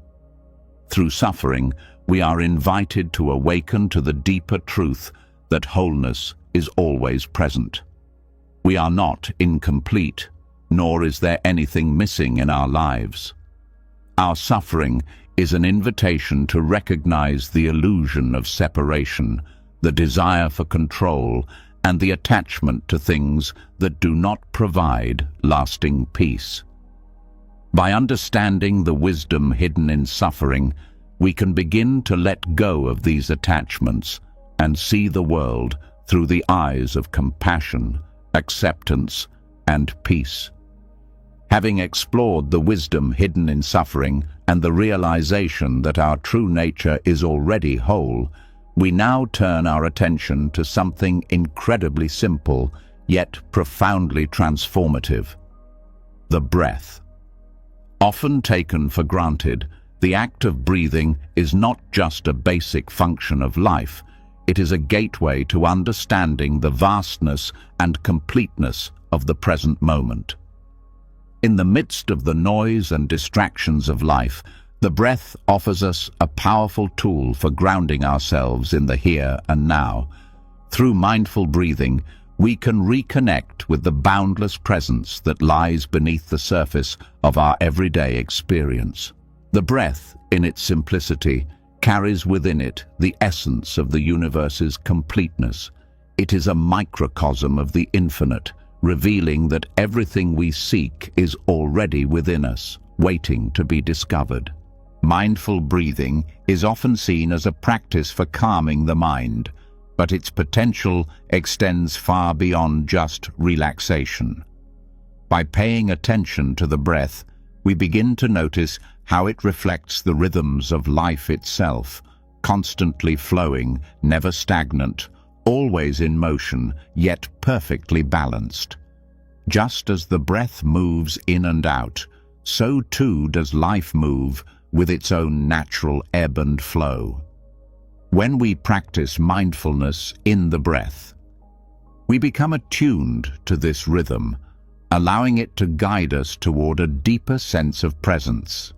Through suffering, we are invited to awaken to the deeper truth that wholeness is always present. We are not incomplete, nor is there anything missing in our lives. Our suffering is an invitation to recognize the illusion of separation, the desire for control, and the attachment to things that do not provide lasting peace. By understanding the wisdom hidden in suffering, we can begin to let go of these attachments and see the world through the eyes of compassion, acceptance, and peace. Having explored the wisdom hidden in suffering and the realization that our true nature is already whole, we now turn our attention to something incredibly simple, yet profoundly transformative: the breath. Often taken for granted, the act of breathing is not just a basic function of life, it is a gateway to understanding the vastness and completeness of the present moment. In the midst of the noise and distractions of life, the breath offers us a powerful tool for grounding ourselves in the here and now. Through mindful breathing, we can reconnect with the boundless presence that lies beneath the surface of our everyday experience. The breath, in its simplicity, carries within it the essence of the universe's completeness. It is a microcosm of the infinite, revealing that everything we seek is already within us, waiting to be discovered. Mindful breathing is often seen as a practice for calming the mind, but its potential extends far beyond just relaxation. By paying attention to the breath, we begin to notice how it reflects the rhythms of life itself, constantly flowing, never stagnant, always in motion, yet perfectly balanced. Just as the breath moves in and out, so too does life move with its own natural ebb and flow. When we practice mindfulness in the breath, we become attuned to this rhythm, allowing it to guide us toward a deeper sense of presence.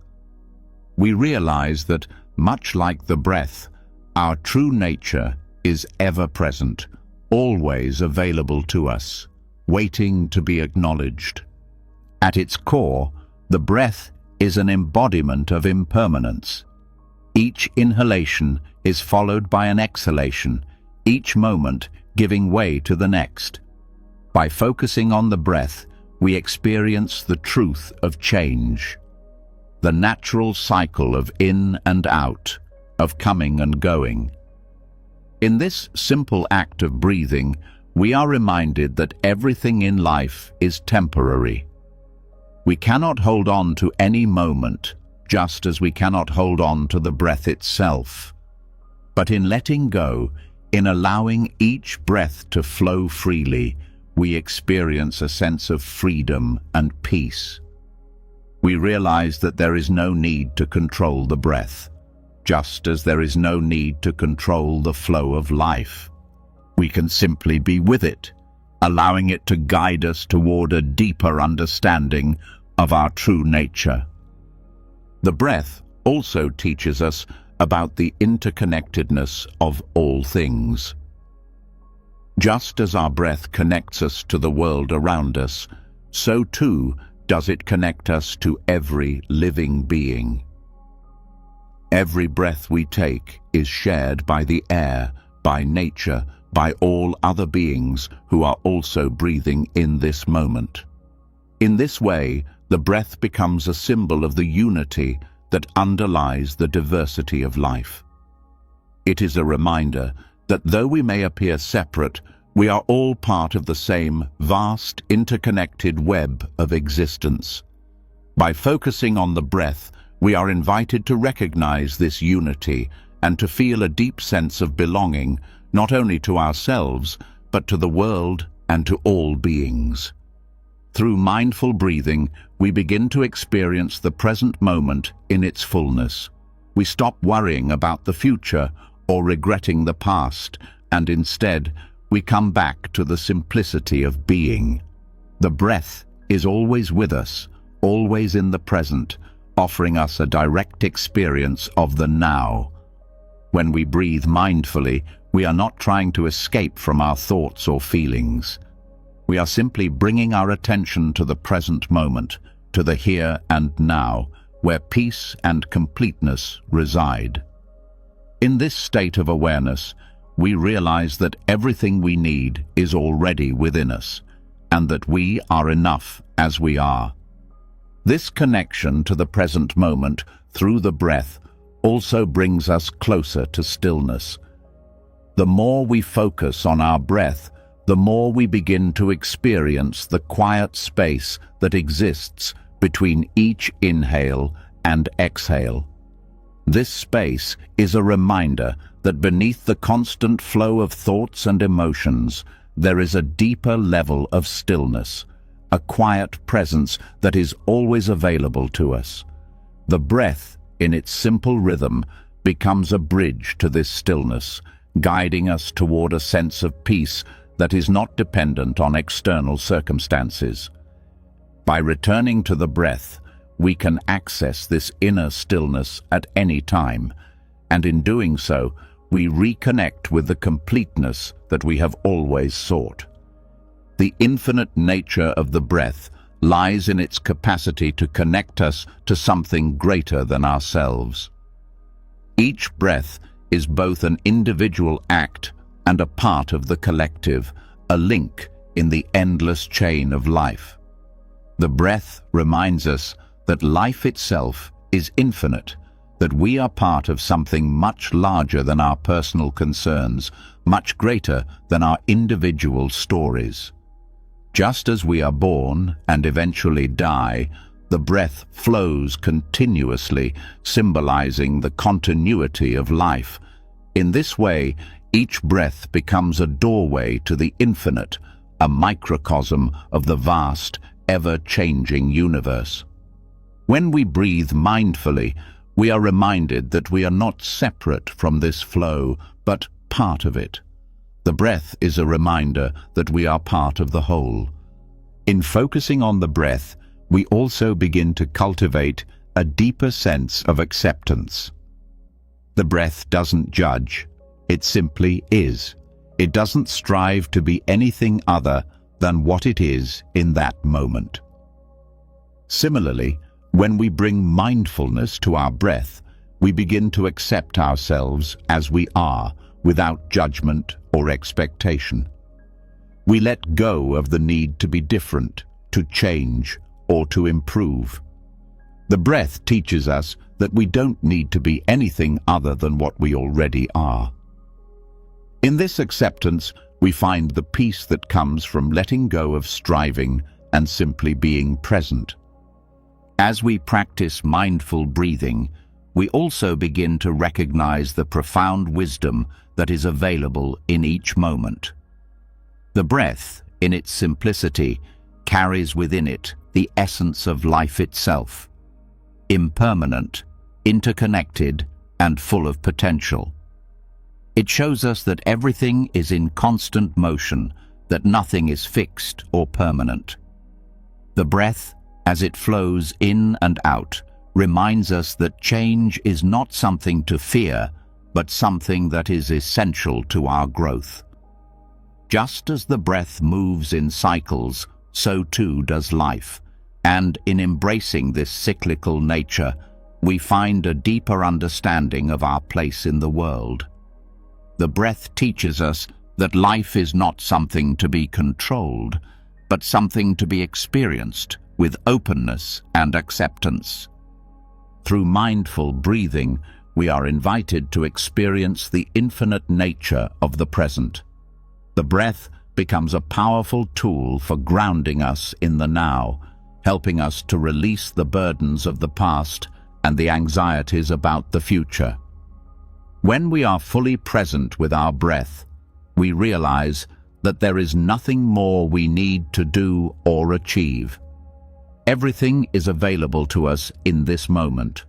We realize that, much like the breath, our true nature is ever present, always available to us, waiting to be acknowledged. At its core, the breath is an embodiment of impermanence. Each inhalation is followed by an exhalation, each moment giving way to the next. By focusing on the breath, we experience the truth of change, the natural cycle of in and out, of coming and going. In this simple act of breathing, we are reminded that everything in life is temporary. We cannot hold on to any moment, just as we cannot hold on to the breath itself. But in letting go, in allowing each breath to flow freely, we experience a sense of freedom and peace. We realize that there is no need to control the breath, just as there is no need to control the flow of life. We can simply be with it, allowing it to guide us toward a deeper understanding of our true nature. The breath also teaches us about the interconnectedness of all things. Just as our breath connects us to the world around us, so too does it connect us to every living being. Every breath we take is shared by the air, by nature, by all other beings who are also breathing in this moment. In this way, the breath becomes a symbol of the unity that underlies the diversity of life. It is a reminder that though we may appear separate, we are all part of the same vast, interconnected web of existence. By focusing on the breath, we are invited to recognize this unity and to feel a deep sense of belonging, not only to ourselves, but to the world and to all beings. Through mindful breathing, we begin to experience the present moment in its fullness. We stop worrying about the future or regretting the past, and instead, we come back to the simplicity of being. The breath is always with us, always in the present, offering us a direct experience of the now. When we breathe mindfully, we are not trying to escape from our thoughts or feelings. We are simply bringing our attention to the present moment, to the here and now, where peace and completeness reside. In this state of awareness, we realize that everything we need is already within us, and that we are enough as we are. This connection to the present moment through the breath also brings us closer to stillness. The more we focus on our breath, the more we begin to experience the quiet space that exists between each inhale and exhale. This space is a reminder that beneath the constant flow of thoughts and emotions, there is a deeper level of stillness, a quiet presence that is always available to us. The breath, in its simple rhythm, becomes a bridge to this stillness, guiding us toward a sense of peace that is not dependent on external circumstances. By returning to the breath, we can access this inner stillness at any time, and in doing so, we reconnect with the completeness that we have always sought. The infinite nature of the breath lies in its capacity to connect us to something greater than ourselves. Each breath is both an individual act and a part of the collective, a link in the endless chain of life. The breath reminds us that life itself is infinite, that we are part of something much larger than our personal concerns, much greater than our individual stories. Just as we are born and eventually die, the breath flows continuously, symbolizing the continuity of life. In this way, each breath becomes a doorway to the infinite, a microcosm of the vast, ever-changing universe. When we breathe mindfully, we are reminded that we are not separate from this flow, but part of it. The breath is a reminder that we are part of the whole. In focusing on the breath, we also begin to cultivate a deeper sense of acceptance. The breath doesn't judge, it simply is. It doesn't strive to be anything other than what it is in that moment. Similarly, when we bring mindfulness to our breath, we begin to accept ourselves as we are, without judgment or expectation. We let go of the need to be different, to change, or to improve. The breath teaches us that we don't need to be anything other than what we already are. In this acceptance, we find the peace that comes from letting go of striving and simply being present. As we practice mindful breathing, we also begin to recognize the profound wisdom that is available in each moment. The breath, in its simplicity, carries within it the essence of life itself, impermanent, interconnected, and full of potential. It shows us that everything is in constant motion, that nothing is fixed or permanent. The breath, as it flows in and out, reminds us that change is not something to fear, but something that is essential to our growth. Just as the breath moves in cycles, so too does life, and in embracing this cyclical nature, we find a deeper understanding of our place in the world. The breath teaches us that life is not something to be controlled, but something to be experienced with openness and acceptance. Through mindful breathing, we are invited to experience the infinite nature of the present. The breath becomes a powerful tool for grounding us in the now, helping us to release the burdens of the past and the anxieties about the future. When we are fully present with our breath, we realize that there is nothing more we need to do or achieve. Everything is available to us in this moment.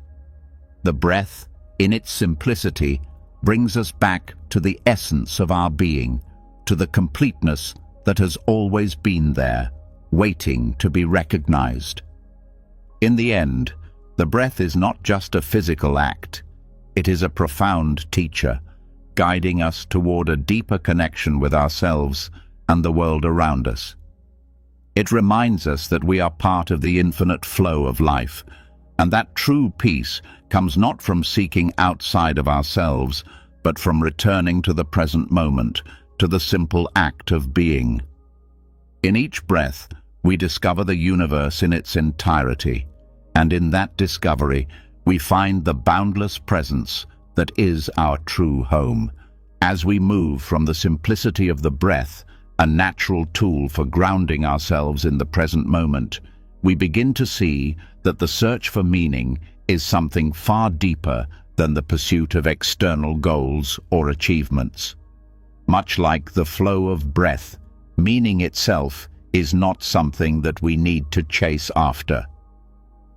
The breath, in its simplicity, brings us back to the essence of our being, to the completeness that has always been there, waiting to be recognized. In the end, the breath is not just a physical act. It is a profound teacher, guiding us toward a deeper connection with ourselves and the world around us. It reminds us that we are part of the infinite flow of life, and that true peace comes not from seeking outside of ourselves, but from returning to the present moment, to the simple act of being. In each breath, we discover the universe in its entirety, And in that discovery, we find the boundless presence that is our true home. As we move from the simplicity of the breath, a natural tool for grounding ourselves in the present moment, we begin to see that the search for meaning is something far deeper than the pursuit of external goals or achievements. Much like the flow of breath, meaning itself is not something that we need to chase after.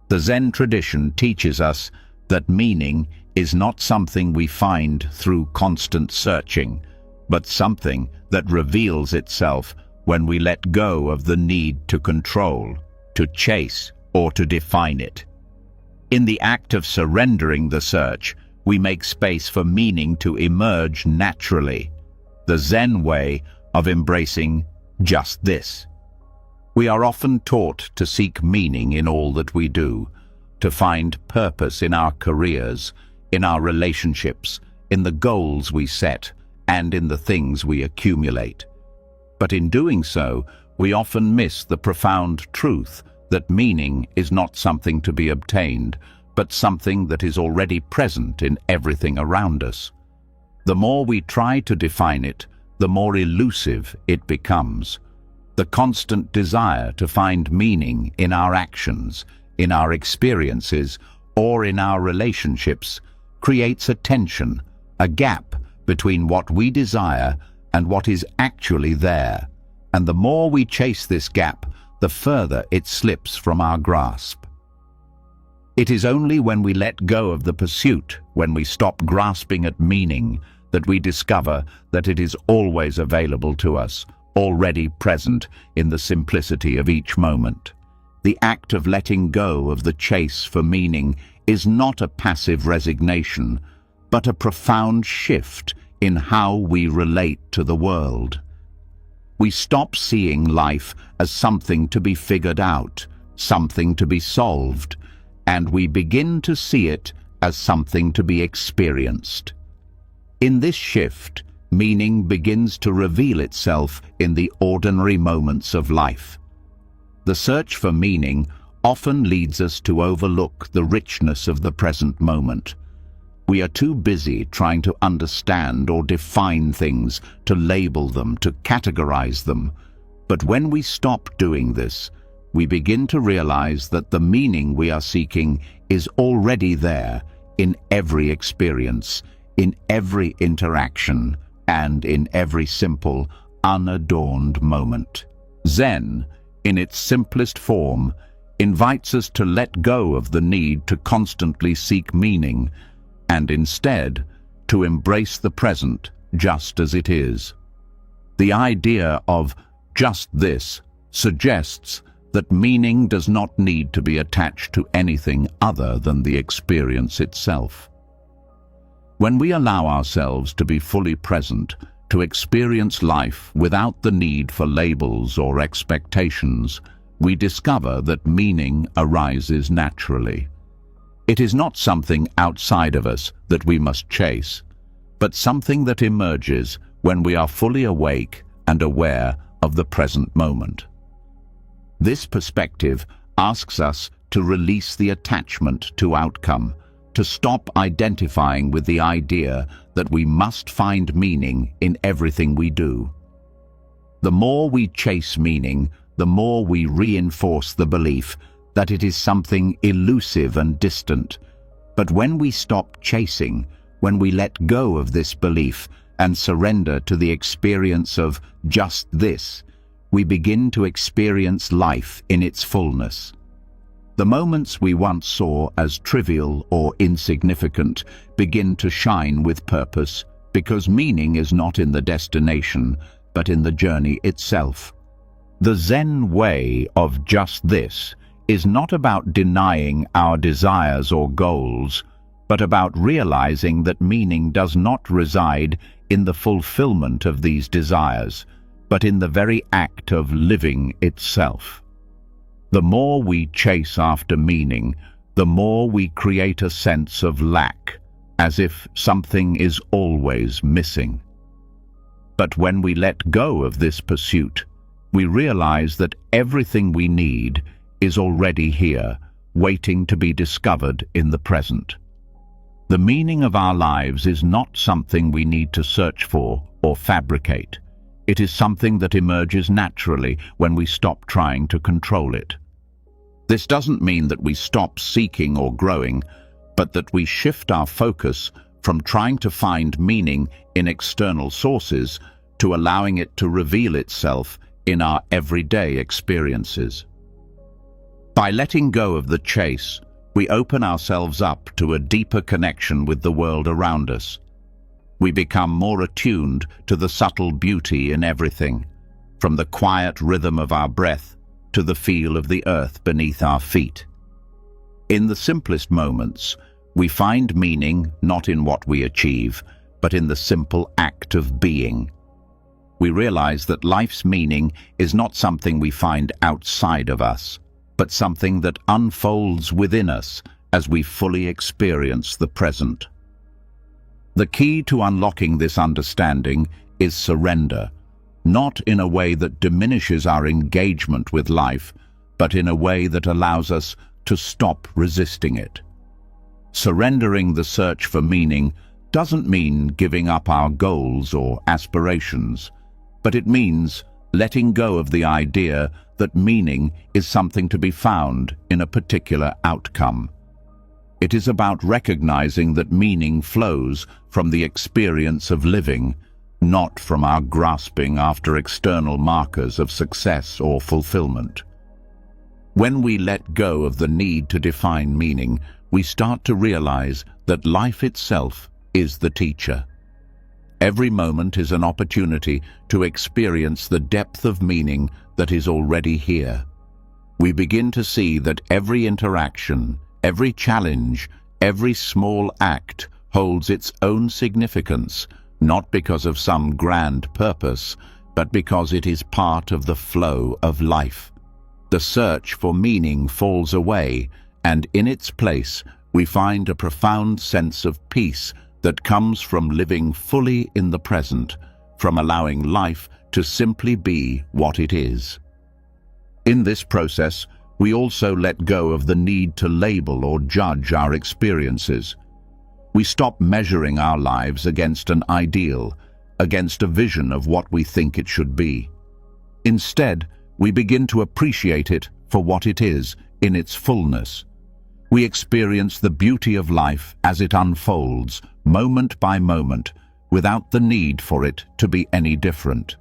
The Zen tradition teaches us that meaning is not something we find through constant searching, but something that reveals itself when we let go of the need to control, to chase, or to define it. In the act of surrendering the search, we make space for meaning to emerge naturally, the Zen way of embracing just this. We are often taught to seek meaning in all that we do, to find purpose in our careers, in our relationships, in the goals we set, and in the things we accumulate. But in doing so, we often miss the profound truth that meaning is not something to be obtained, but something that is already present in everything around us. The more we try to define it, the more elusive it becomes. The constant desire to find meaning in our actions, in our experiences, or in our relationships creates a tension, a gap between what we desire and what is actually there. And the more we chase this gap, the further it slips from our grasp. It is only when we let go of the pursuit, when we stop grasping at meaning, that we discover that it is always available to us, already present in the simplicity of each moment. The act of letting go of the chase for meaning is not a passive resignation, but a profound shift in how we relate to the world. We stop seeing life as something to be figured out, something to be solved, and we begin to see it as something to be experienced. In this shift, meaning begins to reveal itself in the ordinary moments of life. The search for meaning often leads us to overlook the richness of the present moment. We are too busy trying to understand or define things, to label them, to categorize them. But when we stop doing this, we begin to realize that the meaning we are seeking is already there in every experience, in every interaction, and in every simple, unadorned moment. Zen, in its simplest form, invites us to let go of the need to constantly seek meaning, and instead to embrace the present just as it is. The idea of just this suggests that meaning does not need to be attached to anything other than the experience itself. When we allow ourselves to be fully present, to experience life without the need for labels or expectations, we discover that meaning arises naturally. It is not something outside of us that we must chase, but something that emerges when we are fully awake and aware of the present moment. This perspective asks us to release the attachment to outcome, to stop identifying with the idea that we must find meaning in everything we do. The more we chase meaning, the more we reinforce the belief that it is something elusive and distant. But when we stop chasing, when we let go of this belief and surrender to the experience of just this, we begin to experience life in its fullness. The moments we once saw as trivial or insignificant begin to shine with purpose, because meaning is not in the destination, but in the journey itself. The Zen way of just this is not about denying our desires or goals, but about realizing that meaning does not reside in the fulfillment of these desires, but in the very act of living itself. The more we chase after meaning, the more we create a sense of lack, as if something is always missing. But when we let go of this pursuit, we realize that everything we need is already here, waiting to be discovered in the present. The meaning of our lives is not something we need to search for or fabricate. It is something that emerges naturally when we stop trying to control it. This doesn't mean that we stop seeking or growing, but that we shift our focus from trying to find meaning in external sources to allowing it to reveal itself in our everyday experiences. By letting go of the chase, we open ourselves up to a deeper connection with the world around us. We become more attuned to the subtle beauty in everything, from the quiet rhythm of our breath to the feel of the earth beneath our feet. In the simplest moments, we find meaning not in what we achieve, but in the simple act of being. We realize that life's meaning is not something we find outside of us, but something that unfolds within us as we fully experience the present. The key to unlocking this understanding is surrender, not in a way that diminishes our engagement with life, but in a way that allows us to stop resisting it. Surrendering the search for meaning doesn't mean giving up our goals or aspirations, but it means letting go of the idea that meaning is something to be found in a particular outcome. It is about recognizing that meaning flows from the experience of living, not from our grasping after external markers of success or fulfillment. When we let go of the need to define meaning, we start to realize that life itself is the teacher. Every moment is an opportunity to experience the depth of meaning that is already here. We begin to see that every interaction, every challenge, every small act holds its own significance, not because of some grand purpose, but because it is part of the flow of life. The search for meaning falls away, and in its place we find a profound sense of peace that comes from living fully in the present, from allowing life to simply be what it is. In this process, we also let go of the need to label or judge our experiences. We stop measuring our lives against an ideal, against a vision of what we think it should be. Instead, we begin to appreciate it for what it is in its fullness. We experience the beauty of life as it unfolds, moment by moment, without the need for it to be any different.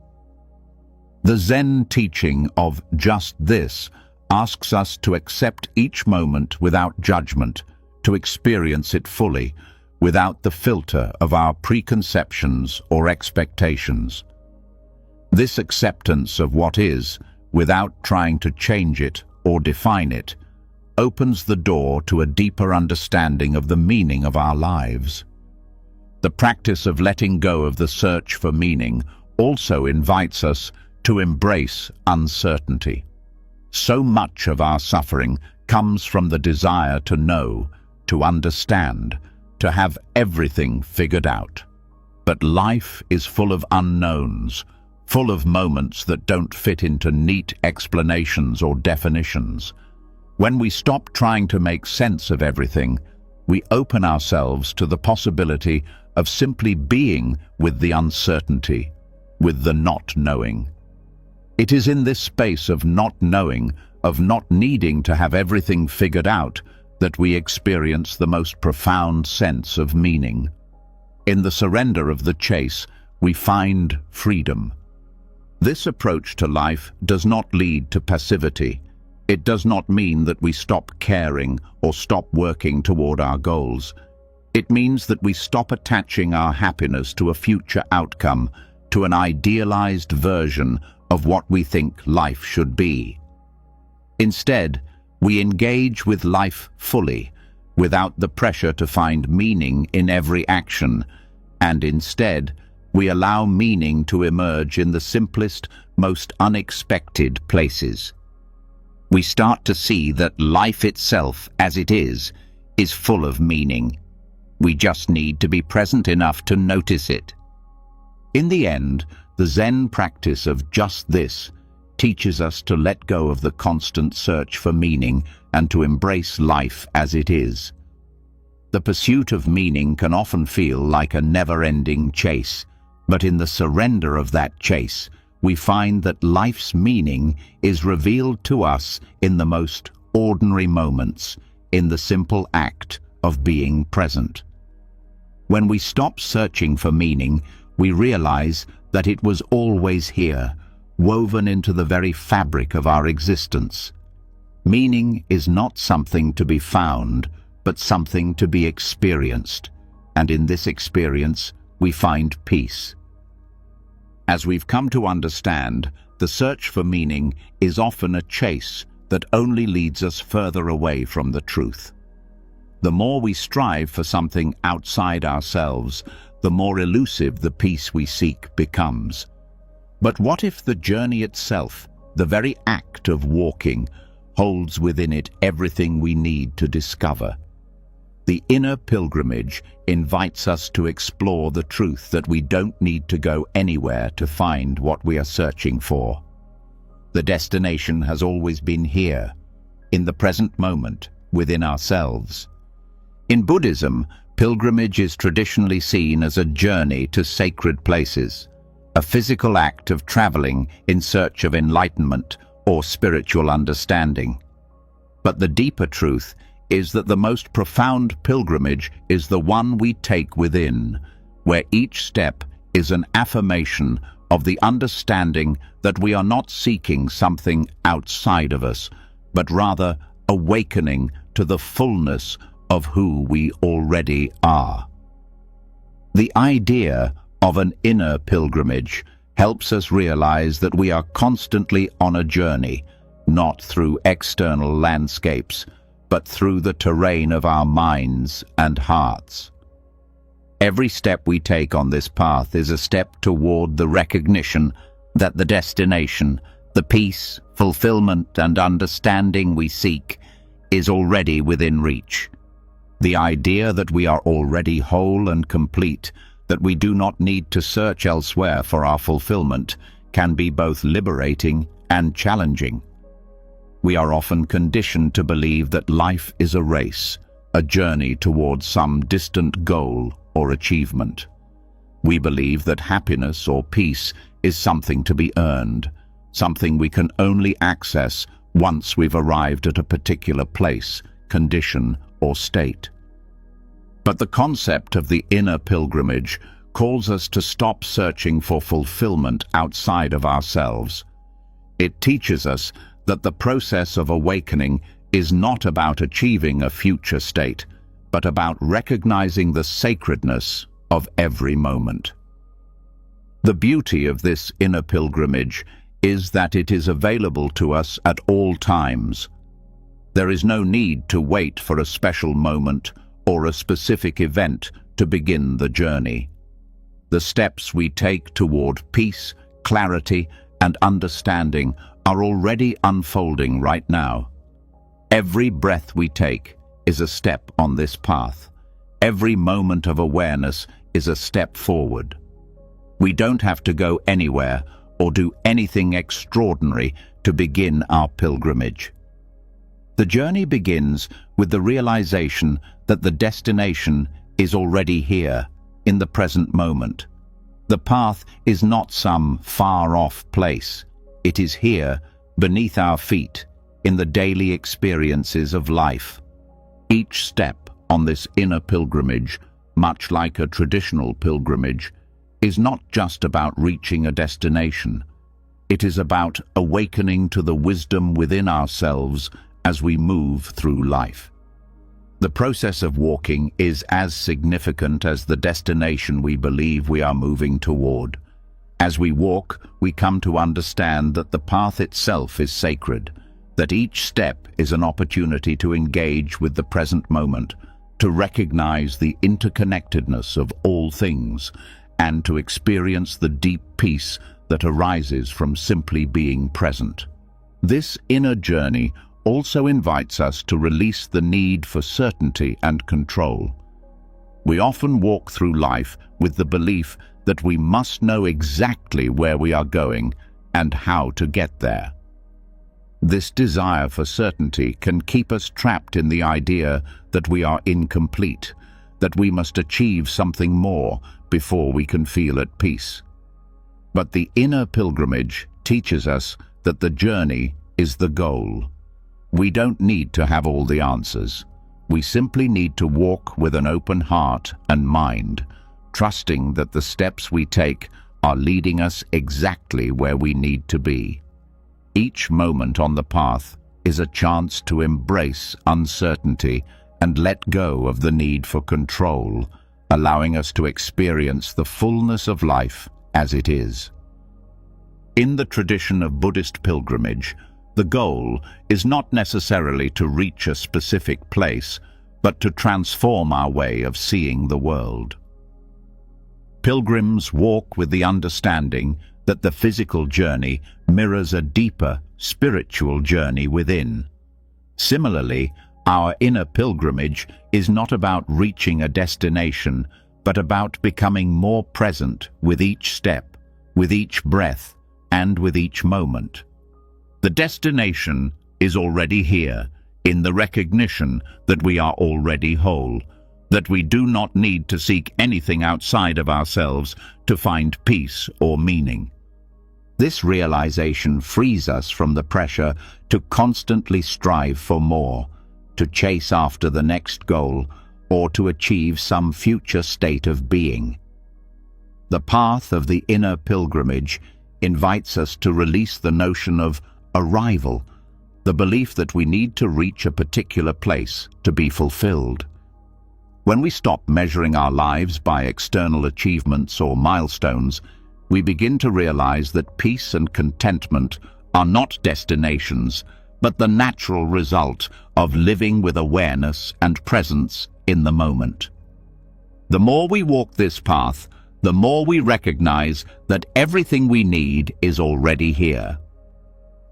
The Zen teaching of just this asks us to accept each moment without judgment, to experience it fully, without the filter of our preconceptions or expectations. This acceptance of what is, without trying to change it or define it, opens the door to a deeper understanding of the meaning of our lives. The practice of letting go of the search for meaning also invites us to embrace uncertainty. So much of our suffering comes from the desire to know, to understand, to have everything figured out. But life is full of unknowns, full of moments that don't fit into neat explanations or definitions. When we stop trying to make sense of everything, we open ourselves to the possibility of simply being with the uncertainty, with the not knowing. It is in this space of not knowing, of not needing to have everything figured out, that we experience the most profound sense of meaning. In the surrender of the chase, we find freedom. This approach to life does not lead to passivity. It does not mean that we stop caring or stop working toward our goals. It means that we stop attaching our happiness to a future outcome, to an idealized version of what we think life should be. Instead, we engage with life fully, without the pressure to find meaning in every action, and instead, we allow meaning to emerge in the simplest, most unexpected places. We start to see that life itself, as it is full of meaning. We just need to be present enough to notice it. In the end, the Zen practice of just this teaches us to let go of the constant search for meaning and to embrace life as it is. The pursuit of meaning can often feel like a never-ending chase, but in the surrender of that chase, we find that life's meaning is revealed to us in the most ordinary moments, in the simple act of being present. When we stop searching for meaning, we realize that it was always here, woven into the very fabric of our existence. Meaning is not something to be found, but something to be experienced, and in this experience we find peace. As we've come to understand, the search for meaning is often a chase that only leads us further away from the truth. The more we strive for something outside ourselves, the more elusive the peace we seek becomes. But what if the journey itself, the very act of walking, holds within it everything we need to discover? The inner pilgrimage invites us to explore the truth that we don't need to go anywhere to find what we are searching for. The destination has always been here, in the present moment, within ourselves. In Buddhism, pilgrimage is traditionally seen as a journey to sacred places, a physical act of traveling in search of enlightenment or spiritual understanding. But the deeper truth is that the most profound pilgrimage is the one we take within, where each step is an affirmation of the understanding that we are not seeking something outside of us, but rather awakening to the fullness of who we already are. The idea of an inner pilgrimage helps us realize that we are constantly on a journey, not through external landscapes, but through the terrain of our minds and hearts. Every step we take on this path is a step toward the recognition that the destination, the peace, fulfillment, and understanding we seek, is already within reach. The idea that we are already whole and complete, that we do not need to search elsewhere for our fulfillment, can be both liberating and challenging. We are often conditioned to believe that life is a race, a journey towards some distant goal or achievement. We believe that happiness or peace is something to be earned, something we can only access once we've arrived at a particular place, condition, or state. But the concept of the inner pilgrimage calls us to stop searching for fulfillment outside of ourselves. It teaches us that the process of awakening is not about achieving a future state, but about recognizing the sacredness of every moment. The beauty of this inner pilgrimage is that it is available to us at all times. There is no need to wait for a special moment or a specific event to begin the journey. The steps we take toward peace, clarity, and understanding are already unfolding right now. Every breath we take is a step on this path. Every moment of awareness is a step forward. We don't have to go anywhere or do anything extraordinary to begin our pilgrimage. The journey begins with the realization that the destination is already here, in the present moment. The path is not some far-off place. It is here, beneath our feet, in the daily experiences of life. Each step on this inner pilgrimage, much like a traditional pilgrimage, is not just about reaching a destination. It is about awakening to the wisdom within ourselves as we move through life. The process of walking is as significant as the destination we believe we are moving toward. As we walk, we come to understand that the path itself is sacred, that each step is an opportunity to engage with the present moment, to recognize the interconnectedness of all things, and to experience the deep peace that arises from simply being present. This inner journey also invites us to release the need for certainty and control. We often walk through life with the belief that we must know exactly where we are going and how to get there. This desire for certainty can keep us trapped in the idea that we are incomplete, that we must achieve something more before we can feel at peace. But the inner pilgrimage teaches us that the journey is the goal. We don't need to have all the answers. We simply need to walk with an open heart and mind, trusting that the steps we take are leading us exactly where we need to be. Each moment on the path is a chance to embrace uncertainty and let go of the need for control, allowing us to experience the fullness of life as it is. In the tradition of Buddhist pilgrimage, the goal is not necessarily to reach a specific place, but to transform our way of seeing the world. Pilgrims walk with the understanding that the physical journey mirrors a deeper spiritual journey within. Similarly, our inner pilgrimage is not about reaching a destination, but about becoming more present with each step, with each breath, and with each moment. The destination is already here, in the recognition that we are already whole, that we do not need to seek anything outside of ourselves to find peace or meaning. This realization frees us from the pressure to constantly strive for more, to chase after the next goal, or to achieve some future state of being. The path of the inner pilgrimage invites us to release the notion of arrival, the belief that we need to reach a particular place to be fulfilled. When we stop measuring our lives by external achievements or milestones, we begin to realize that peace and contentment are not destinations, but the natural result of living with awareness and presence in the moment. The more we walk this path, the more we recognize that everything we need is already here.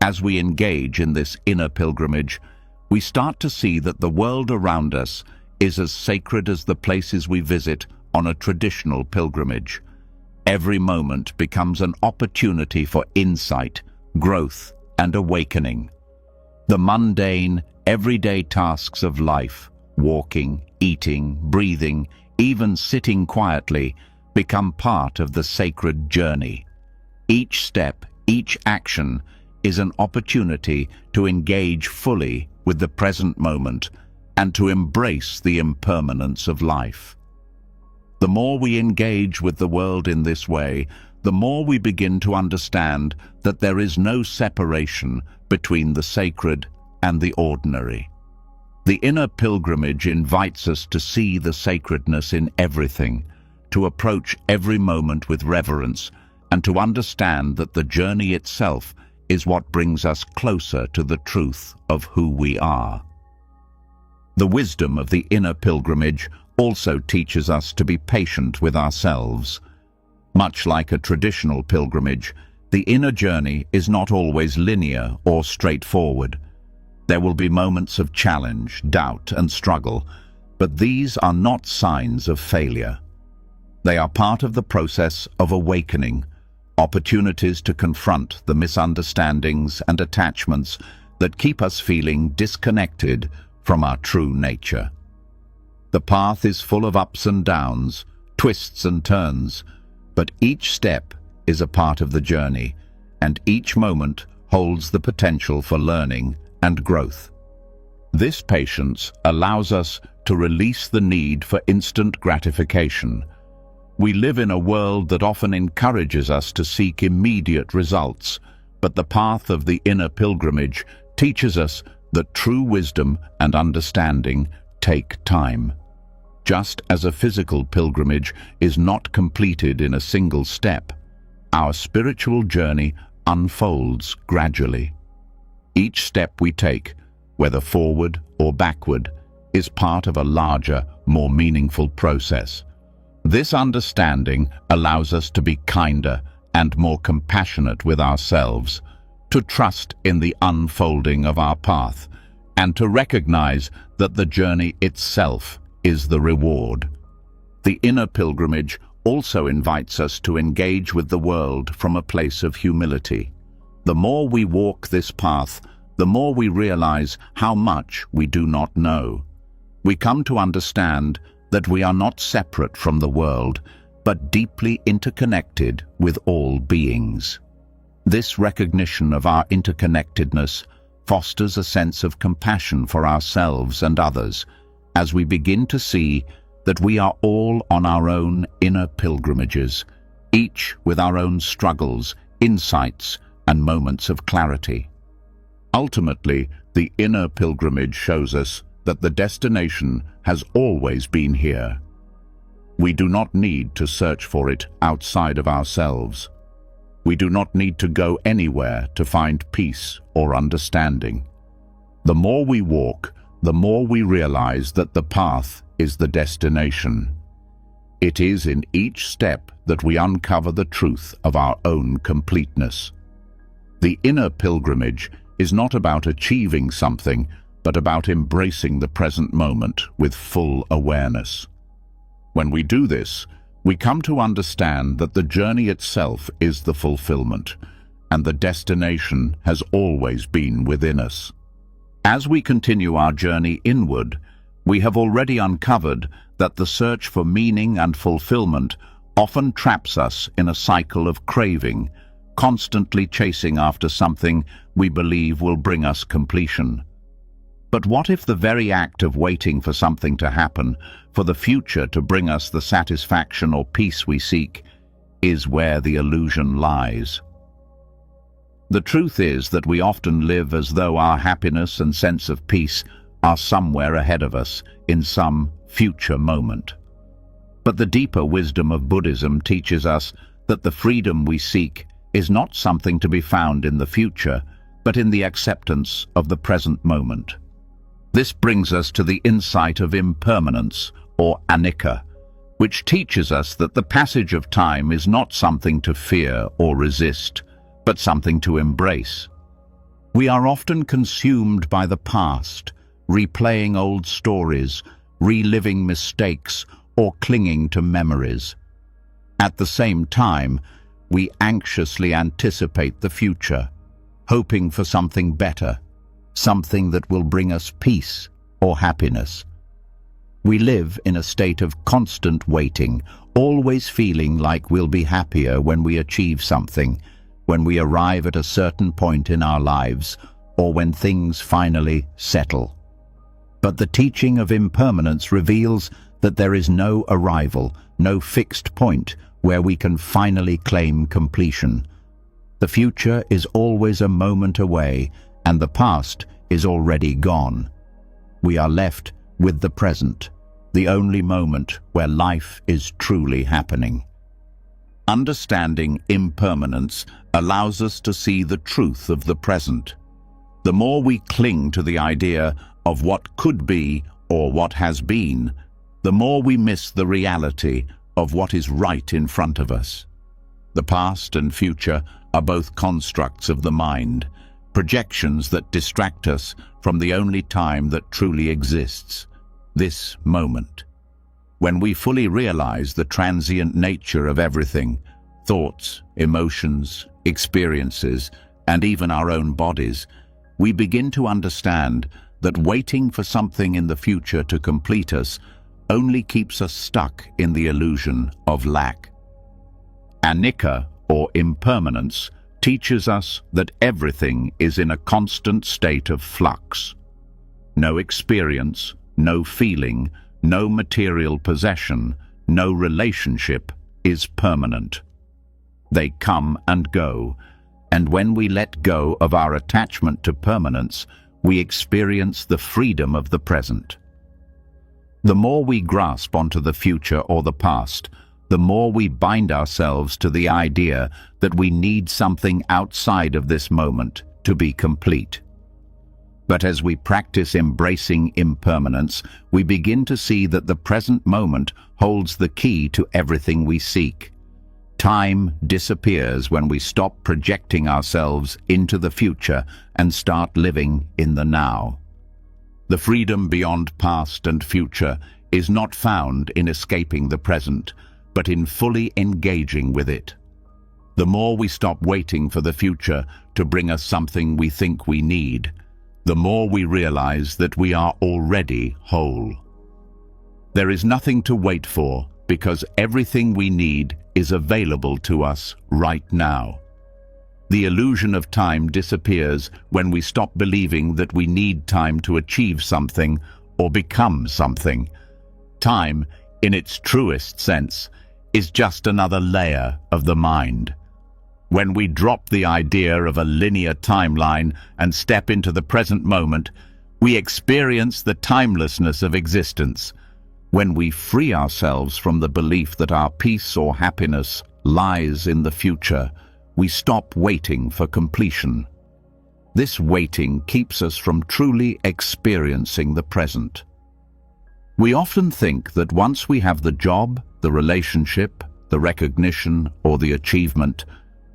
As we engage in this inner pilgrimage, we start to see that the world around us is as sacred as the places we visit on a traditional pilgrimage. Every moment becomes an opportunity for insight, growth, and awakening. The mundane, everyday tasks of life, walking, eating, breathing, even sitting quietly, become part of the sacred journey. Each step, each action, is an opportunity to engage fully with the present moment and to embrace the impermanence of life. The more we engage with the world in this way, the more we begin to understand that there is no separation between the sacred and the ordinary. The inner pilgrimage invites us to see the sacredness in everything, to approach every moment with reverence, and to understand that the journey itself is what brings us closer to the truth of who we are. The wisdom of the inner pilgrimage also teaches us to be patient with ourselves. Much like a traditional pilgrimage, the inner journey is not always linear or straightforward. There will be moments of challenge, doubt, and struggle, but these are not signs of failure. They are part of the process of awakening, opportunities to confront the misunderstandings and attachments that keep us feeling disconnected from our true nature. The path is full of ups and downs, twists and turns, but each step is a part of the journey, and each moment holds the potential for learning and growth. This patience allows us to release the need for instant gratification. We live in a world that often encourages us to seek immediate results, but the path of the inner pilgrimage teaches us that true wisdom and understanding take time. Just as a physical pilgrimage is not completed in a single step, our spiritual journey unfolds gradually. Each step we take, whether forward or backward, is part of a larger, more meaningful process. This understanding allows us to be kinder and more compassionate with ourselves, to trust in the unfolding of our path, and to recognize that the journey itself is the reward. The inner pilgrimage also invites us to engage with the world from a place of humility. The more we walk this path, the more we realize how much we do not know. We come to understand that we are not separate from the world, but deeply interconnected with all beings. This recognition of our interconnectedness fosters a sense of compassion for ourselves and others, as we begin to see that we are all on our own inner pilgrimages, each with our own struggles, insights, and moments of clarity. Ultimately, the inner pilgrimage shows us that the destination has always been here. We do not need to search for it outside of ourselves. We do not need to go anywhere to find peace or understanding. The more we walk, the more we realize that the path is the destination. It is in each step that we uncover the truth of our own completeness. The inner pilgrimage is not about achieving something, but about embracing the present moment with full awareness. When we do this, we come to understand that the journey itself is the fulfillment, and the destination has always been within us. As we continue our journey inward, we have already uncovered that the search for meaning and fulfillment often traps us in a cycle of craving, constantly chasing after something we believe will bring us completion. But what if the very act of waiting for something to happen, for the future to bring us the satisfaction or peace we seek, is where the illusion lies? The truth is that we often live as though our happiness and sense of peace are somewhere ahead of us in some future moment. But the deeper wisdom of Buddhism teaches us that the freedom we seek is not something to be found in the future, but in the acceptance of the present moment. This brings us to the insight of impermanence, or anicca, which teaches us that the passage of time is not something to fear or resist, but something to embrace. We are often consumed by the past, replaying old stories, reliving mistakes, or clinging to memories. At the same time, we anxiously anticipate the future, hoping for something better, something that will bring us peace or happiness. We live in a state of constant waiting, always feeling like we'll be happier when we achieve something, when we arrive at a certain point in our lives, or when things finally settle. But the teaching of impermanence reveals that there is no arrival, no fixed point where we can finally claim completion. The future is always a moment away, and the past is already gone. We are left with the present, the only moment where life is truly happening. Understanding impermanence allows us to see the truth of the present. The more we cling to the idea of what could be or what has been, the more we miss the reality of what is right in front of us. The past and future are both constructs of the mind, projections that distract us from the only time that truly exists, this moment. When we fully realize the transient nature of everything, thoughts, emotions, experiences, and even our own bodies, we begin to understand that waiting for something in the future to complete us only keeps us stuck in the illusion of lack. Anicca, or impermanence, teaches us that everything is in a constant state of flux. No experience, no feeling, no material possession, no relationship is permanent. They come and go, and when we let go of our attachment to permanence, we experience the freedom of the present. The more we grasp onto the future or the past, the more we bind ourselves to the idea that we need something outside of this moment to be complete. But as we practice embracing impermanence, we begin to see that the present moment holds the key to everything we seek. Time disappears when we stop projecting ourselves into the future and start living in the now. The freedom beyond past and future is not found in escaping the present, but in fully engaging with it. The more we stop waiting for the future to bring us something we think we need, the more we realize that we are already whole. There is nothing to wait for because everything we need is available to us right now. The illusion of time disappears when we stop believing that we need time to achieve something or become something. Time, in its truest sense, is just another layer of the mind. When we drop the idea of a linear timeline and step into the present moment, we experience the timelessness of existence. When we free ourselves from the belief that our peace or happiness lies in the future, we stop waiting for completion. This waiting keeps us from truly experiencing the present. We often think that once we have the job, the relationship, the recognition, or the achievement,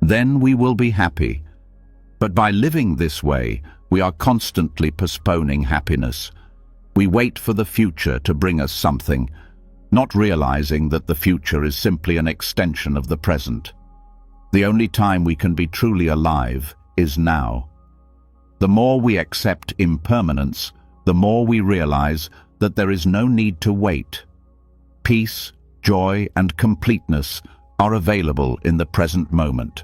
then we will be happy. But by living this way, we are constantly postponing happiness. We wait for the future to bring us something, not realizing that the future is simply an extension of the present. The only time we can be truly alive is now. The more we accept impermanence, the more we realize that there is no need to wait. Peace, joy, and completeness are available in the present moment.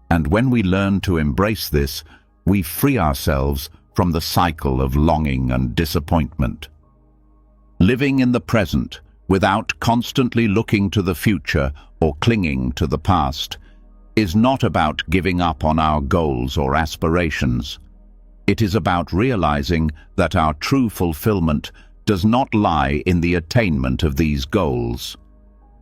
And when we learn to embrace this, we free ourselves from the cycle of longing and disappointment. Living in the present, without constantly looking to the future or clinging to the past, is not about giving up on our goals or aspirations. It is about realizing that our true fulfillment does not lie in the attainment of these goals.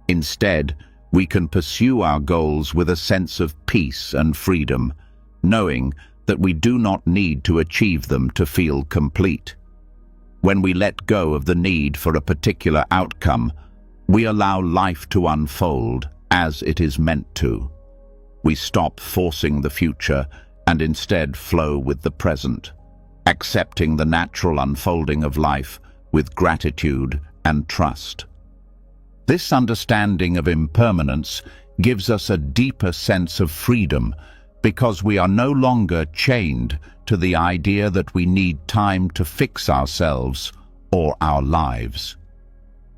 Instead, we can pursue our goals with a sense of peace and freedom, knowing that we do not need to achieve them to feel complete. When we let go of the need for a particular outcome, we allow life to unfold as it is meant to. We stop forcing the future and instead flow with the present, accepting the natural unfolding of life with gratitude and trust. This understanding of impermanence gives us a deeper sense of freedom because we are no longer chained to the idea that we need time to fix ourselves or our lives.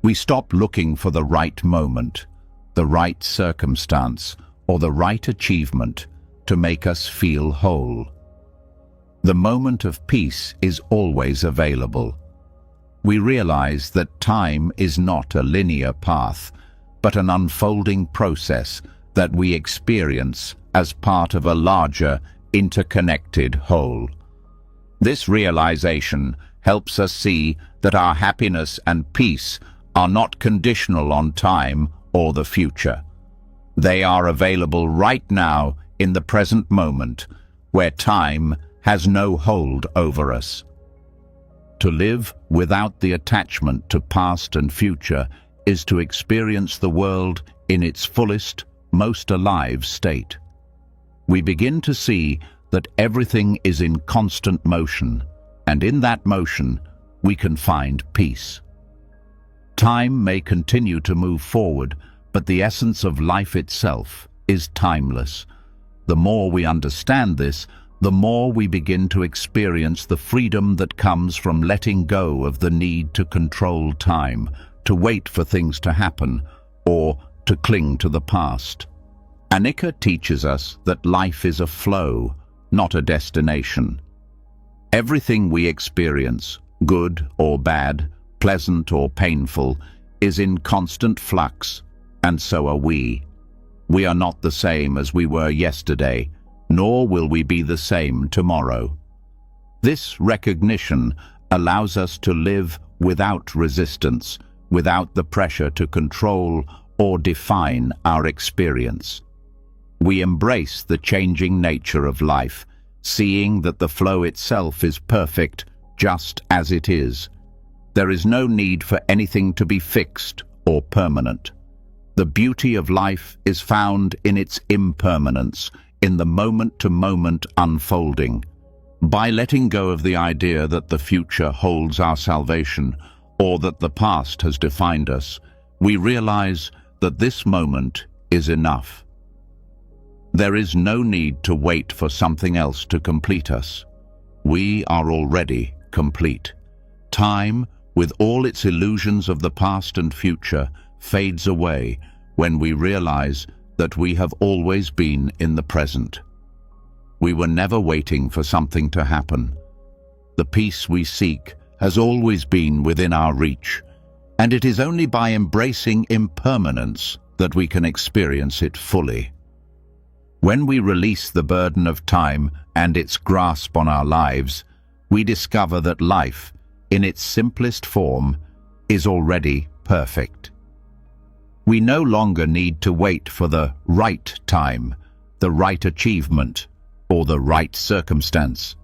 We stop looking for the right moment, the right circumstance, or the right achievement to make us feel whole. The moment of peace is always available. We realize that time is not a linear path, but an unfolding process that we experience as part of a larger, interconnected whole. This realization helps us see that our happiness and peace are not conditional on time or the future. They are available right now in the present moment, where time has no hold over us. To live without the attachment to past and future is to experience the world in its fullest, most alive state. We begin to see that everything is in constant motion, and in that motion we can find peace. Time may continue to move forward, but the essence of life itself is timeless. The more we understand this, the more we begin to experience the freedom that comes from letting go of the need to control time, to wait for things to happen, or to cling to the past. Anika teaches us that life is a flow, not a destination. Everything we experience, good or bad, pleasant or painful, is in constant flux, and so are we. We are not the same as we were yesterday, nor will we be the same tomorrow. This recognition allows us to live without resistance, without the pressure to control or define our experience. We embrace the changing nature of life, seeing that the flow itself is perfect just as it is. There is no need for anything to be fixed or permanent. The beauty of life is found in its impermanence, in the moment-to-moment unfolding. By letting go of the idea that the future holds our salvation or that the past has defined us, we realize that this moment is enough. There is no need to wait for something else to complete us. We are already complete. Time, with all its illusions of the past and future, fades away when we realize that we have always been in the present. We were never waiting for something to happen. The peace we seek has always been within our reach, and it is only by embracing impermanence that we can experience it fully. When we release the burden of time and its grasp on our lives, we discover that life, in its simplest form, is already perfect. We no longer need to wait for the right time, the right achievement, or the right circumstance.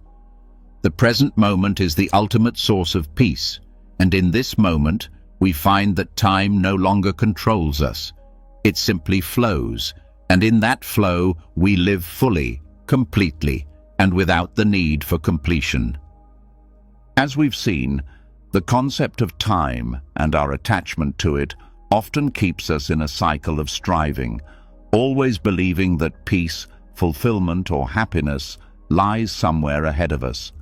The present moment is the ultimate source of peace, and in this moment, we find that time no longer controls us. It simply flows, and in that flow, we live fully, completely, and without the need for completion. As we've seen, the concept of time and our attachment to it often keeps us in a cycle of striving, always believing that peace, fulfillment, or happiness lies somewhere ahead of us.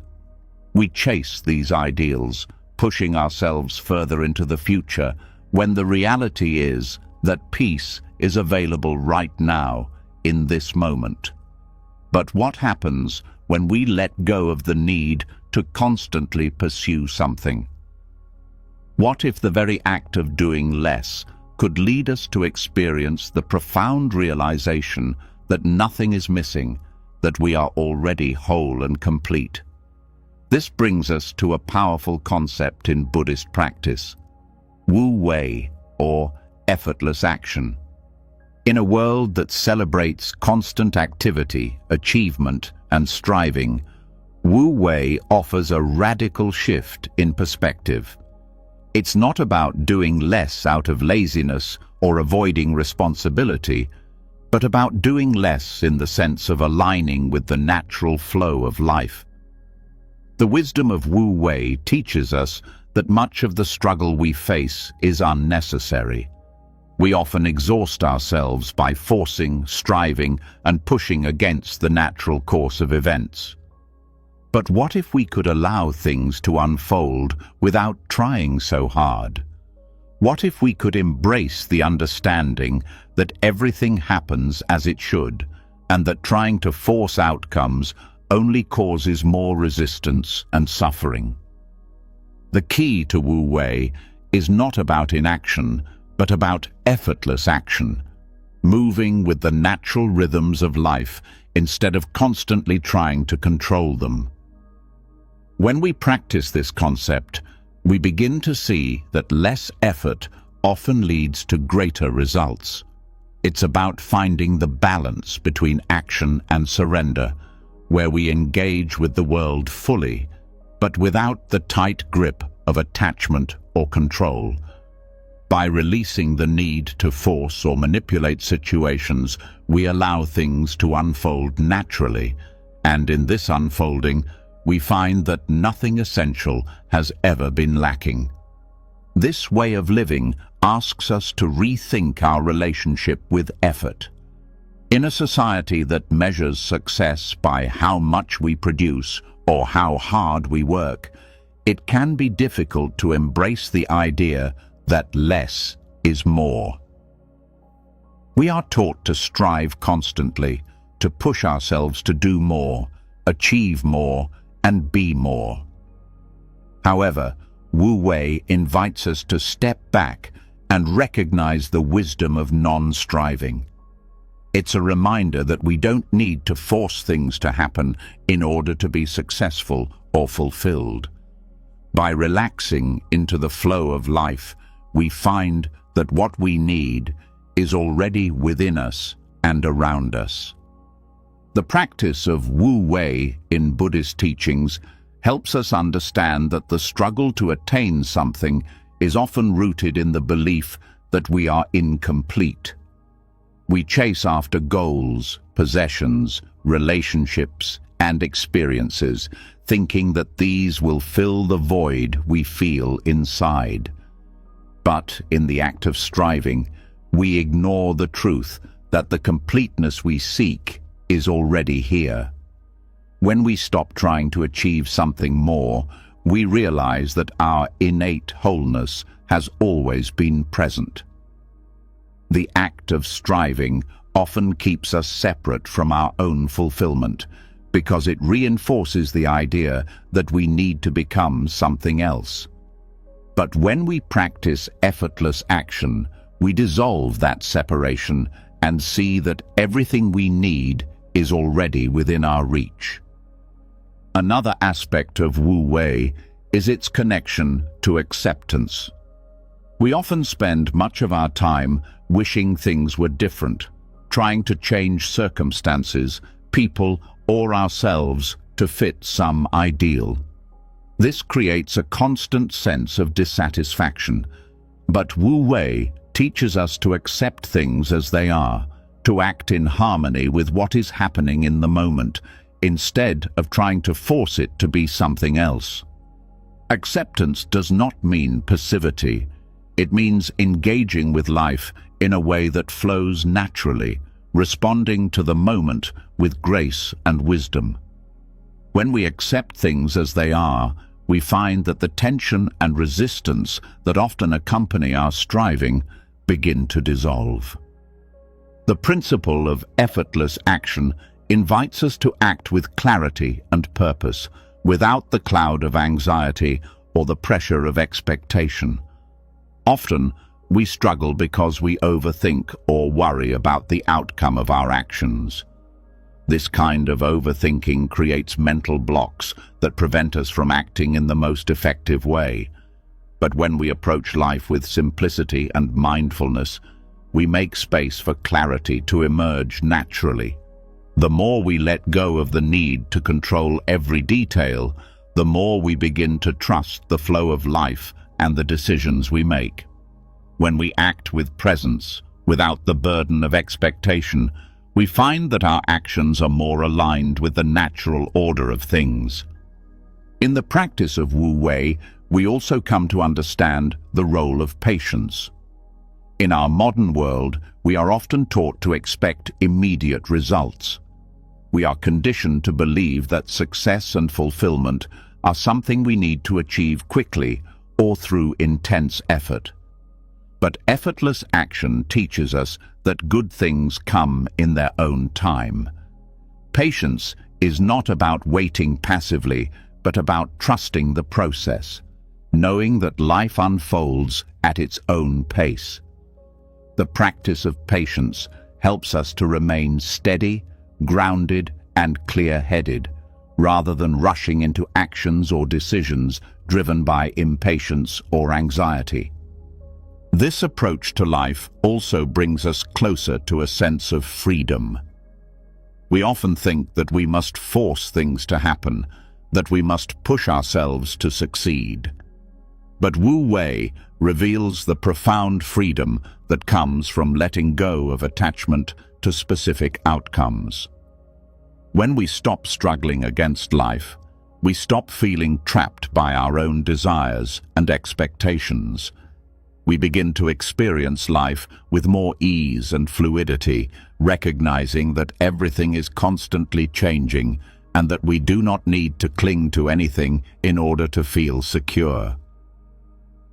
We chase these ideals, pushing ourselves further into the future, when the reality is that peace is available right now, in this moment. But what happens when we let go of the need to constantly pursue something? What if the very act of doing less could lead us to experience the profound realization that nothing is missing, that we are already whole and complete? This brings us to a powerful concept in Buddhist practice: Wu Wei, or effortless action. In a world that celebrates constant activity, achievement, and striving, Wu Wei offers a radical shift in perspective. It's not about doing less out of laziness or avoiding responsibility, but about doing less in the sense of aligning with the natural flow of life. The wisdom of Wu Wei teaches us that much of the struggle we face is unnecessary. We often exhaust ourselves by forcing, striving, and pushing against the natural course of events. But what if we could allow things to unfold without trying so hard? What if we could embrace the understanding that everything happens as it should, and that trying to force outcomes only causes more resistance and suffering? The key to Wu Wei is not about inaction, but about effortless action, moving with the natural rhythms of life instead of constantly trying to control them. When we practice this concept, we begin to see that less effort often leads to greater results. It's about finding the balance between action and surrender, where we engage with the world fully, but without the tight grip of attachment or control. By releasing the need to force or manipulate situations, we allow things to unfold naturally, and in this unfolding, we find that nothing essential has ever been lacking. This way of living asks us to rethink our relationship with effort. In a society that measures success by how much we produce or how hard we work, it can be difficult to embrace the idea that less is more. We are taught to strive constantly, to push ourselves to do more, achieve more, and be more. However, Wu Wei invites us to step back and recognize the wisdom of non-striving. It's a reminder that we don't need to force things to happen in order to be successful or fulfilled. By relaxing into the flow of life, we find that what we need is already within us and around us. The practice of Wu Wei in Buddhist teachings helps us understand that the struggle to attain something is often rooted in the belief that we are incomplete. We chase after goals, possessions, relationships, and experiences, thinking that these will fill the void we feel inside. But in the act of striving, we ignore the truth that the completeness we seek is already here. When we stop trying to achieve something more, we realize that our innate wholeness has always been present. The act of striving often keeps us separate from our own fulfillment, because it reinforces the idea that we need to become something else. But when we practice effortless action, we dissolve that separation and see that everything we need is already within our reach. Another aspect of Wu Wei is its connection to acceptance. We often spend much of our time wishing things were different, trying to change circumstances, people, or ourselves to fit some ideal. This creates a constant sense of dissatisfaction, but Wu Wei teaches us to accept things as they are, to act in harmony with what is happening in the moment, instead of trying to force it to be something else. Acceptance does not mean passivity. It means engaging with life in a way that flows naturally, responding to the moment with grace and wisdom. When we accept things as they are, we find that the tension and resistance that often accompany our striving begin to dissolve. The principle of effortless action invites us to act with clarity and purpose, without the cloud of anxiety or the pressure of expectation. Often, we struggle because we overthink or worry about the outcome of our actions. This kind of overthinking creates mental blocks that prevent us from acting in the most effective way. But when we approach life with simplicity and mindfulness, we make space for clarity to emerge naturally. The more we let go of the need to control every detail, the more we begin to trust the flow of life and the decisions we make. When we act with presence, without the burden of expectation, we find that our actions are more aligned with the natural order of things. In the practice of Wu Wei, we also come to understand the role of patience. In our modern world, we are often taught to expect immediate results. We are conditioned to believe that success and fulfillment are something we need to achieve quickly or through intense effort. But effortless action teaches us that good things come in their own time. Patience is not about waiting passively, but about trusting the process, knowing that life unfolds at its own pace. The practice of patience helps us to remain steady, grounded, and clear-headed, rather than rushing into actions or decisions driven by impatience or anxiety. This approach to life also brings us closer to a sense of freedom. We often think that we must force things to happen, that we must push ourselves to succeed. But Wu Wei reveals the profound freedom that comes from letting go of attachment to specific outcomes. When we stop struggling against life, we stop feeling trapped by our own desires and expectations. We begin to experience life with more ease and fluidity, recognizing that everything is constantly changing and that we do not need to cling to anything in order to feel secure.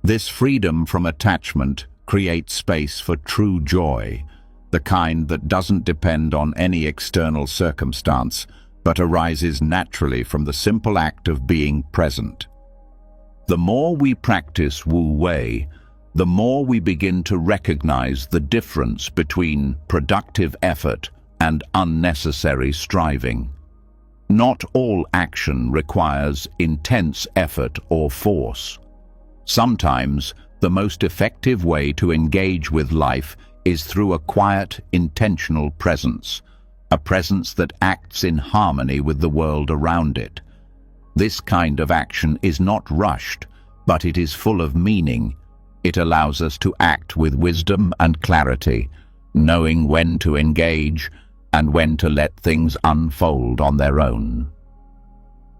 This freedom from attachment creates space for true joy, the kind that doesn't depend on any external circumstance, but arises naturally from the simple act of being present. The more we practice Wu Wei, the more we begin to recognize the difference between productive effort and unnecessary striving. Not all action requires intense effort or force. Sometimes, the most effective way to engage with life is through a quiet, intentional presence, a presence that acts in harmony with the world around it. This kind of action is not rushed, but it is full of meaning. It allows us to act with wisdom and clarity, knowing when to engage and when to let things unfold on their own.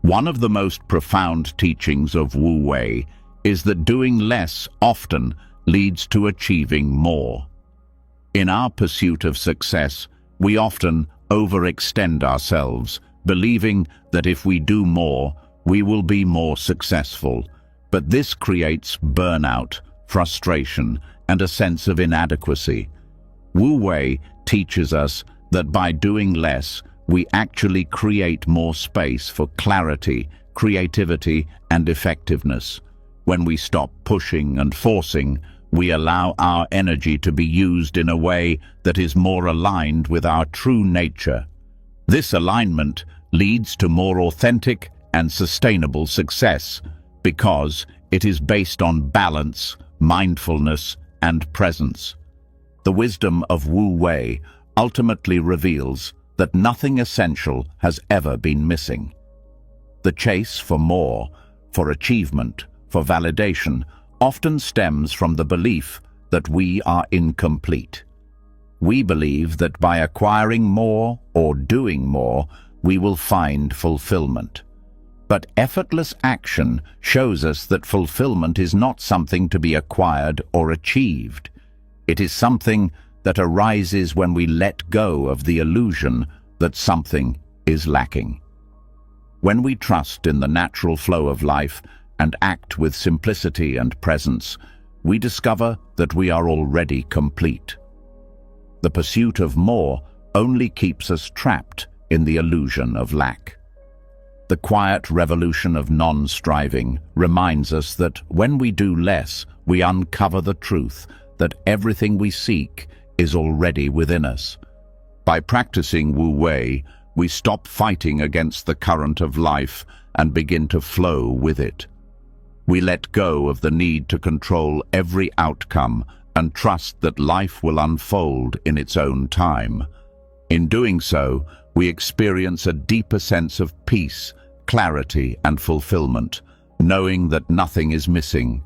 One of the most profound teachings of Wu Wei is that doing less often leads to achieving more. In our pursuit of success, we often overextend ourselves, believing that if we do more, we will be more successful. But this creates burnout, frustration, and a sense of inadequacy. Wu Wei teaches us that by doing less, we actually create more space for clarity, creativity, and effectiveness. When we stop pushing and forcing, we allow our energy to be used in a way that is more aligned with our true nature. This alignment leads to more authentic and sustainable success because it is based on balance, mindfulness, and presence. The wisdom of Wu Wei ultimately reveals that nothing essential has ever been missing. The chase for more, for achievement, for validation, often stems from the belief that we are incomplete. We believe that by acquiring more or doing more, we will find fulfillment. But effortless action shows us that fulfillment is not something to be acquired or achieved. It is something that arises when we let go of the illusion that something is lacking. When we trust in the natural flow of life and act with simplicity and presence, we discover that we are already complete. The pursuit of more only keeps us trapped in the illusion of lack. The quiet revolution of non-striving reminds us that when we do less, we uncover the truth that everything we seek is already within us. By practicing Wu Wei, we stop fighting against the current of life and begin to flow with it. We let go of the need to control every outcome and trust that life will unfold in its own time. In doing so, we experience a deeper sense of peace, clarity, and fulfillment, knowing that nothing is missing.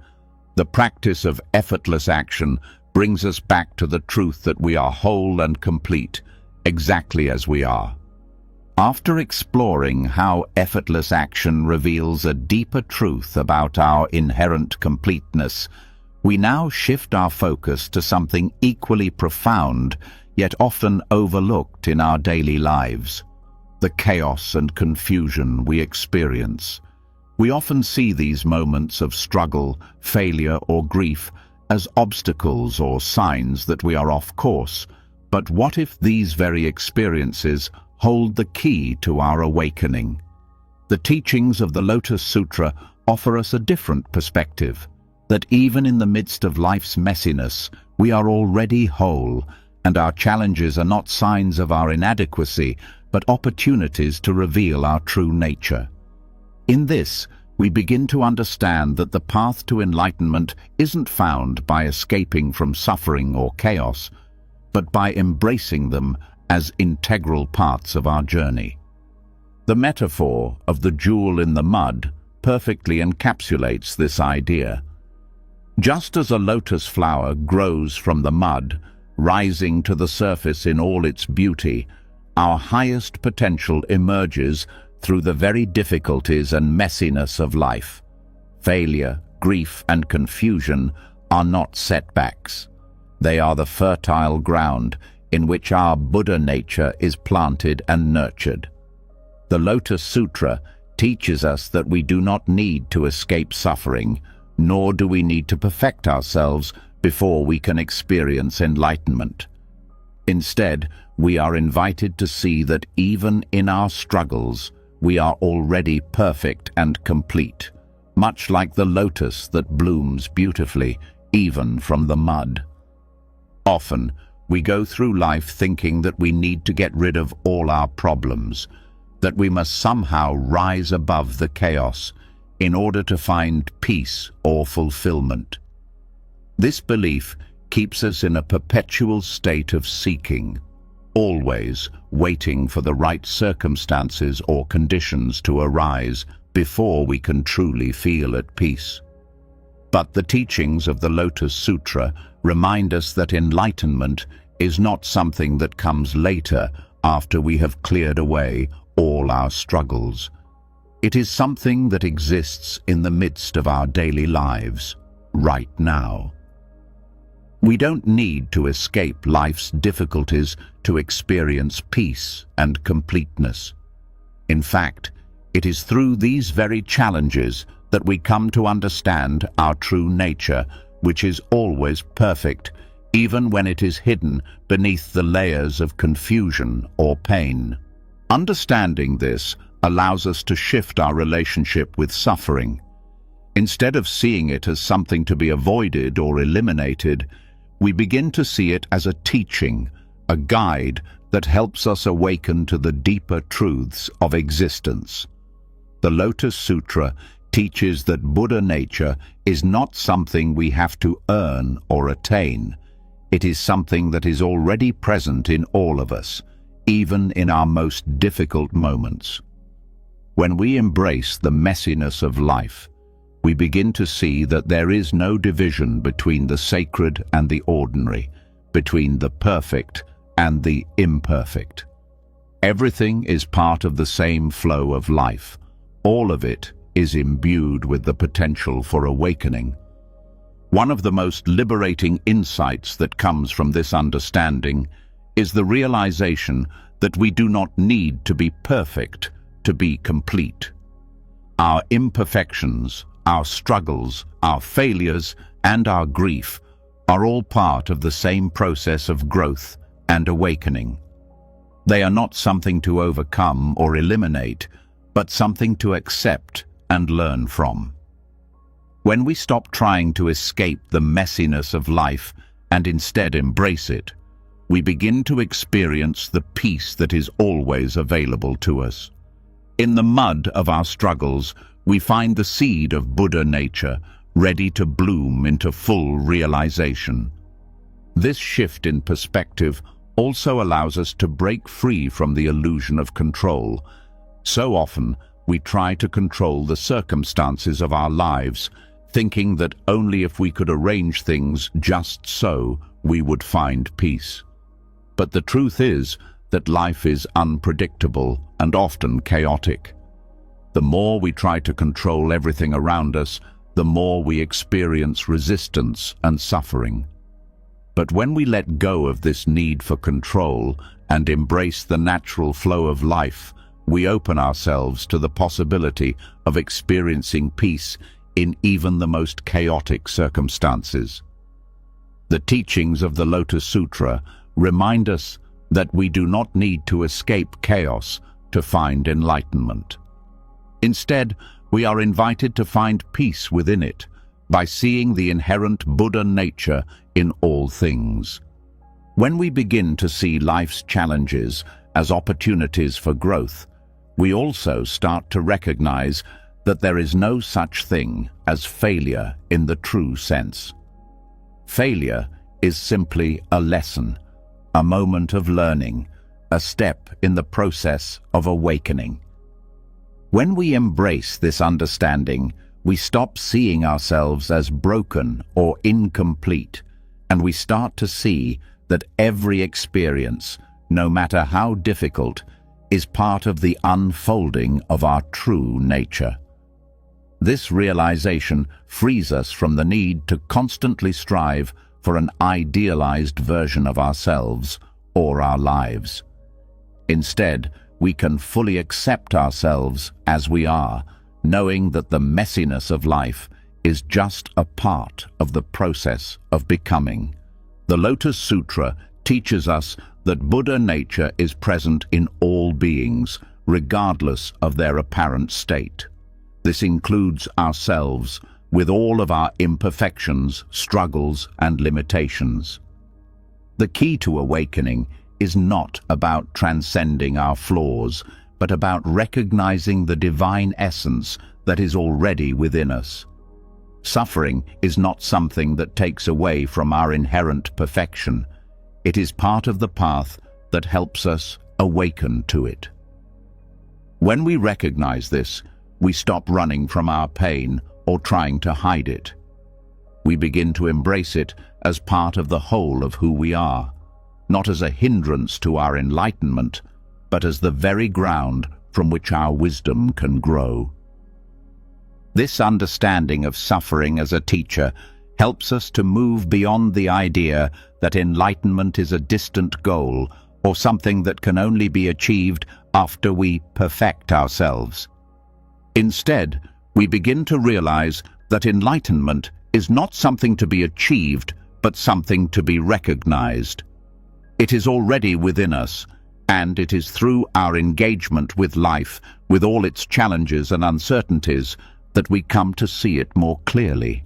The practice of effortless action brings us back to the truth that we are whole and complete, exactly as we are. After exploring how effortless action reveals a deeper truth about our inherent completeness, we now shift our focus to something equally profound, yet often overlooked in our daily lives: the chaos and confusion we experience. We often see these moments of struggle, failure, or grief as obstacles or signs that we are off course. But what if these very experiences hold the key to our awakening? The teachings of the Lotus Sutra offer us a different perspective, that even in the midst of life's messiness, we are already whole, and our challenges are not signs of our inadequacy, but opportunities to reveal our true nature. In this, we begin to understand that the path to enlightenment isn't found by escaping from suffering or chaos, but by embracing them as integral parts of our journey. The metaphor of the jewel in the mud perfectly encapsulates this idea. Just as a lotus flower grows from the mud, rising to the surface in all its beauty, our highest potential emerges through the very difficulties and messiness of life. Failure, grief, and confusion are not setbacks. They are the fertile ground in which our Buddha nature is planted and nurtured. The Lotus Sutra teaches us that we do not need to escape suffering, nor do we need to perfect ourselves before we can experience enlightenment. Instead, we are invited to see that even in our struggles, we are already perfect and complete, much like the lotus that blooms beautifully, even from the mud. Often, we go through life thinking that we need to get rid of all our problems, that we must somehow rise above the chaos in order to find peace or fulfillment. This belief keeps us in a perpetual state of seeking, always waiting for the right circumstances or conditions to arise before we can truly feel at peace. But the teachings of the Lotus Sutra remind us that enlightenment is not something that comes later after we have cleared away all our struggles. It is something that exists in the midst of our daily lives, right now. We don't need to escape life's difficulties to experience peace and completeness. In fact, it is through these very challenges that we come to understand our true nature, which is always perfect, even when it is hidden beneath the layers of confusion or pain. Understanding this allows us to shift our relationship with suffering. Instead of seeing it as something to be avoided or eliminated, we begin to see it as a teaching, a guide that helps us awaken to the deeper truths of existence. The Lotus Sutra teaches that Buddha nature is not something we have to earn or attain. It is something that is already present in all of us, even in our most difficult moments. When we embrace the messiness of life, we begin to see that there is no division between the sacred and the ordinary, between the perfect and the imperfect. Everything is part of the same flow of life. All of it is imbued with the potential for awakening. One of the most liberating insights that comes from this understanding is the realization that we do not need to be perfect to be complete. Our imperfections, our struggles, our failures, and our grief are all part of the same process of growth and awakening. They are not something to overcome or eliminate, but something to accept and learn from. When we stop trying to escape the messiness of life and instead embrace it, we begin to experience the peace that is always available to us. In the mud of our struggles, we find the seed of Buddha nature, ready to bloom into full realization. This shift in perspective also allows us to break free from the illusion of control. So often, we try to control the circumstances of our lives, thinking that only if we could arrange things just so, we would find peace. But the truth is that life is unpredictable and often chaotic. The more we try to control everything around us, the more we experience resistance and suffering. But when we let go of this need for control and embrace the natural flow of life, we open ourselves to the possibility of experiencing peace in even the most chaotic circumstances. The teachings of the Lotus Sutra remind us that we do not need to escape chaos to find enlightenment. Instead, we are invited to find peace within it by seeing the inherent Buddha nature in all things. When we begin to see life's challenges as opportunities for growth, we also start to recognize that there is no such thing as failure in the true sense. Failure is simply a lesson, a moment of learning, a step in the process of awakening. When we embrace this understanding, we stop seeing ourselves as broken or incomplete, and we start to see that every experience, no matter how difficult, is part of the unfolding of our true nature. This realization frees us from the need to constantly strive for an idealized version of ourselves or our lives. Instead, we can fully accept ourselves as we are, knowing that the messiness of life is just a part of the process of becoming. The Lotus Sutra teaches us that Buddha nature is present in all beings, regardless of their apparent state. This includes ourselves, with all of our imperfections, struggles, and limitations. The key to awakening is not about transcending our flaws, but about recognizing the divine essence that is already within us. Suffering is not something that takes away from our inherent perfection. It is part of the path that helps us awaken to it. When we recognize this, we stop running from our pain or trying to hide it. We begin to embrace it as part of the whole of who we are, not as a hindrance to our enlightenment, but as the very ground from which our wisdom can grow. This understanding of suffering as a teacher helps us to move beyond the idea that enlightenment is a distant goal or something that can only be achieved after we perfect ourselves. Instead, we begin to realize that enlightenment is not something to be achieved, but something to be recognized. It is already within us, and it is through our engagement with life, with all its challenges and uncertainties, that we come to see it more clearly.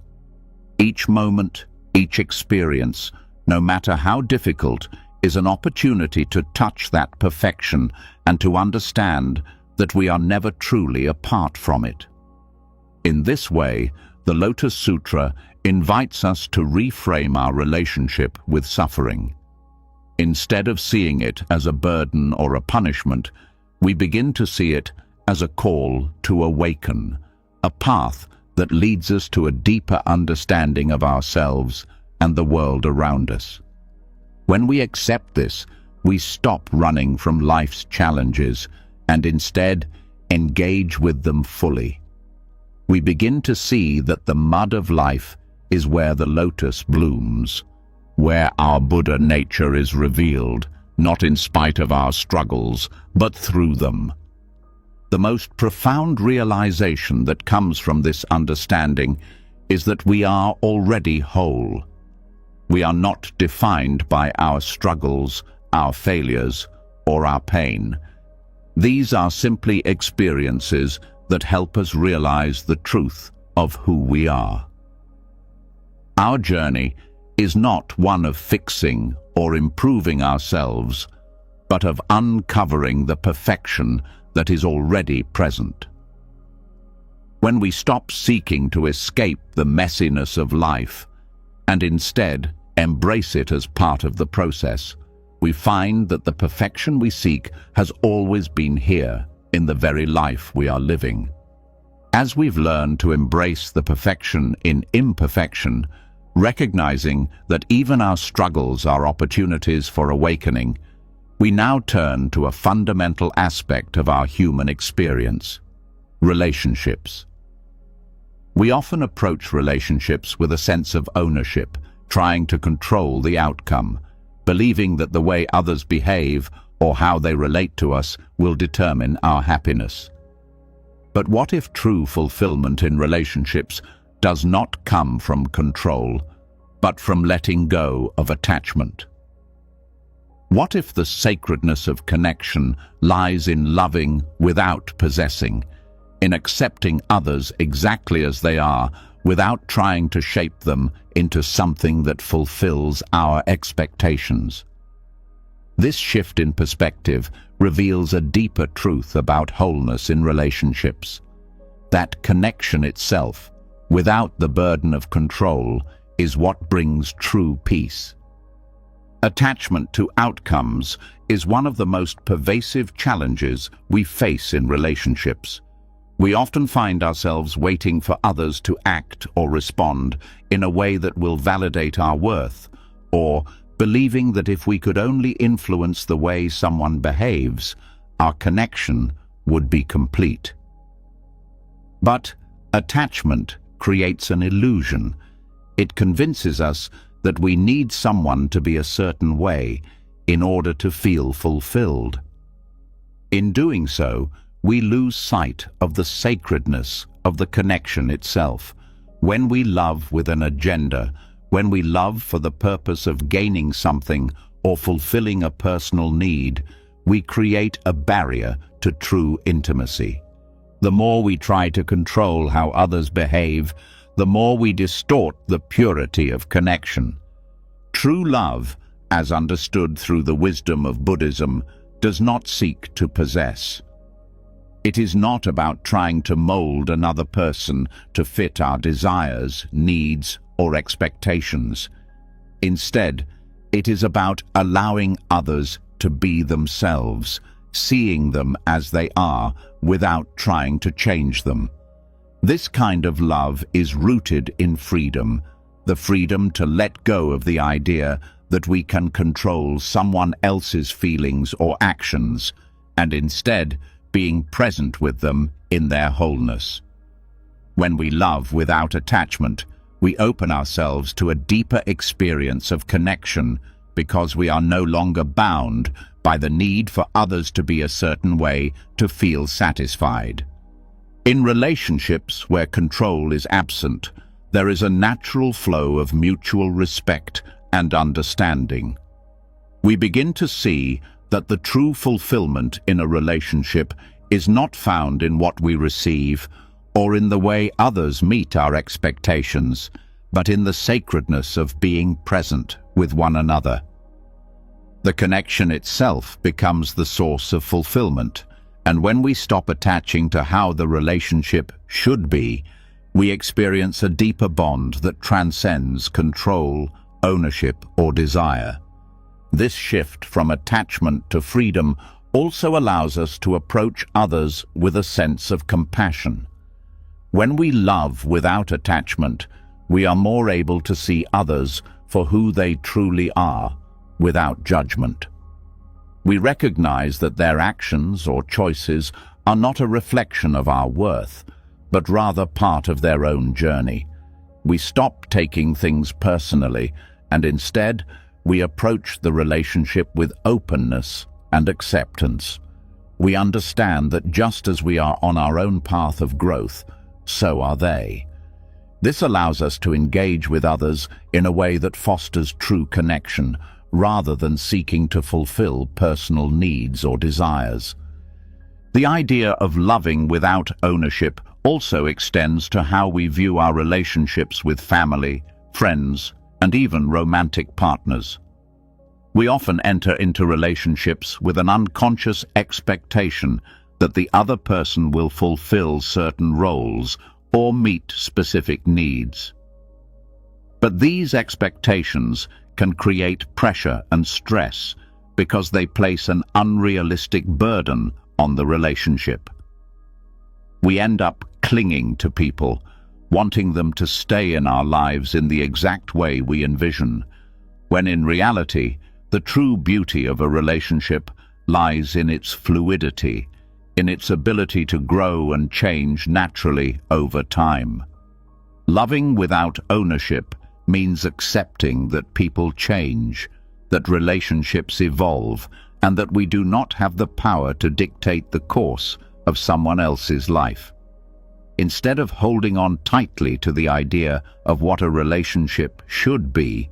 Each moment, each experience, no matter how difficult, is an opportunity to touch that perfection and to understand that we are never truly apart from it. In this way, the Lotus Sutra invites us to reframe our relationship with suffering. Instead of seeing it as a burden or a punishment, we begin to see it as a call to awaken, a path that leads us to a deeper understanding of ourselves and the world around us. When we accept this, we stop running from life's challenges and instead engage with them fully. We begin to see that the mud of life is where the lotus blooms, where our Buddha nature is revealed, not in spite of our struggles, but through them. The most profound realization that comes from this understanding is that we are already whole. We are not defined by our struggles, our failures, or our pain. These are simply experiences that help us realize the truth of who we are. Our journey is not one of fixing or improving ourselves, but of uncovering the perfection that is already present. When we stop seeking to escape the messiness of life and instead embrace it as part of the process, we find that the perfection we seek has always been here in the very life we are living. As we've learned to embrace the perfection in imperfection, recognizing that even our struggles are opportunities for awakening, we now turn to a fundamental aspect of our human experience: relationships. We often approach relationships with a sense of ownership, trying to control the outcome, believing that the way others behave or how they relate to us will determine our happiness. But what if true fulfillment in relationships does not come from control, but from letting go of attachment? What if the sacredness of connection lies in loving without possessing, in accepting others exactly as they are, without trying to shape them into something that fulfills our expectations? This shift in perspective reveals a deeper truth about wholeness in relationships. That connection itself, without the burden of control, is what brings true peace. Attachment to outcomes is one of the most pervasive challenges we face in relationships. We often find ourselves waiting for others to act or respond in a way that will validate our worth, or believing that if we could only influence the way someone behaves, our connection would be complete. But attachment creates an illusion. It convinces us that we need someone to be a certain way in order to feel fulfilled. In doing so, we lose sight of the sacredness of the connection itself. When we love with an agenda, when we love for the purpose of gaining something or fulfilling a personal need, we create a barrier to true intimacy. The more we try to control how others behave, the more we distort the purity of connection. True love, as understood through the wisdom of Buddhism, does not seek to possess. It is not about trying to mold another person to fit our desires, needs, or expectations. Instead, it is about allowing others to be themselves, seeing them as they are without trying to change them. This kind of love is rooted in freedom, the freedom to let go of the idea that we can control someone else's feelings or actions, and instead being present with them in their wholeness. When we love without attachment, we open ourselves to a deeper experience of connection because we are no longer bound by the need for others to be a certain way to feel satisfied. In relationships where control is absent, there is a natural flow of mutual respect and understanding. We begin to see that the true fulfillment in a relationship is not found in what we receive or in the way others meet our expectations, but in the sacredness of being present with one another. The connection itself becomes the source of fulfillment, and when we stop attaching to how the relationship should be, we experience a deeper bond that transcends control, ownership, or desire. This shift from attachment to freedom also allows us to approach others with a sense of compassion. When we love without attachment, we are more able to see others for who they truly are, without judgment. We recognize that their actions or choices are not a reflection of our worth, but rather part of their own journey. We stop taking things personally, and instead, we approach the relationship with openness and acceptance. We understand that just as we are on our own path of growth, so are they. This allows us to engage with others in a way that fosters true connection, rather than seeking to fulfill personal needs or desires. The idea of loving without ownership also extends to how we view our relationships with family, friends, and even romantic partners. We often enter into relationships with an unconscious expectation that the other person will fulfill certain roles or meet specific needs. But these expectations can create pressure and stress because they place an unrealistic burden on the relationship. We end up clinging to people, wanting them to stay in our lives in the exact way we envision, when in reality, the true beauty of a relationship lies in its fluidity, in its ability to grow and change naturally over time. Loving without ownership means accepting that people change, that relationships evolve, and that we do not have the power to dictate the course of someone else's life. Instead of holding on tightly to the idea of what a relationship should be,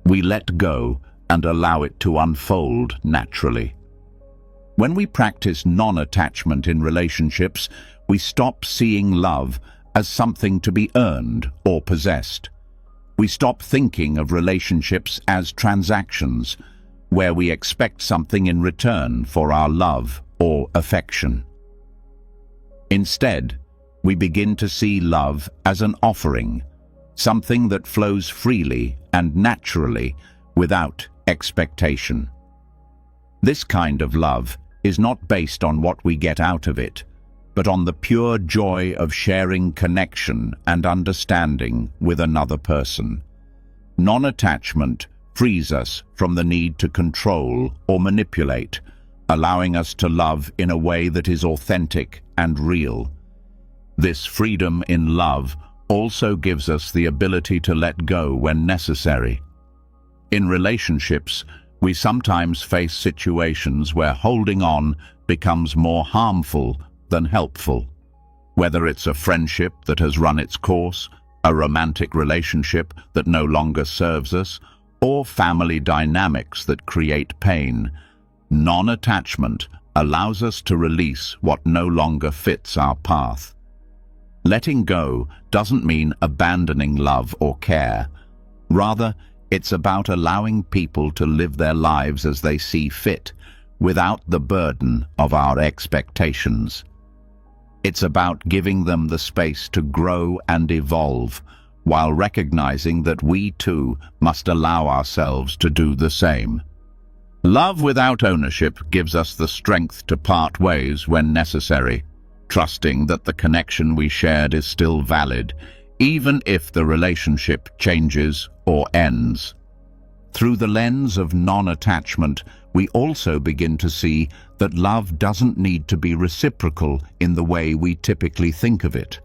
we let go and allow it to unfold naturally. When we practice non-attachment in relationships, we stop seeing love as something to be earned or possessed. We stop thinking of relationships as transactions, where we expect something in return for our love or affection. Instead, we begin to see love as an offering, something that flows freely and naturally without expectation. This kind of love is not based on what we get out of it, but on the pure joy of sharing connection and understanding with another person. Non-attachment frees us from the need to control or manipulate, allowing us to love in a way that is authentic and real. This freedom in love also gives us the ability to let go when necessary. In relationships, we sometimes face situations where holding on becomes more harmful than helpful. Whether it's a friendship that has run its course, a romantic relationship that no longer serves us, or family dynamics that create pain, non-attachment allows us to release what no longer fits our path. Letting go doesn't mean abandoning love or care. Rather, it's about allowing people to live their lives as they see fit, without the burden of our expectations. It's about giving them the space to grow and evolve, while recognizing that we too must allow ourselves to do the same. Love without ownership gives us the strength to part ways when necessary, trusting that the connection we shared is still valid, even if the relationship changes or ends. Through the lens of non-attachment, we also begin to see that love doesn't need to be reciprocal in the way we typically think of it.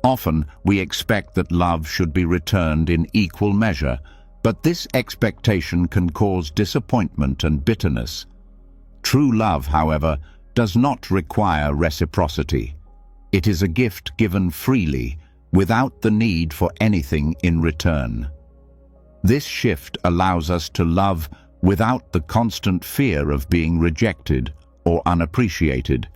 Often, we expect that love should be returned in equal measure, but this expectation can cause disappointment and bitterness. True love, however, does not require reciprocity. It is a gift given freely, without the need for anything in return. This shift allows us to love without the constant fear of being rejected or unappreciated,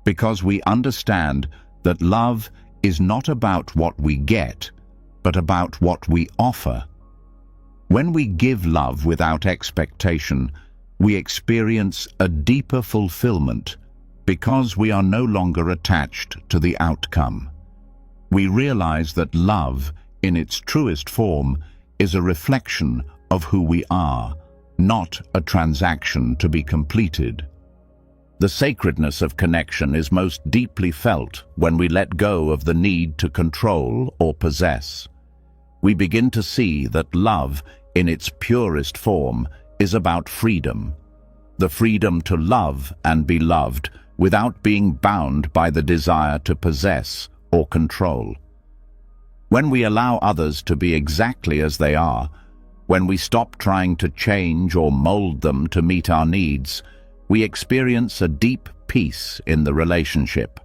because we understand that love is not about what we get, but about what we offer. When we give love without expectation, we experience a deeper fulfillment because we are no longer attached to the outcome. We realize that love, in its truest form, is a reflection of who we are, not a transaction to be completed. The sacredness of connection is most deeply felt when we let go of the need to control or possess. We begin to see that love, in its purest form, is about freedom. The freedom to love and be loved without being bound by the desire to possess or control. When we allow others to be exactly as they are, when we stop trying to change or mold them to meet our needs, we experience a deep peace in the relationship.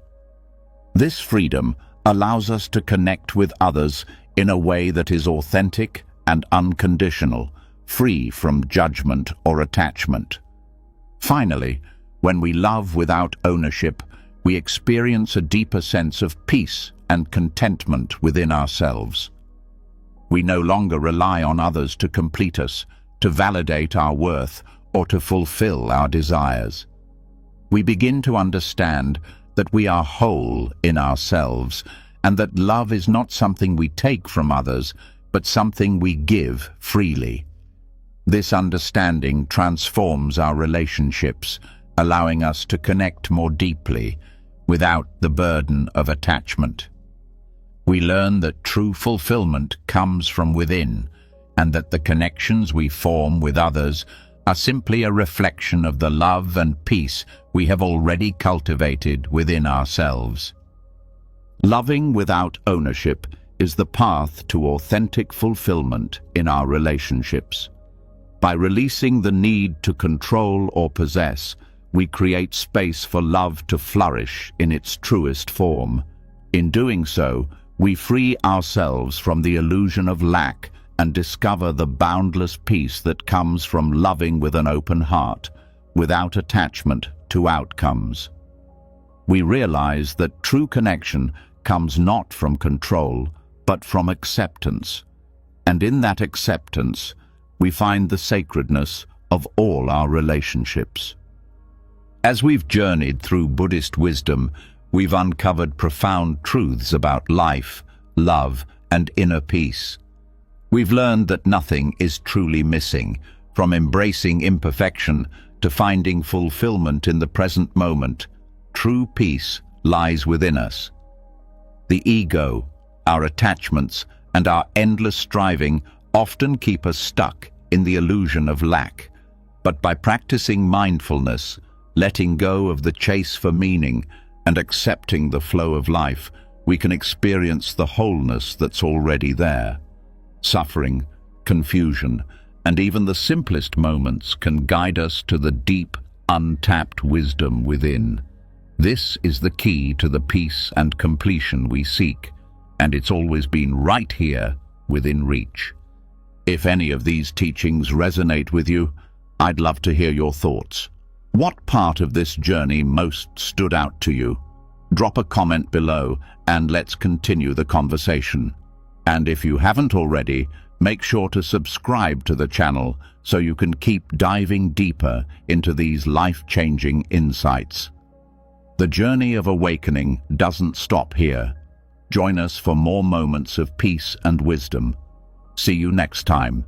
This freedom allows us to connect with others in a way that is authentic and unconditional, free from judgment or attachment. Finally, when we love without ownership, we experience a deeper sense of peace and contentment within ourselves. We no longer rely on others to complete us, to validate our worth, or to fulfill our desires. We begin to understand that we are whole in ourselves, and that love is not something we take from others, but something we give freely. This understanding transforms our relationships, allowing us to connect more deeply, without the burden of attachment. We learn that true fulfillment comes from within, and that the connections we form with others are simply a reflection of the love and peace we have already cultivated within ourselves. Loving without ownership is the path to authentic fulfillment in our relationships. By releasing the need to control or possess, we create space for love to flourish in its truest form. In doing so, we free ourselves from the illusion of lack and discover the boundless peace that comes from loving with an open heart, without attachment to outcomes. We realize that true connection comes not from control, but from acceptance. And in that acceptance, we find the sacredness of all our relationships. As we've journeyed through Buddhist wisdom, we've uncovered profound truths about life, love, and inner peace. We've learned that nothing is truly missing, from embracing imperfection to finding fulfillment in the present moment. True peace lies within us. The ego, our attachments, and our endless striving often keep us stuck in the illusion of lack. But by practicing mindfulness, letting go of the chase for meaning, and accepting the flow of life, we can experience the wholeness that's already there. Suffering, confusion, and even the simplest moments can guide us to the deep, untapped wisdom within. This is the key to the peace and completion we seek, and it's always been right here within reach. If any of these teachings resonate with you, I'd love to hear your thoughts. What part of this journey most stood out to you? Drop a comment below and let's continue the conversation. And if you haven't already, make sure to subscribe to the channel so you can keep diving deeper into these life-changing insights. The journey of awakening doesn't stop here. Join us for more moments of peace and wisdom. See you next time.